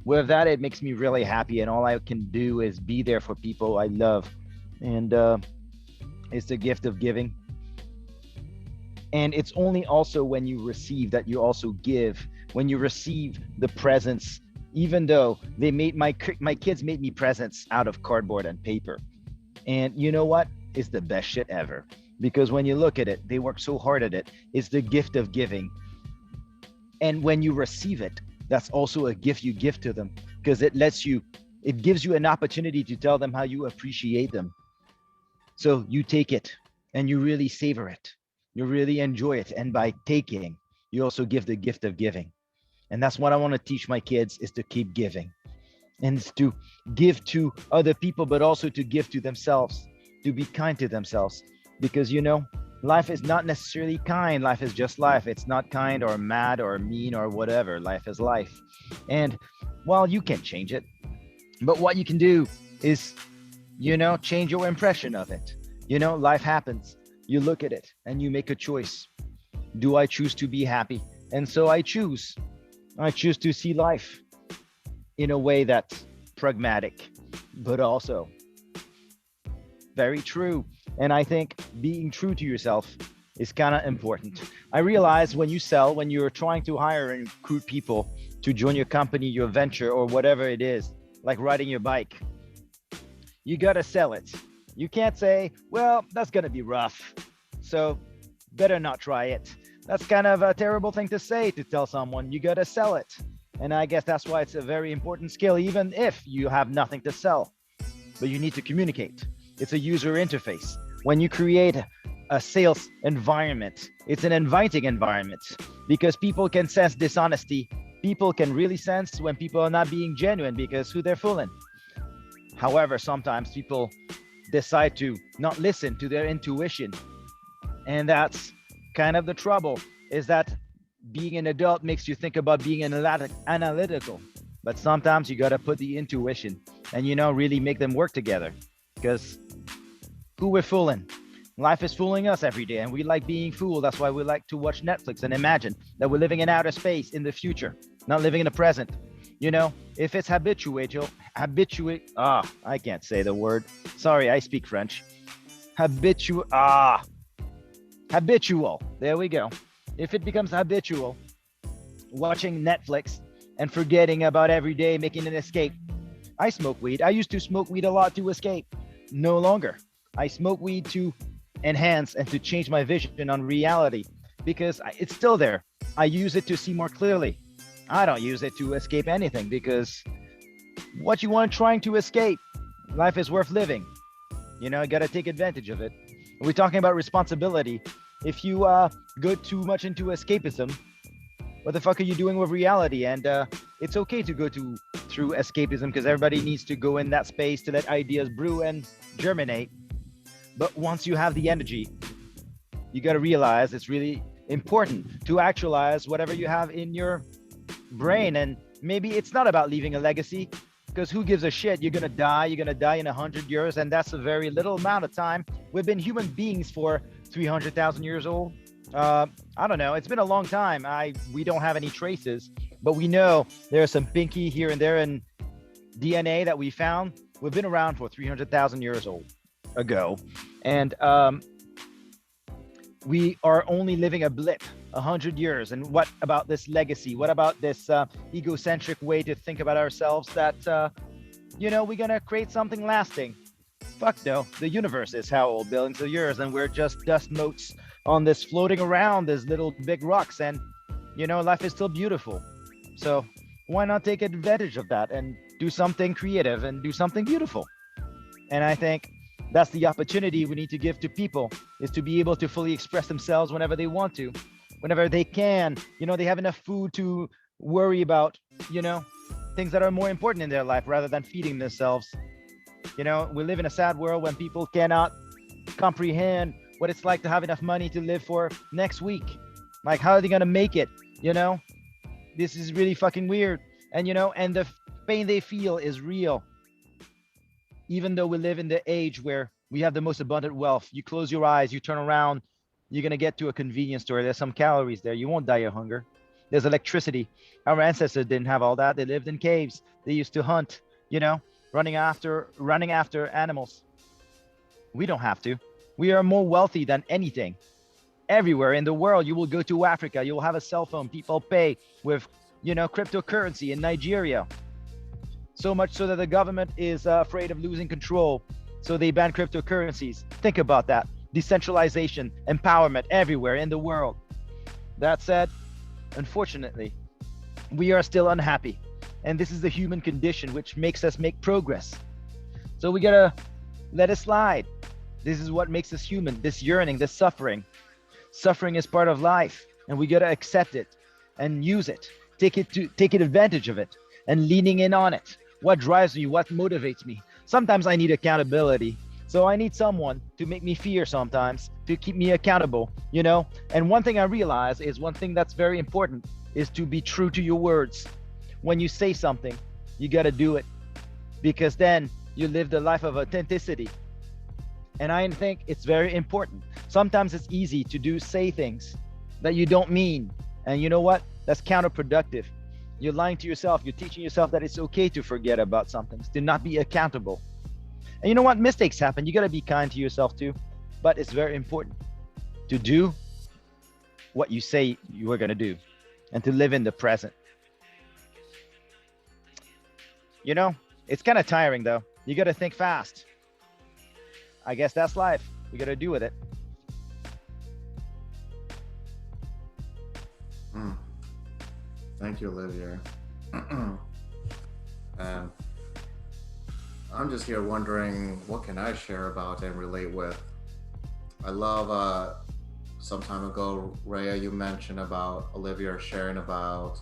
with that, it makes me really happy. And all I can do is be there for people I love. And it's the gift of giving. And it's only also when you receive that you also give. When you receive the presents, even though they made my kids made me presents out of cardboard and paper. And you know what? It's the best shit ever. Because when you look at it, they work so hard at it. It's the gift of giving. And when you receive it, that's also a gift you give to them, because it gives you an opportunity to tell them how you appreciate them. So you take it and you really savor it. You really enjoy it. And by taking, you also give the gift of giving. And that's what I want to teach my kids, is to keep giving. And it's to give to other people, but also to give to themselves, to be kind to themselves. Because, life is not necessarily kind. Life is just life. It's not kind or mad or mean or whatever. Life is life. And well, you can change it. But what you can do is, change your impression of it. Life happens. You look at it and you make a choice. Do I choose to be happy? And so I choose to see life in a way that's pragmatic, but also very true. And I think being true to yourself is kind of important. I realize when you're trying to hire and recruit people to join your company, your venture, or whatever it is, like riding your bike, you got to sell it. You can't say, well, that's going to be rough, so better not try it. That's kind of a terrible thing to say, to tell someone. You got to sell it. And I guess that's why it's a very important skill, even if you have nothing to sell, but you need to communicate. It's a user interface. When you create a sales environment, it's an inviting environment because people can sense dishonesty. People can really sense when people are not being genuine because who they're fooling. However, sometimes people decide to not listen to their intuition. And that's kind of the trouble, is that being an adult makes you think about being analytical. But sometimes you got to put the intuition and, really make them work together. Because who we're fooling? Life is fooling us every day, and we like being fooled. That's why we like to watch Netflix and imagine that we're living in outer space in the future, not living in the present. If it's habitual, I can't say the word. Sorry, I speak French. Habitual. There we go. If it becomes habitual, watching Netflix and forgetting about every day, making an escape. I smoke weed. I used to smoke weed a lot to escape. No longer. I smoke weed to enhance and to change my vision on reality because it's still there. I use it to see more clearly. I don't use it to escape anything because what you want trying to escape, life is worth living. You got to take advantage of it. We're talking about responsibility. If you go too much into escapism, what the fuck are you doing with reality? And it's okay to go through escapism because everybody needs to go in that space to let ideas brew and germinate. But once you have the energy, you got to realize it's really important to actualize whatever you have in your brain. And maybe it's not about leaving a legacy, because who gives a shit? You're going to die. You're going to die in 100 years. And that's a very little amount of time. We've been human beings for 300,000 years old. I don't know. It's been a long time. We don't have any traces, but we know there's some pinky here and there in DNA that we found. We've been around for 300,000 years ago. And we are only living a blip, 100 years. And what about this legacy? What about this egocentric way to think about ourselves that, we're going to create something lasting? Fuck no. The universe is how old? Billions of years. And we're just dust motes on this floating around as little big rocks. And, life is still beautiful. So why not take advantage of that and do something creative and do something beautiful? And I think that's the opportunity we need to give to people, is to be able to fully express themselves whenever they want to, whenever they can. They have enough food to worry about, things that are more important in their life rather than feeding themselves. We live in a sad world when people cannot comprehend what it's like to have enough money to live for next week. Like, how are they going to make it? This is really fucking weird. And, and the pain they feel is real. Even though we live in the age where we have the most abundant wealth, you close your eyes, you turn around, you're going to get to a convenience store. There's some calories there. You won't die of hunger. There's electricity. Our ancestors didn't have all that. They lived in caves. They used to hunt, running after animals. We don't have to. We are more wealthy than anything. Everywhere in the world, you will go to Africa, you will have a cell phone. People pay with, cryptocurrency in Nigeria. So much so that the government is afraid of losing control. So they ban cryptocurrencies. Think about that. Decentralization, empowerment everywhere in the world. That said, unfortunately, we are still unhappy. And this is the human condition, which makes us make progress. So we gotta let it slide. This is what makes us human, this yearning, this suffering. Suffering is part of life, and we gotta accept it and use it. Take advantage of it and leaning in on it. What drives me, what motivates me? Sometimes I need accountability. So I need someone to make me fear sometimes, to keep me accountable, And one thing I realize is one thing that's very important is to be true to your words. When you say something, you got to do it, because then you live the life of authenticity. And I think it's very important. Sometimes it's easy to say things that you don't mean. And you know what? That's counterproductive. You're lying to yourself. You're teaching yourself that it's okay to forget about something, to not be accountable. And you know what? Mistakes happen. You got to be kind to yourself too. But it's very important to do what you say you are going to do and to live in the present. It's kind of tiring though. You got to think fast. I guess that's life. We got to do with it. Thank you, Olivier. And I'm just here wondering, what can I share about and relate with? I love, some time ago, Raya, you mentioned about Olivia sharing about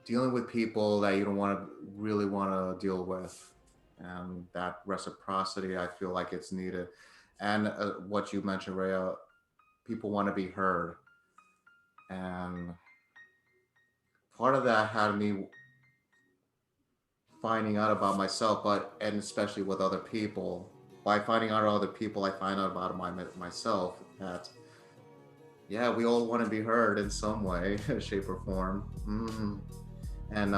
dealing with people that you don't really want to deal with. And that reciprocity, I feel like it's needed. And what you mentioned, Raya, people want to be heard. And part of that had me finding out about myself, and especially with other people. By finding out other people, I find out about myself that, yeah, we all want to be heard in some way, shape, or form. And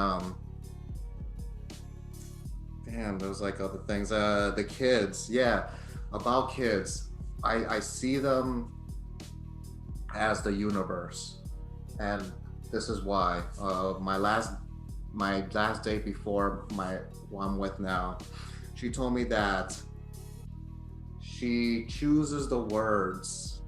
damn, there's like other things. The kids, yeah, about kids. I see them as the universe, and this is why. My last date before who I'm with now, she told me that she chooses the words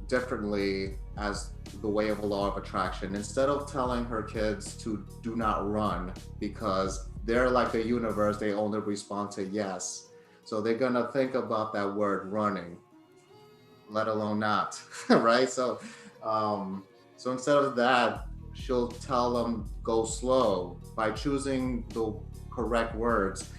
differently as the way of a law of attraction. Instead of telling her kids to do not run because they're like the universe, they only respond to yes. So they're gonna think about that word running, let alone not, right? So instead of that, she'll tell them go slow by choosing the correct words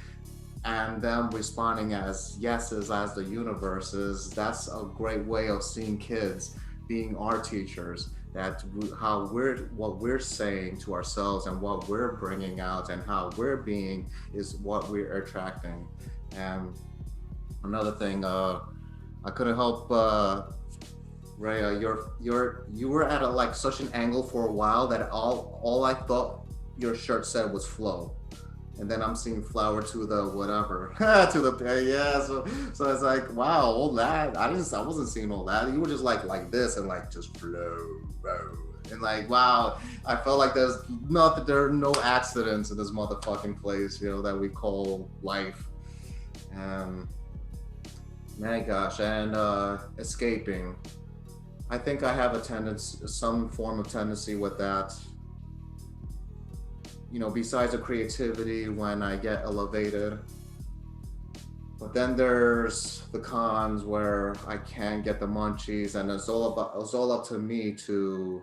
and them responding as yeses as the universes. That's a great way of seeing kids being our teachers, that what we're saying to ourselves and what we're bringing out and how we're being is what we're attracting. And another thing, I couldn't help Raya, you were at like such an angle for a while that all I thought your shirt said was flow, and then I'm seeing flower to the whatever to the yeah. So it's like, wow, all that I wasn't seeing all that. You were just like this and like just flow, and like wow, I felt like there are no accidents in this motherfucking place, that we call life. My gosh, and escaping. I think I have some form of tendency with that. Besides the creativity when I get elevated. But then there's the cons where I can't get the munchies, and it's all up to me to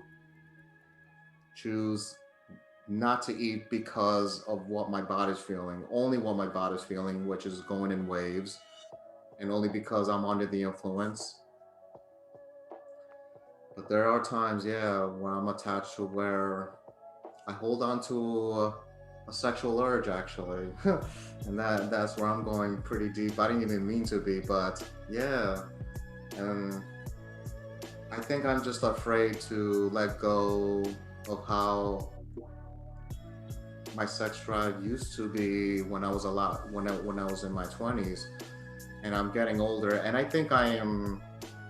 choose not to eat because of what my body's feeling. Only what my body's feeling, which is going in waves, and only because I'm under the influence. But there are times, yeah, where I'm attached to where I hold on to a sexual urge, actually. And that's where I'm going pretty deep. I didn't even mean to be, but yeah. And I think I'm just afraid to let go of how my sex drive used to be when I was when I was in my 20s. And I'm getting older, and I think I am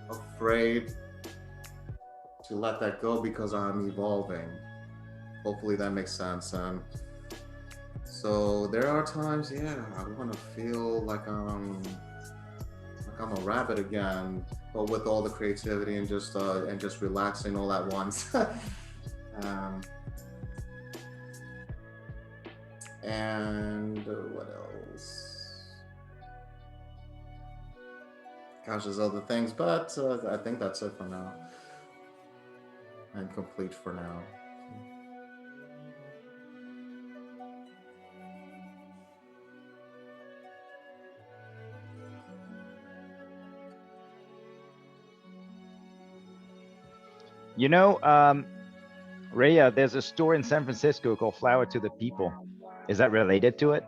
afraid to let that go because I'm evolving. Hopefully that makes sense. And so there are times, yeah, I want to feel like I'm a rabbit again, but with all the creativity and just relaxing all at once. And what else? Gosh, there's other things, but I think that's it for now. I'm complete for now. Raya, there's a store in San Francisco called Flower to the People. Is that related to it?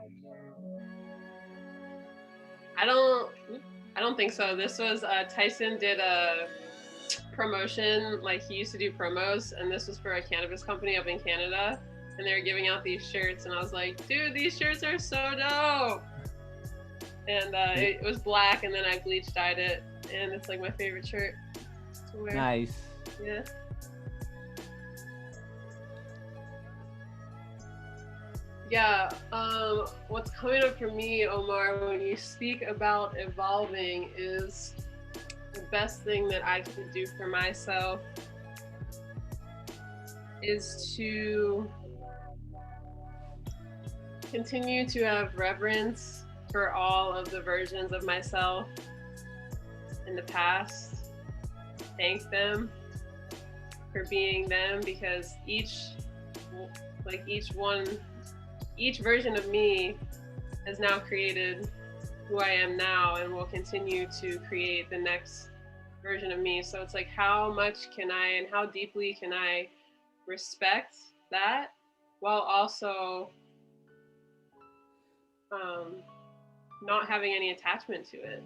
I don't think so. This was Tyson did a promotion, like he used to do promos, and this was for a cannabis company up in Canada, and they were giving out these shirts, and I was like, dude, these shirts are so dope. And it was black, and then I bleach dyed it, and it's like my favorite shirt to wear. Nice. Yeah. Yeah, what's coming up for me, Omar, when you speak about evolving, is the best thing that I can do for myself is to continue to have reverence for all of the versions of myself in the past. Thank them for being them, because each version of me has now created who I am now and will continue to create the next version of me. So it's like, how much can I and how deeply can I respect that while also not having any attachment to it,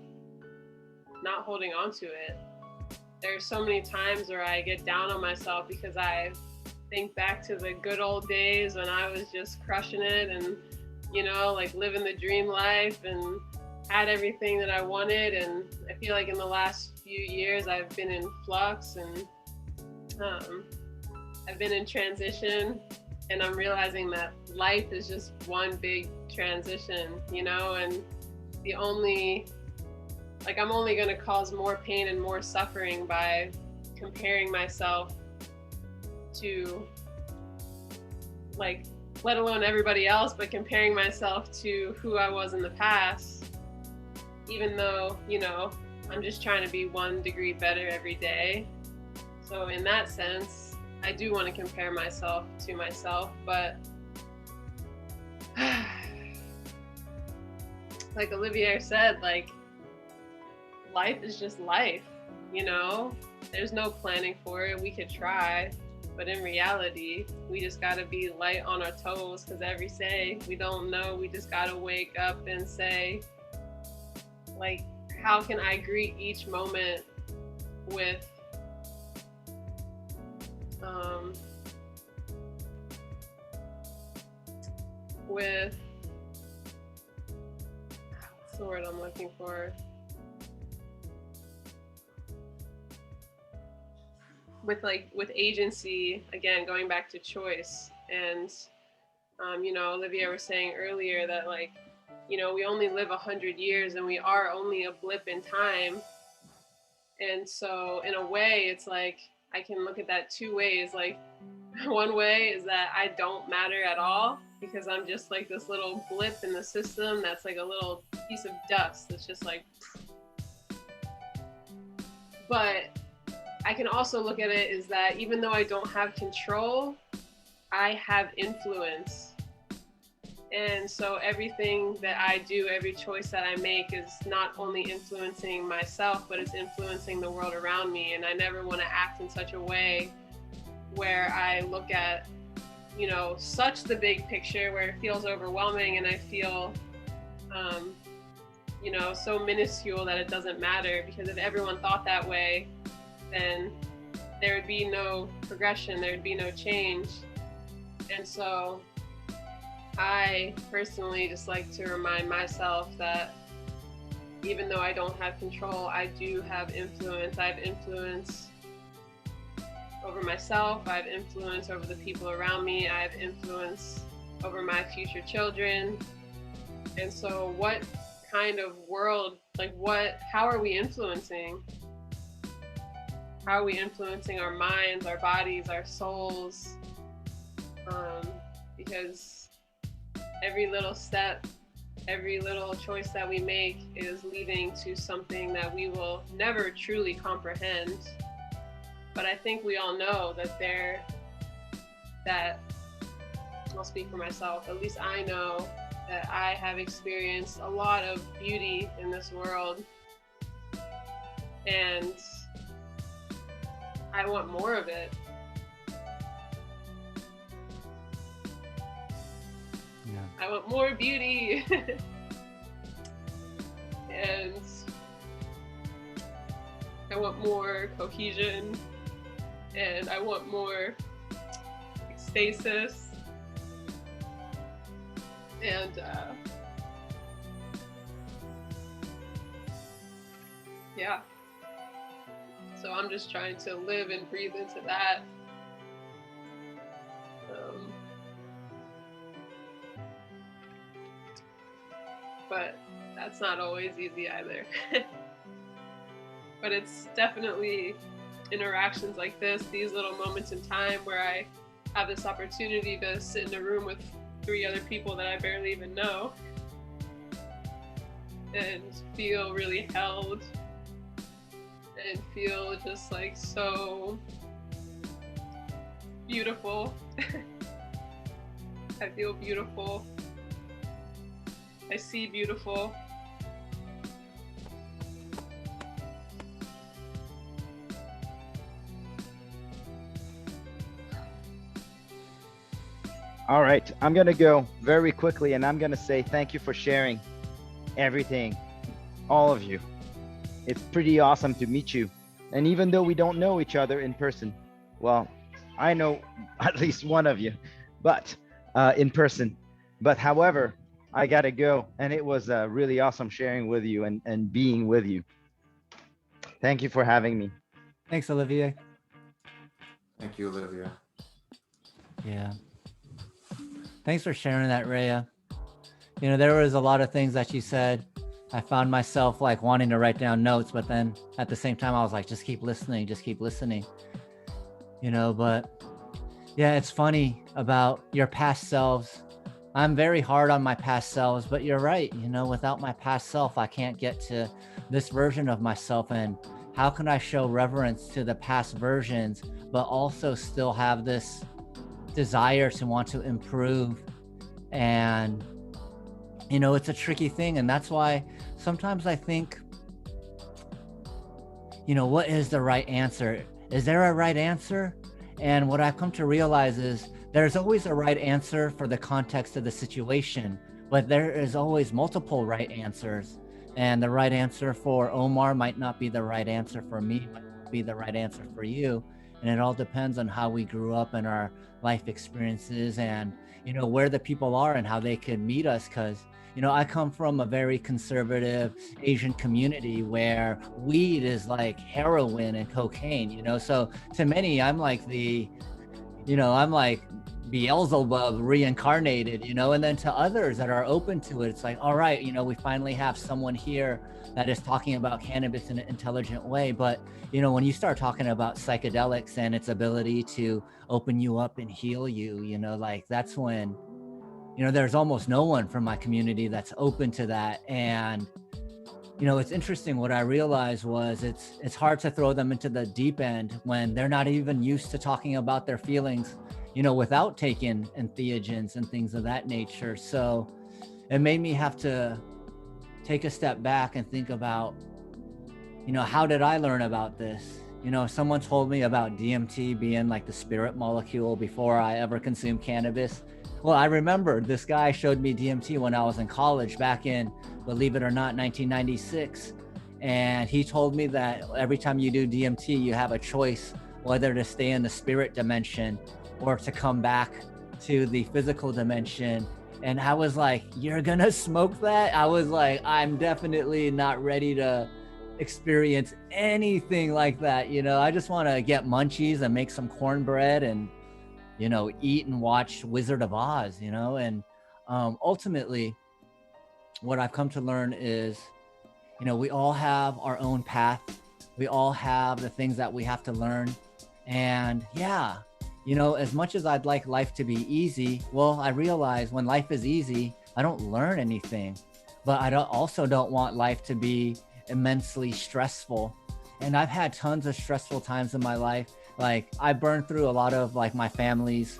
not holding on to it. There's so many times where I get down on myself because I think back to the good old days when I was just crushing it and, you know, like living the dream life and had everything that I wanted. And I feel like in the last few years I've been in flux and I've been in transition, and I'm realizing that life is just one big transition, you know, and I'm only going to cause more pain and more suffering by comparing myself to, like, let alone everybody else, but comparing myself to who I was in the past, even though, you know, I'm just trying to be 1 degree better every day. So in that sense, I do want to compare myself to myself, but like Olivier said, like, life is just life, you know? There's no planning for it. We could try, but in reality, we just gotta be light on our toes, because every day we don't know. We just gotta wake up and say, like, how can I greet each moment with what's the word I'm looking for? With agency, again, going back to choice. And you know, Olivier was saying earlier that, like, you know, we only live 100 years and we are only a blip in time. And so in a way, it's like, I can look at that 2 ways. Like, one way is that I don't matter at all, because I'm just like this little blip in the system that's like a little piece of dust that's just like, but I can also look at it is that even though I don't have control, I have influence. And so everything that I do, every choice that I make is not only influencing myself, but it's influencing the world around me. And I never want to act in such a way where I look at, you know, such the big picture where it feels overwhelming and I feel, you know, so minuscule that it doesn't matter. Because if everyone thought that way, then there would be no progression, there would be no change. And so I personally just like to remind myself that even though I don't have control, I do have influence. I have influence over myself, I have influence over the people around me, I have influence over my future children. And so what kind of world, like, how are we influencing? How are we influencing our minds, our bodies, our souls? Because every little step, every little choice that we make is leading to something that we will never truly comprehend. But I think we all know that I'll speak for myself, at least I know that I have experienced a lot of beauty in this world. And I want more of it. Yeah. I want more beauty. And I want more cohesion. And I want more stasis. And yeah. So I'm just trying to live and breathe into that. But that's not always easy either. But it's definitely interactions like this, these little moments in time where I have this opportunity to sit in a room with 3 other people that I barely even know, and feel really held and feel just like so beautiful. I feel beautiful. I see beautiful. All right, I'm gonna go very quickly and I'm gonna say thank you for sharing everything, all of you. It's pretty awesome to meet you. And even though we don't know each other in person, well, I know at least one of you, but in person. But however, I gotta go. And it was really awesome sharing with you and being with you. Thank you for having me. Thanks, Olivier. Thank you, Olivia. Yeah. Thanks for sharing that, Raya. You know, there was a lot of things that you said. I found myself like wanting to write down notes, but then at the same time, I was like, just keep listening, just keep listening. You know, but yeah, it's funny about your past selves. I'm very hard on my past selves, but you're right. You know, without my past self, I can't get to this version of myself. And how can I show reverence to the past versions, but also still have this desire to want to improve? And you know, it's a tricky thing. And that's why sometimes I think, you know, what is the right answer? Is there a right answer? And what I've come to realize is there's always a right answer for the context of the situation, but there is always multiple right answers. And the right answer for Omar might not be the right answer for me, might not be the right answer for you. And it all depends on how we grew up and our life experiences and, you know, where the people are and how they can meet us. Because, you know, I come from a very conservative Asian community where weed is like heroin and cocaine, you know? So to many, I'm like I'm like Beelzebub reincarnated, you know? And then to others that are open to it, it's like, all right, you know, we finally have someone here that is talking about cannabis in an intelligent way. But, you know, when you start talking about psychedelics and its ability to open you up and heal you, you know, like that's when, you know, there's almost no one from my community that's open to that. And, you know, it's interesting. What I realized was it's hard to throw them into the deep end when they're not even used to talking about their feelings, you know, without taking entheogens and things of that nature. So it made me have to take a step back and think about, you know, how did I learn about this? You know, someone told me about DMT being like the spirit molecule before I ever consumed cannabis. Well, I remember this guy showed me DMT when I was in college back in, believe it or not, 1996. And he told me that every time you do DMT, you have a choice whether to stay in the spirit dimension or to come back to the physical dimension. And I was like, you're gonna smoke that? I was like, I'm definitely not ready to experience anything like that. You know, I just want to get munchies and make some cornbread and, you know, eat and watch Wizard of Oz, you know? And ultimately, what I've come to learn is, you know, we all have our own path. We all have the things that we have to learn. And yeah, you know, as much as I'd like life to be easy, well, I realize when life is easy, I don't learn anything. But I also don't want life to be immensely stressful. And I've had tons of stressful times in my life. Like I burned through a lot of like my family's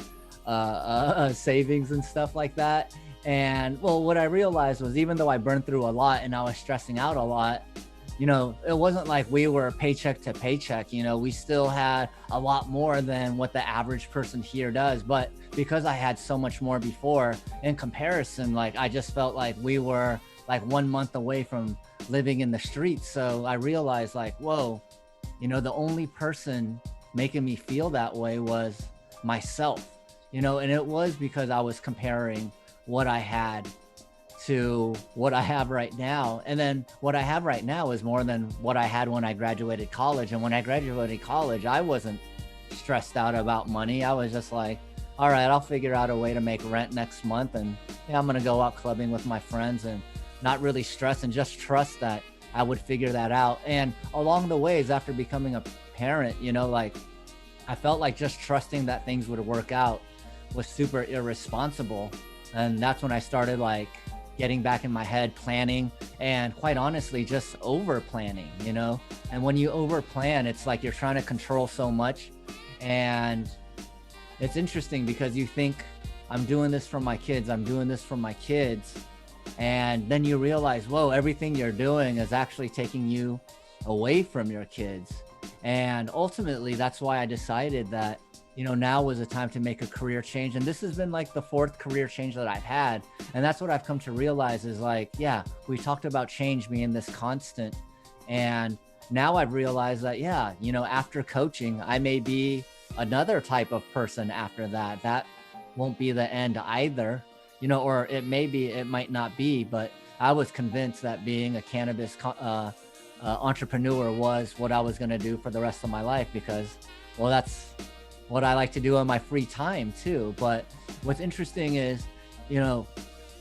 savings and stuff like that. And well, what I realized was even though I burned through a lot and I was stressing out a lot, you know, it wasn't like we were paycheck to paycheck. You know, we still had a lot more than what the average person here does. But because I had so much more before, in comparison, like I just felt like we were like 1 month away from living in the streets. So I realized like, whoa, you know, the only person making me feel that way was myself, you know, and it was because I was comparing what I had to what I have right now. And then what I have right now is more than what I had when I graduated college. And when I graduated college, I wasn't stressed out about money. I was just like, all right, I'll figure out a way to make rent next month. And yeah, I'm going to go out clubbing with my friends and not really stress and just trust that I would figure that out. And along the ways after becoming a parent, you know, like I felt like just trusting that things would work out was super irresponsible. And that's when I started like getting back in my head, planning, and quite honestly, just over planning, you know? And when you over plan, it's like you're trying to control so much. And it's interesting because you think, I'm doing this for my kids, I'm doing this for my kids. And then you realize, whoa, everything you're doing is actually taking you away from your kids. And ultimately, that's why I decided that, you know, now was the time to make a career change. And this has been like the 4th career change that I've had. And that's what I've come to realize is like, yeah, we talked about change being this constant. And now I've realized that, yeah, you know, after coaching, I may be another type of person after that. That won't be the end either, you know, or it may be, it might not be, but I was convinced that being a cannabis entrepreneur was what I was going to do for the rest of my life because, well, that's what I like to do in my free time too. But what's interesting is, you know,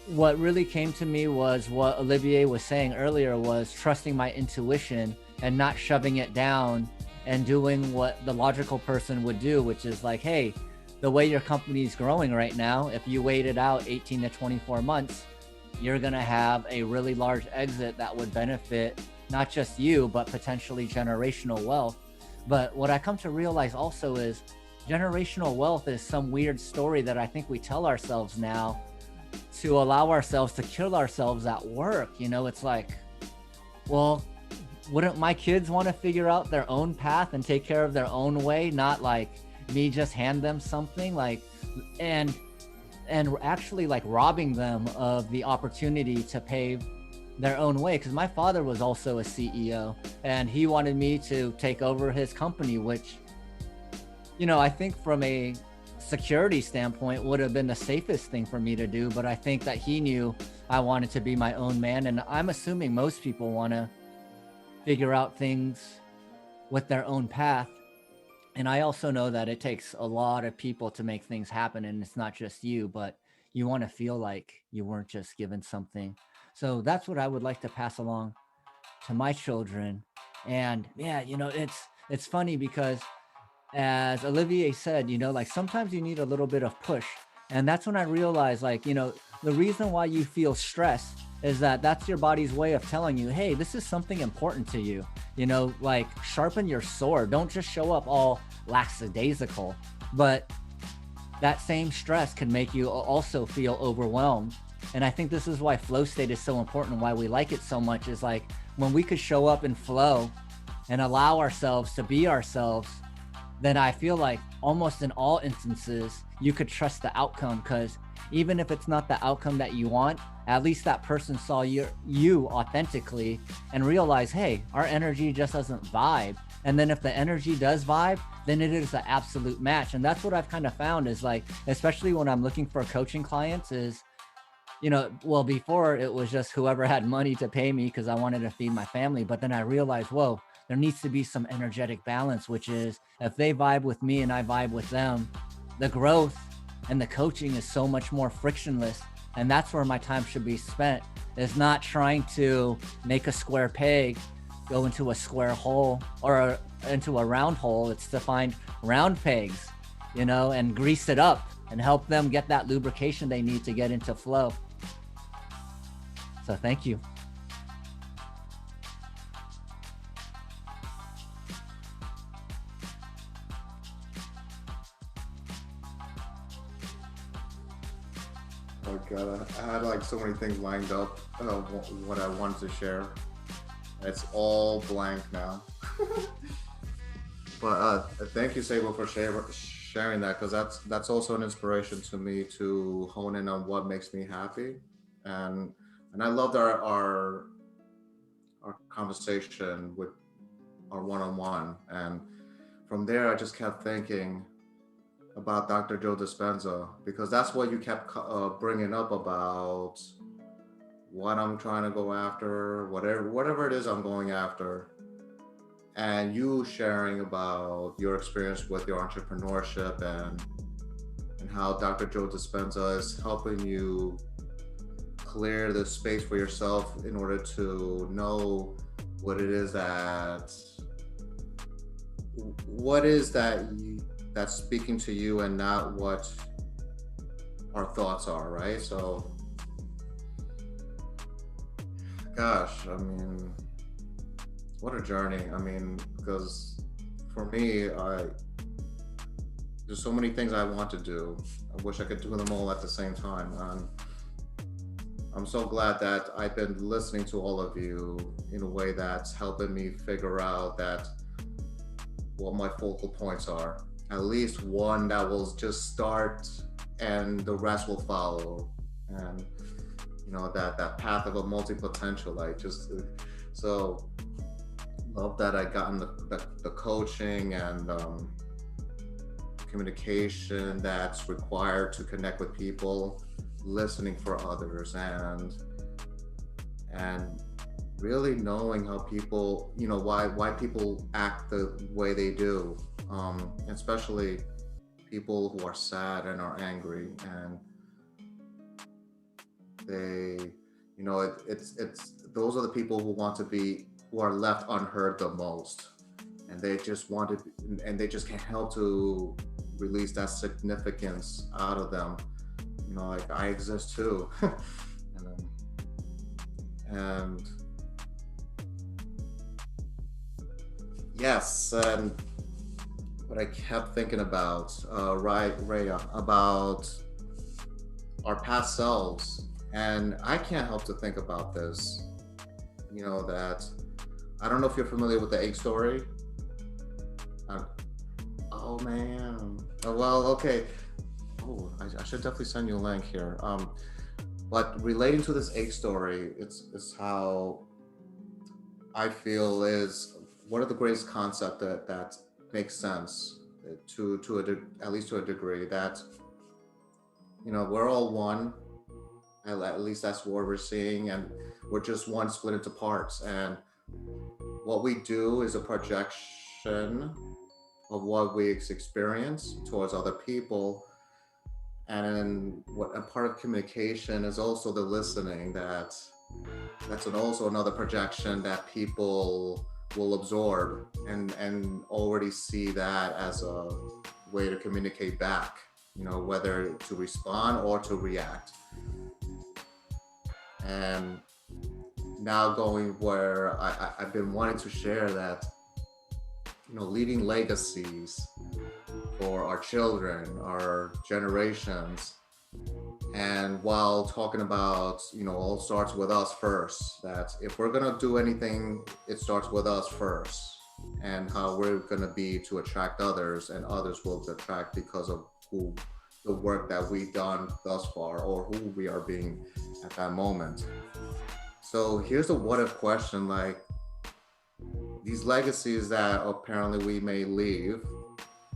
what really came to me was what Olivier was saying earlier was trusting my intuition and not shoving it down and doing what the logical person would do, which is like, hey, the way your company is growing right now, if you wait it out 18 to 24 months, you're going to have a really large exit that would benefit not just you, but potentially generational wealth. But what I come to realize also is generational wealth is some weird story that I think we tell ourselves now to allow ourselves to kill ourselves at work. You know, it's like, well, wouldn't my kids want to figure out their own path and take care of their own way, not like me just hand them something, like, and actually like robbing them of the opportunity to pave their own way. Because my father was also a CEO and he wanted me to take over his company, which, you know, I think from a security standpoint would have been the safest thing for me to do. But I think that he knew I wanted to be my own man. And I'm assuming most people want to figure out things with their own path. And I also know that it takes a lot of people to make things happen. And it's not just you, but you want to feel like you weren't just given something. So that's what I would like to pass along to my children. And yeah, you know, it's funny because as Olivier said, you know, like sometimes you need a little bit of push. And that's when I realized, like, you know, the reason why you feel stressed is that that's your body's way of telling you, hey, this is something important to you. You know, like sharpen your sword. Don't just show up all lackadaisical. But that same stress can make you also feel overwhelmed. And I think this is why flow state is so important, why we like it so much, is like when we could show up in flow and allow ourselves to be ourselves, then I feel like almost in all instances, you could trust the outcome, because even if it's not the outcome that you want, at least that person saw you authentically and realized, hey, our energy just doesn't vibe. And then if the energy does vibe, then it is an absolute match. And that's what I've kind of found is like, especially when I'm looking for coaching clients is, you know, well, before it was just whoever had money to pay me because I wanted to feed my family. But then I realized, whoa, there needs to be some energetic balance, which is if they vibe with me and I vibe with them, the growth and the coaching is so much more frictionless. And that's where my time should be spent, is not trying to make a square peg go into a square hole or into a round hole. It's to find round pegs, you know, and grease it up and help them get that lubrication they need to get into flow. So thank you. Oh God, I had like so many things lined up, what I wanted to share. It's all blank now. But thank you, Seibo, for sharing that, because that's also an inspiration to me to hone in on what makes me happy. And I loved our conversation with our one-on-one. And from there, I just kept thinking about Dr. Joe Dispenza, because that's what you kept bringing up about what I'm trying to go after, whatever it is I'm going after. And you sharing about your experience with your entrepreneurship and how Dr. Joe Dispenza is helping you clear the space for yourself in order to know what it is that's speaking to you and not what our thoughts are, right? So, gosh, I mean, what a journey. I mean, because for me, there's so many things I want to do. I wish I could do them all at the same time. And I'm so glad that I've been listening to all of you in a way that's helping me figure out that what my focal points are. At least one that will just start and the rest will follow. And you know, that path of a multi-potential, so love that I gotten the coaching and communication that's required to connect with people, listening for others, and really knowing how people, you know, why people act the way they do, especially people who are sad and are angry, and they, you know, it's those are the people who are left unheard the most, and they just and they just can't help to release that significance out of them. You know, like, I exist too. and yes, and what I kept thinking about, Raya, about our past selves, and I can't help to think about this. You know, that I don't know if you're familiar with the egg story. Oh man. Oh, well, okay. Oh, I should definitely send you a link here. But relating to this egg story, it's how I feel is one of the greatest concepts that makes sense at least to a degree, that, you know, we're all one. At least that's what we're seeing, and we're just one split into parts. And what we do is a projection of what we experience towards other people. And what a part of communication is also the listening. That's also another projection that people will absorb and already see that as a way to communicate back, you know, whether to respond or to react. And now going where I've been wanting to share that, you know, leaving legacies for our children, our generations. And while talking about, you know, all starts with us first, that if we're gonna do anything, it starts with us first, and how we're gonna be to attract others, and others will attract because of the work that we've done thus far, or who we are being at that moment. So here's a what if question, like, these legacies that apparently we may leave,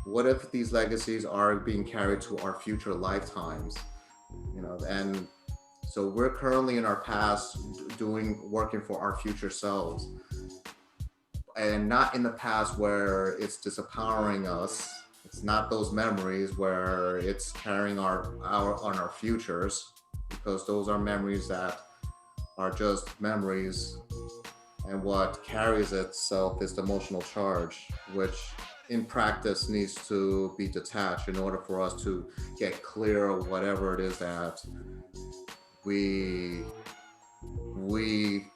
what if these legacies are being carried to our future lifetimes? You know, and so we're currently in our past working for our future selves, and not in the past where it's disempowering us. It's not those memories where it's carrying on our futures, because those are memories that are just memories, and what carries itself is the emotional charge, which in practice needs to be detached in order for us to get clear of whatever it is that we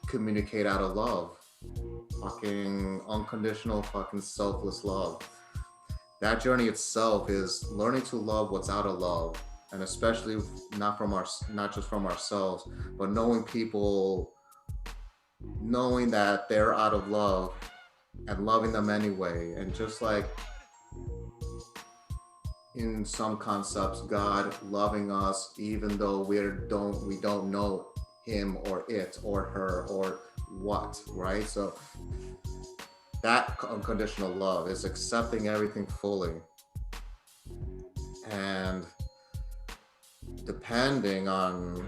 communicate out of love. Fucking unconditional, fucking selfless love. That journey itself is learning to love what's out of love, and especially not just from ourselves, but knowing people, knowing that they're out of love and loving them anyway. And just like in some concepts, God loving us even though we don't know him or it or her or what, right? So that unconditional love is accepting everything fully, and depending on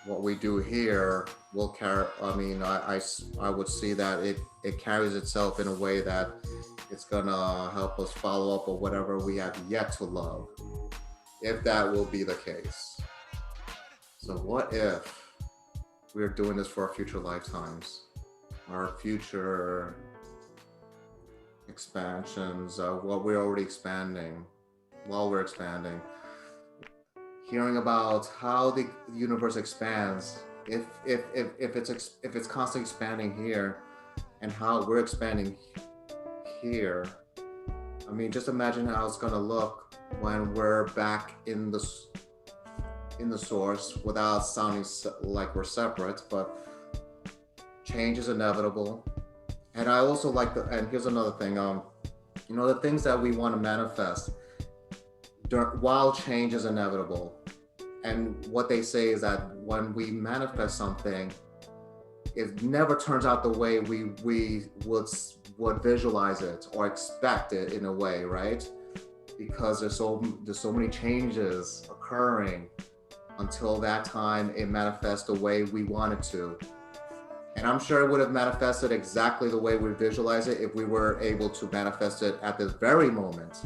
what we do here will carry, I mean, I would see that it carries itself in a way that it's gonna help us follow up on whatever we have yet to love, if that will be the case. So what if we're doing this for our future lifetimes, our future expansions, what we're already expanding, while we're expanding. hearing about how the universe expands, if it's constantly expanding here, and how we're expanding here. I mean, just imagine how it's gonna look when we're back in the source, without sounding like we're separate, but change is inevitable. And I also like and here's another thing, you know, the things that we want to manifest while change is inevitable. And what they say is that when we manifest something, it never turns out the way we would visualize it or expect it in a way, right? Because there's so many changes occurring until that time it manifests the way we want it to. And I'm sure it would have manifested exactly the way we visualize it if we were able to manifest it at this very moment.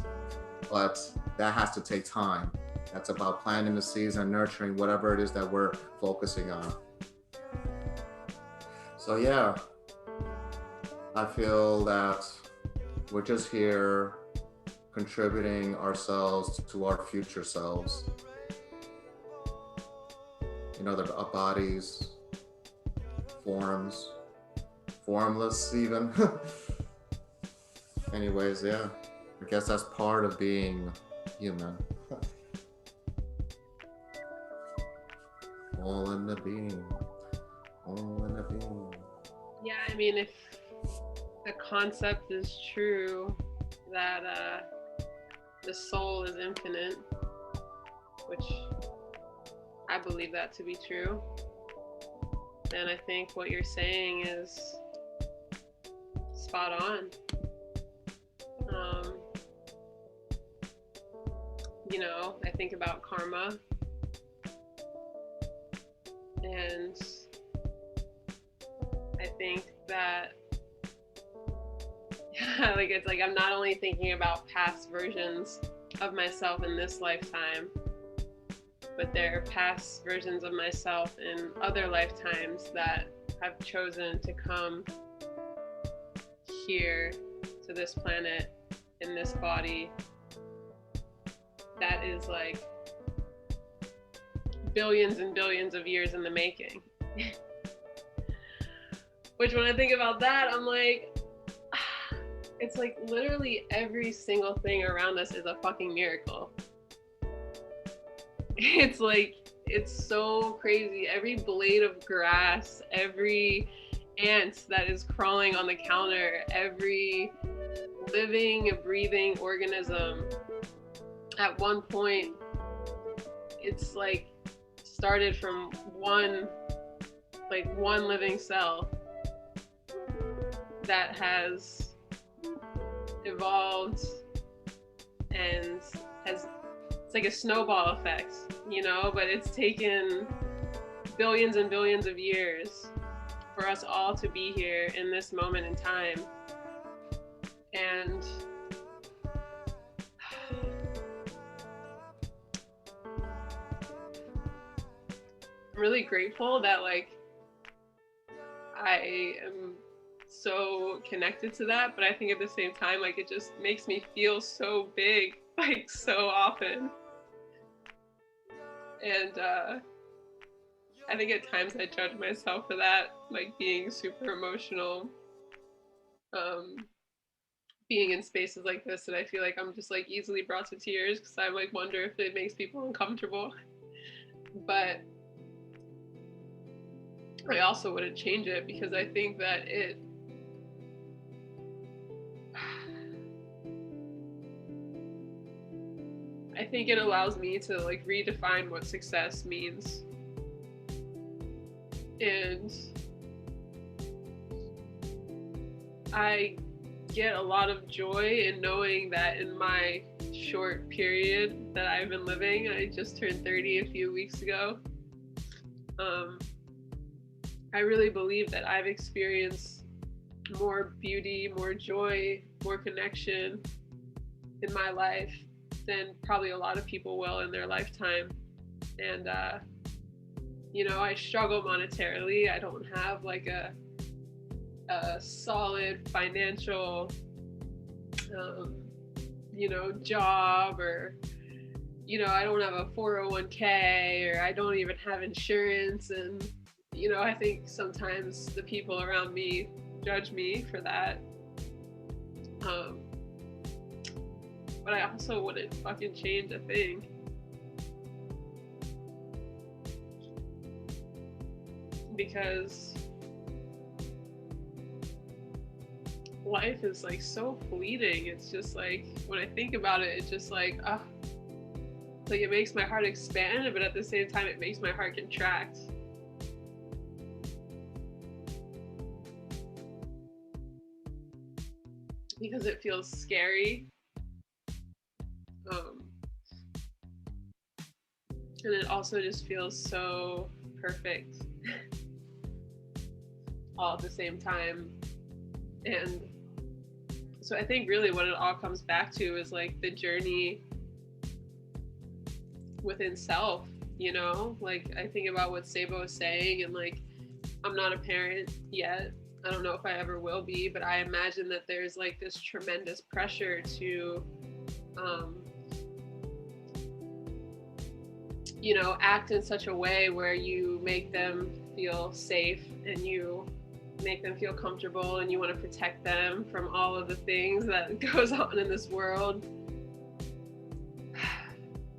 But that has to take time. That's about planting the seeds and nurturing whatever it is that we're focusing on. So yeah, I feel that we're just here contributing ourselves to our future selves. You know, our bodies, forms, formless even. Anyways, yeah, I guess that's part of being human. All in the being, all in the being. Yeah, I mean, if the concept is true that the soul is infinite, which I believe that to be true, then I think what you're saying is spot on. You know, I think about karma, and I think that like it's like I'm not only thinking about past versions of myself in this lifetime, but there are past versions of myself in other lifetimes that have chosen to come here to this planet in this body that is like billions and billions of years in the making. Which when I think about that, I'm like, it's like literally every single thing around us is a fucking miracle. It's like, it's so crazy. Every blade of grass, every ant that is crawling on the counter, every living, breathing organism, at one point, it's like started from one living cell that has evolved and has, it's like a snowball effect, you know, but it's taken billions and billions of years for us all to be here in this moment in time. And I'm really grateful that like I am so connected to that, but I think at the same time, like it just makes me feel so big, like so often. And I think at times I judge myself for that, like being super emotional, being in spaces like this, and I feel like I'm just like easily brought to tears because I like wonder if it makes people uncomfortable. But I also wouldn't change it because I think that it allows me to like redefine what success means. And I get a lot of joy in knowing that in my short period that I've been living, I just turned 30 a few weeks ago. I really believe that I've experienced more beauty, more joy, more connection in my life than probably a lot of people will in their lifetime. And, you know, I struggle monetarily. I don't have like a solid financial, you know, job or you know, I don't have a 401k, or I don't even have insurance. And, you know, I think sometimes the people around me judge me for that. But I also wouldn't fucking change a thing. Because life is like so fleeting. It's just like, when I think about it, it's just like, like it makes my heart expand, but at the same time, it makes my heart contract. Because it feels scary. And it also just feels so perfect all at the same time. And so I think really what it all comes back to is like the journey within self, you know? Like I think about what Seibo is saying, and like, I'm not a parent yet. I don't know if I ever will be, but I imagine that there's like this tremendous pressure to, you know, act in such a way where you make them feel safe and you make them feel comfortable, and you want to protect them from all of the things that goes on in this world.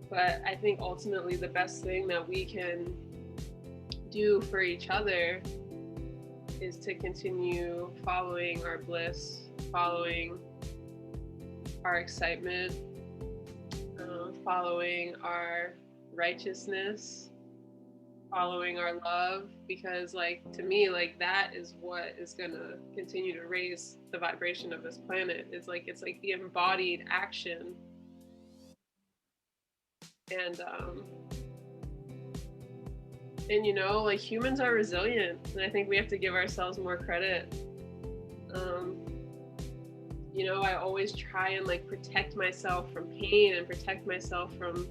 But I think ultimately the best thing that we can do for each other is to continue following our bliss, following our excitement, following our righteousness, following our love, because like to me, like that is what is gonna continue to raise the vibration of this planet. It's like the embodied action. And you know, like humans are resilient, and I think we have to give ourselves more credit. You know, I always try and like protect myself from pain, and protect myself from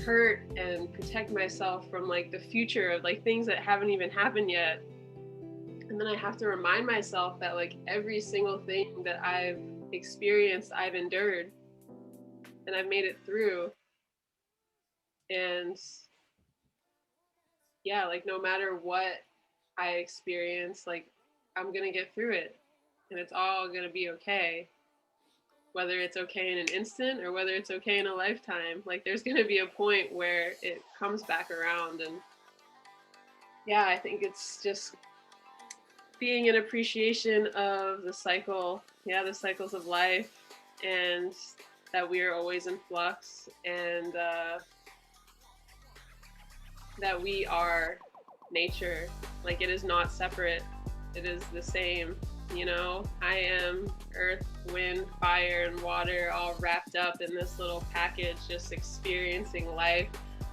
hurt, and protect myself from like the future of like things that haven't even happened yet. And then I have to remind myself that like every single thing that I've experienced, I've endured, and I've made it through. And yeah, like no matter what I experience, like I'm gonna get through it, and it's all gonna be okay. Whether it's okay in an instant or whether it's okay in a lifetime, like there's gonna be a point where it comes back around. And yeah, I think it's just being an appreciation of the cycle, the cycles of life, and that we are always in flux, and that we are nature. Like it is not separate, it is the same. You know, I am earth, wind, fire, and water all wrapped up in this little package, just experiencing life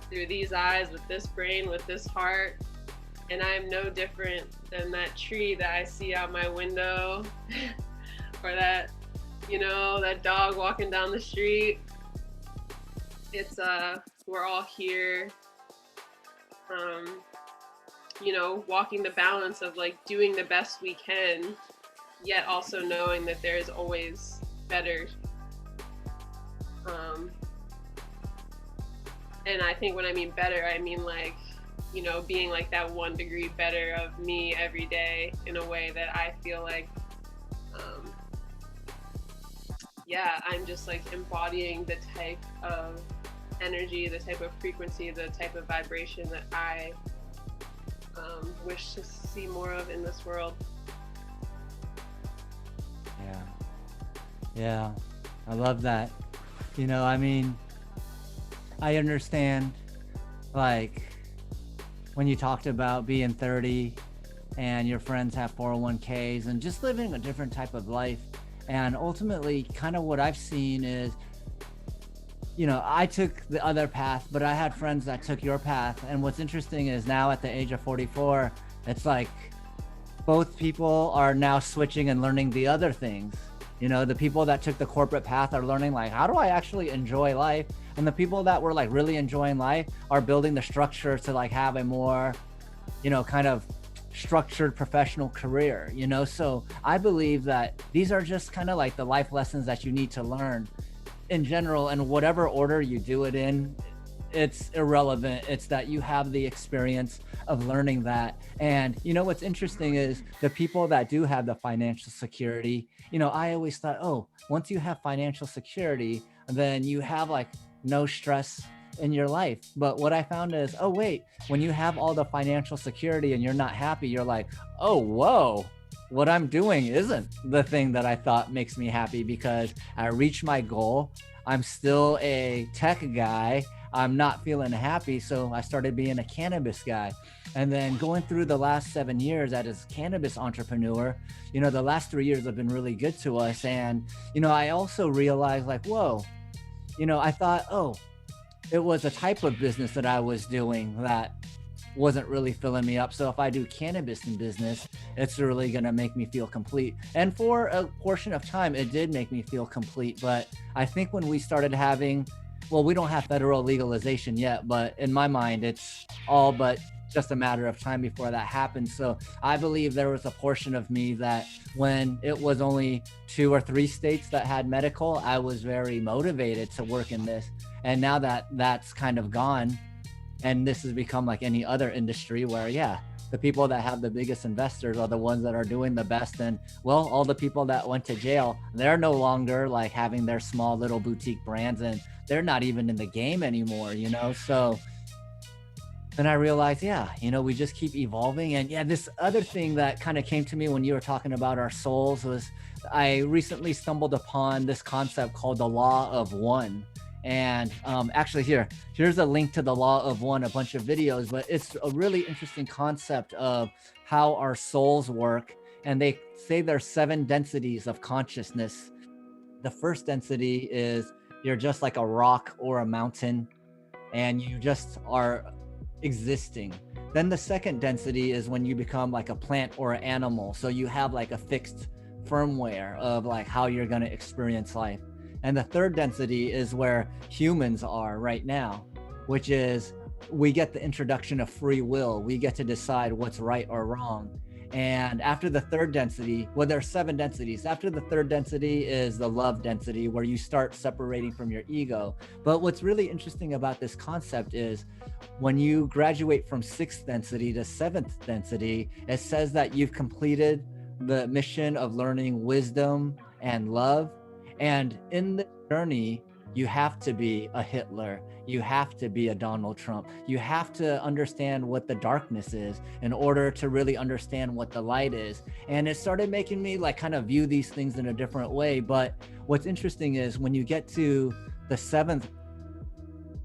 through these eyes, with this brain, with this heart. And I am no different than that tree that I see out my window or that, you know, that dog walking down the street. It's, we're all here, you know, walking the balance of like doing the best we can, yet also knowing that there is always better. And I think when I mean better, I mean like, you know, being like that 1 degree better of me every day in a way that I feel like, I'm just like embodying the type of energy, the type of frequency, the type of vibration that I wish to see more of in this world. Yeah, I love that. You know, I mean, I understand, like, when you talked about being 30 and your friends have 401ks and just living a different type of life. And ultimately, kind of what I've seen is, you know, I took the other path, but I had friends that took your path. And what's interesting is now at the age of 44, it's like both people are now switching and learning the other things. You know, the people that took the corporate path are learning like, how do I actually enjoy life? And the people that were like really enjoying life are building the structure to like have a more, you know, kind of structured professional career, you know? So I believe that these are just kind of like the life lessons that you need to learn. in general, and whatever order you do it in, it's irrelevant. It's that you have the experience of learning that. And you know, what's interesting is the people that do have the financial security, you know, I always thought, oh, once you have financial security, then you have like no stress in your life. But what I found is, oh wait, when you have all the financial security and you're not happy, you're like, oh, whoa, what I'm doing isn't the thing that I thought makes me happy, because I reached my goal. I'm still a tech guy. I'm not feeling happy. So I started being a cannabis guy. And then going through the last 7 years as a cannabis entrepreneur, you know, the last 3 years have been really good to us. And, you know, I also realized like, whoa, you know, I thought, oh, it was a type of business that I was doing that wasn't really filling me up. So if I do cannabis in business, it's really going to make me feel complete. And for a portion of time, it did make me feel complete. But I think when we started having, well, we don't have federal legalization yet, but in my mind, it's all but just a matter of time before that happens. So I believe there was a portion of me that when it was only 2 or 3 states that had medical, I was very motivated to work in this. And now that that's kind of gone, and this has become like any other industry where, yeah, the people that have the biggest investors are the ones that are doing the best. And well, all the people that went to jail, they're no longer like having their small little boutique brands, and they're not even in the game anymore, you know? So then I realized, yeah, you know, we just keep evolving. And yeah, this other thing that kind of came to me when you were talking about our souls was I recently stumbled upon this concept called the Law of One. And actually here's a link to the Law of One, a bunch of videos, but it's a really interesting concept of how our souls work. And they say there's 7 densities of consciousness. The first density is you're just like a rock or a mountain, and you just are existing. Then the second density is when you become like a plant or an animal. So you have like a fixed firmware of like how you're going to experience life. And the third density is where humans are right now, which is we get the introduction of free will. We get to decide what's right or wrong. And after the third density, well, there are 7 densities. After the third density is the love density, where you start separating from your ego. But what's really interesting about this concept is when you graduate from 6th density to 7th density, it says that you've completed the mission of learning wisdom and love. And in the journey, you have to be a Hitler. You have to be a Donald Trump. You have to understand what the darkness is in order to really understand what the light is. And it started making me like kind of view these things in a different way. But what's interesting is when you get to the 7th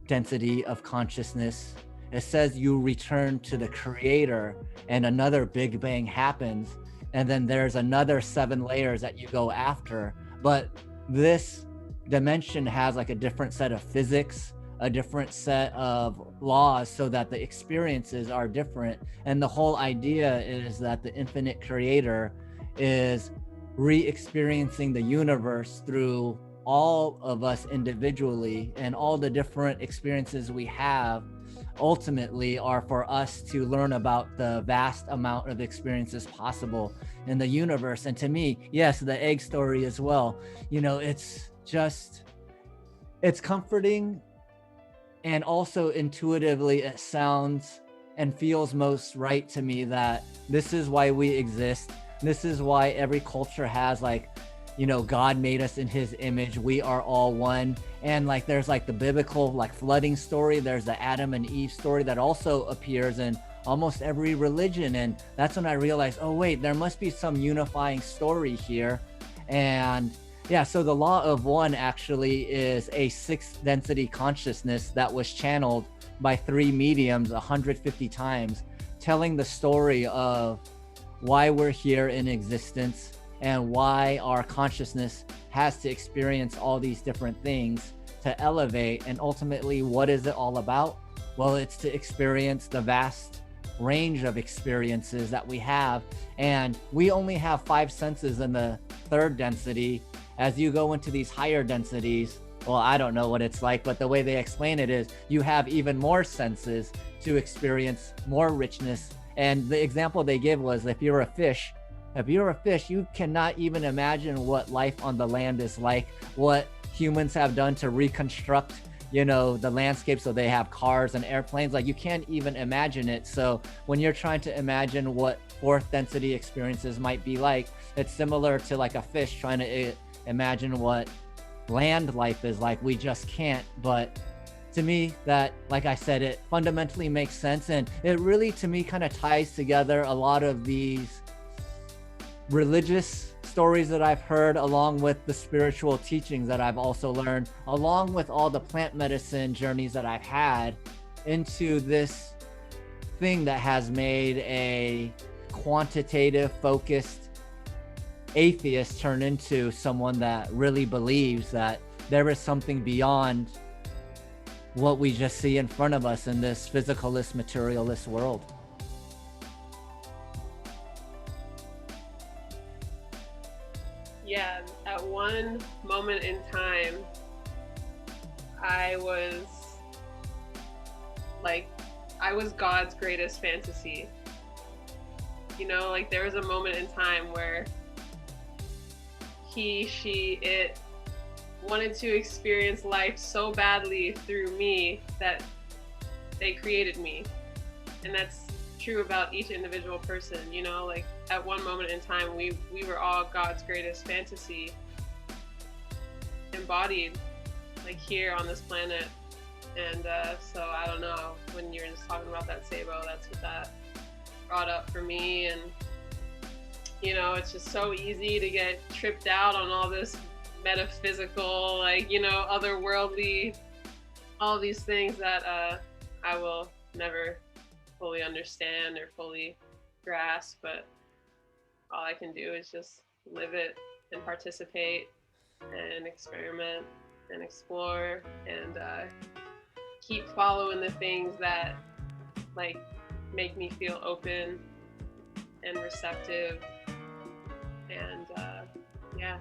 density of consciousness, it says you return to the creator and another big bang happens. And then there's another 7 layers that you go after. But this dimension has like a different set of physics, a different set of laws, so that the experiences are different. And the whole idea is that the infinite creator is re-experiencing the universe through all of us individually, and all the different experiences we have ultimately are for us to learn about the vast amount of experiences possible in the universe. And to me, yes, the egg story as well, you know, it's comforting, and also intuitively it sounds and feels most right to me that this is why we exist. This is why every culture has like, you know, God made us in his image. We are all one. And like, there's like the biblical like flooding story. There's the Adam and Eve story that also appears in almost every religion. And that's when I realized, oh wait, there must be some unifying story here. And yeah, so the Law of One actually is a 6th density consciousness that was channeled by 3 mediums 150 times, telling the story of why we're here in existence and why our consciousness has to experience all these different things to elevate. And ultimately, what is it all about? Well, it's to experience the vast range of experiences that we have. And we only have 5 senses in the 3rd density. As you go into these higher densities, well, I don't know what it's like, but the way they explain it is you have even more senses to experience more richness. And the example they give was, if you're a fish, you cannot even imagine what life on the land is like, what humans have done to reconstruct, you know, the landscape so they have cars and airplanes. Like, you can't even imagine it. So when you're trying to imagine what fourth density experiences might be like, it's similar to like a fish trying to imagine what land life is like. We just can't. But to me, that, like I said, it fundamentally makes sense. And it really, to me, kind of ties together a lot of these religious stories that I've heard, along with the spiritual teachings that I've also learned, along with all the plant medicine journeys that I've had, into this thing that has made a quantitative, focused atheist turn into someone that really believes that there is something beyond what we just see in front of us in this physicalist, materialist world. Yeah, at one moment in time, I was God's greatest fantasy. You know, like, there was a moment in time where he, she, it wanted to experience life so badly through me that they created me. And that's true about each individual person, you know, like, at one moment in time, we were all God's greatest fantasy embodied, like, here on this planet. And so I don't know, when you're just talking about that Seibo, that's what that brought up for me. And, you know, it's just so easy to get tripped out on all this metaphysical, like, you know, otherworldly, all these things that I will never fully understand or fully grasp, but all I can do is just live it and participate and experiment and explore and keep following the things that, like, make me feel open and receptive. And yeah,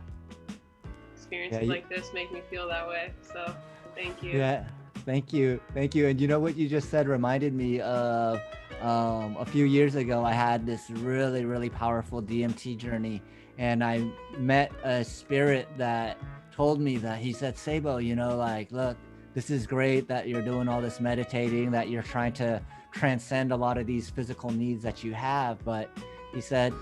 experiences like this make me feel that way. So thank you. Yeah, thank you. And you know what you just said reminded me of a few years ago. I had this really, really powerful DMT journey, and I met a spirit that told me that, he said, Seibo, you know, like, look, this is great that you're doing all this meditating, that you're trying to transcend a lot of these physical needs that you have, but he said,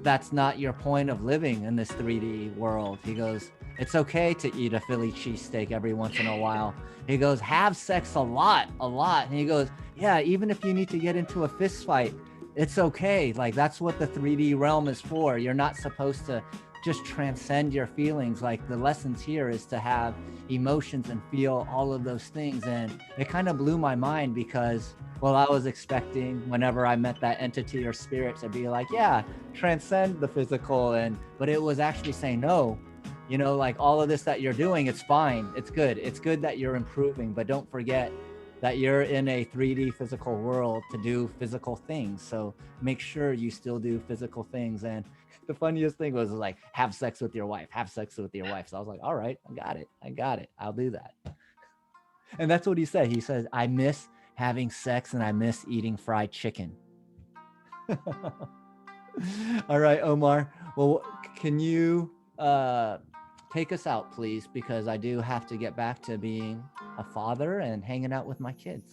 that's not your point of living in this 3D world. He goes, it's okay to eat a Philly cheesesteak every once in a while. He goes, have sex a lot. And he goes, yeah, even if you need to get into a fist fight, it's okay. Like, that's what the 3D realm is for. You're not supposed to just transcend your feelings. Like, the lessons here is to have emotions and feel all of those things. And it kind of blew my mind because, well, I was expecting whenever I met that entity or spirit to be like, yeah, transcend the physical. But it was actually saying, no, you know, like, all of this that you're doing, it's fine. It's good. It's good that you're improving, but don't forget that you're in a 3D physical world to do physical things. So make sure you still do physical things. And the funniest thing was, like, have sex with your wife. So I was like, all right, I got it. I'll do that. And that's what he said. He says, I miss having sex and I miss eating fried chicken. All right, Omar. Well, can you take us out, please? Because I do have to get back to being a father and hanging out with my kids.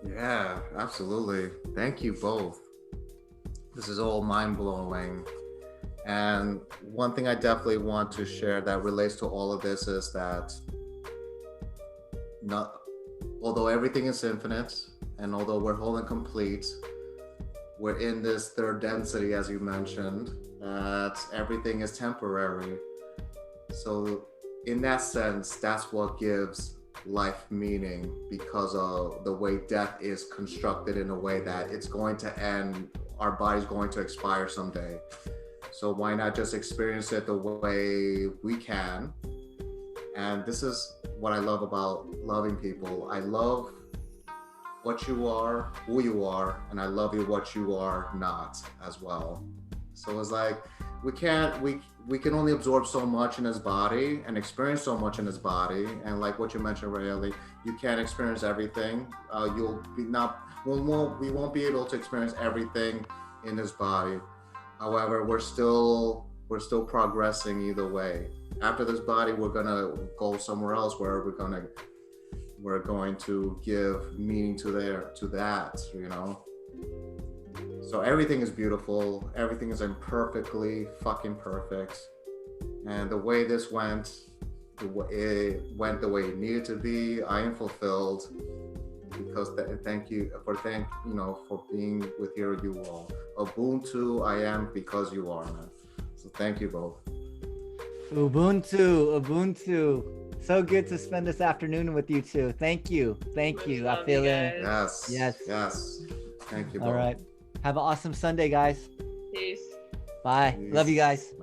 Yeah, absolutely. Thank you both. This is all mind-blowing. And one thing I definitely want to share that relates to all of this is that although everything is infinite and although we're whole and complete, we're in this third density, as you mentioned, that everything is temporary. So in that sense, that's what gives life meaning, because of the way death is constructed in a way that it's going to end, our body's going to expire someday. So why not just experience it the way we can? And this is what I love about loving people. I love what you are, who you are, and I love you what you are not as well. So it's like, we can only absorb so much in his body and experience so much in his body. And like what you mentioned, Rayya, you can't experience everything. We won't be able to experience everything in his body. However, we're still we're still progressing either way. After this body, we're gonna go somewhere else where we're going to give meaning to that, you know. So everything is beautiful. Everything is imperfectly fucking perfect. And the way this went, it went the way it needed to be. I am fulfilled because thank you for being with you all. Ubuntu, I am because you are, man. So thank you both. Ubuntu. So good to spend this afternoon with you two. Thank you. I feel it. Yes. Thank you both. All right. Have an awesome Sunday, guys. Peace. Bye. Love you guys.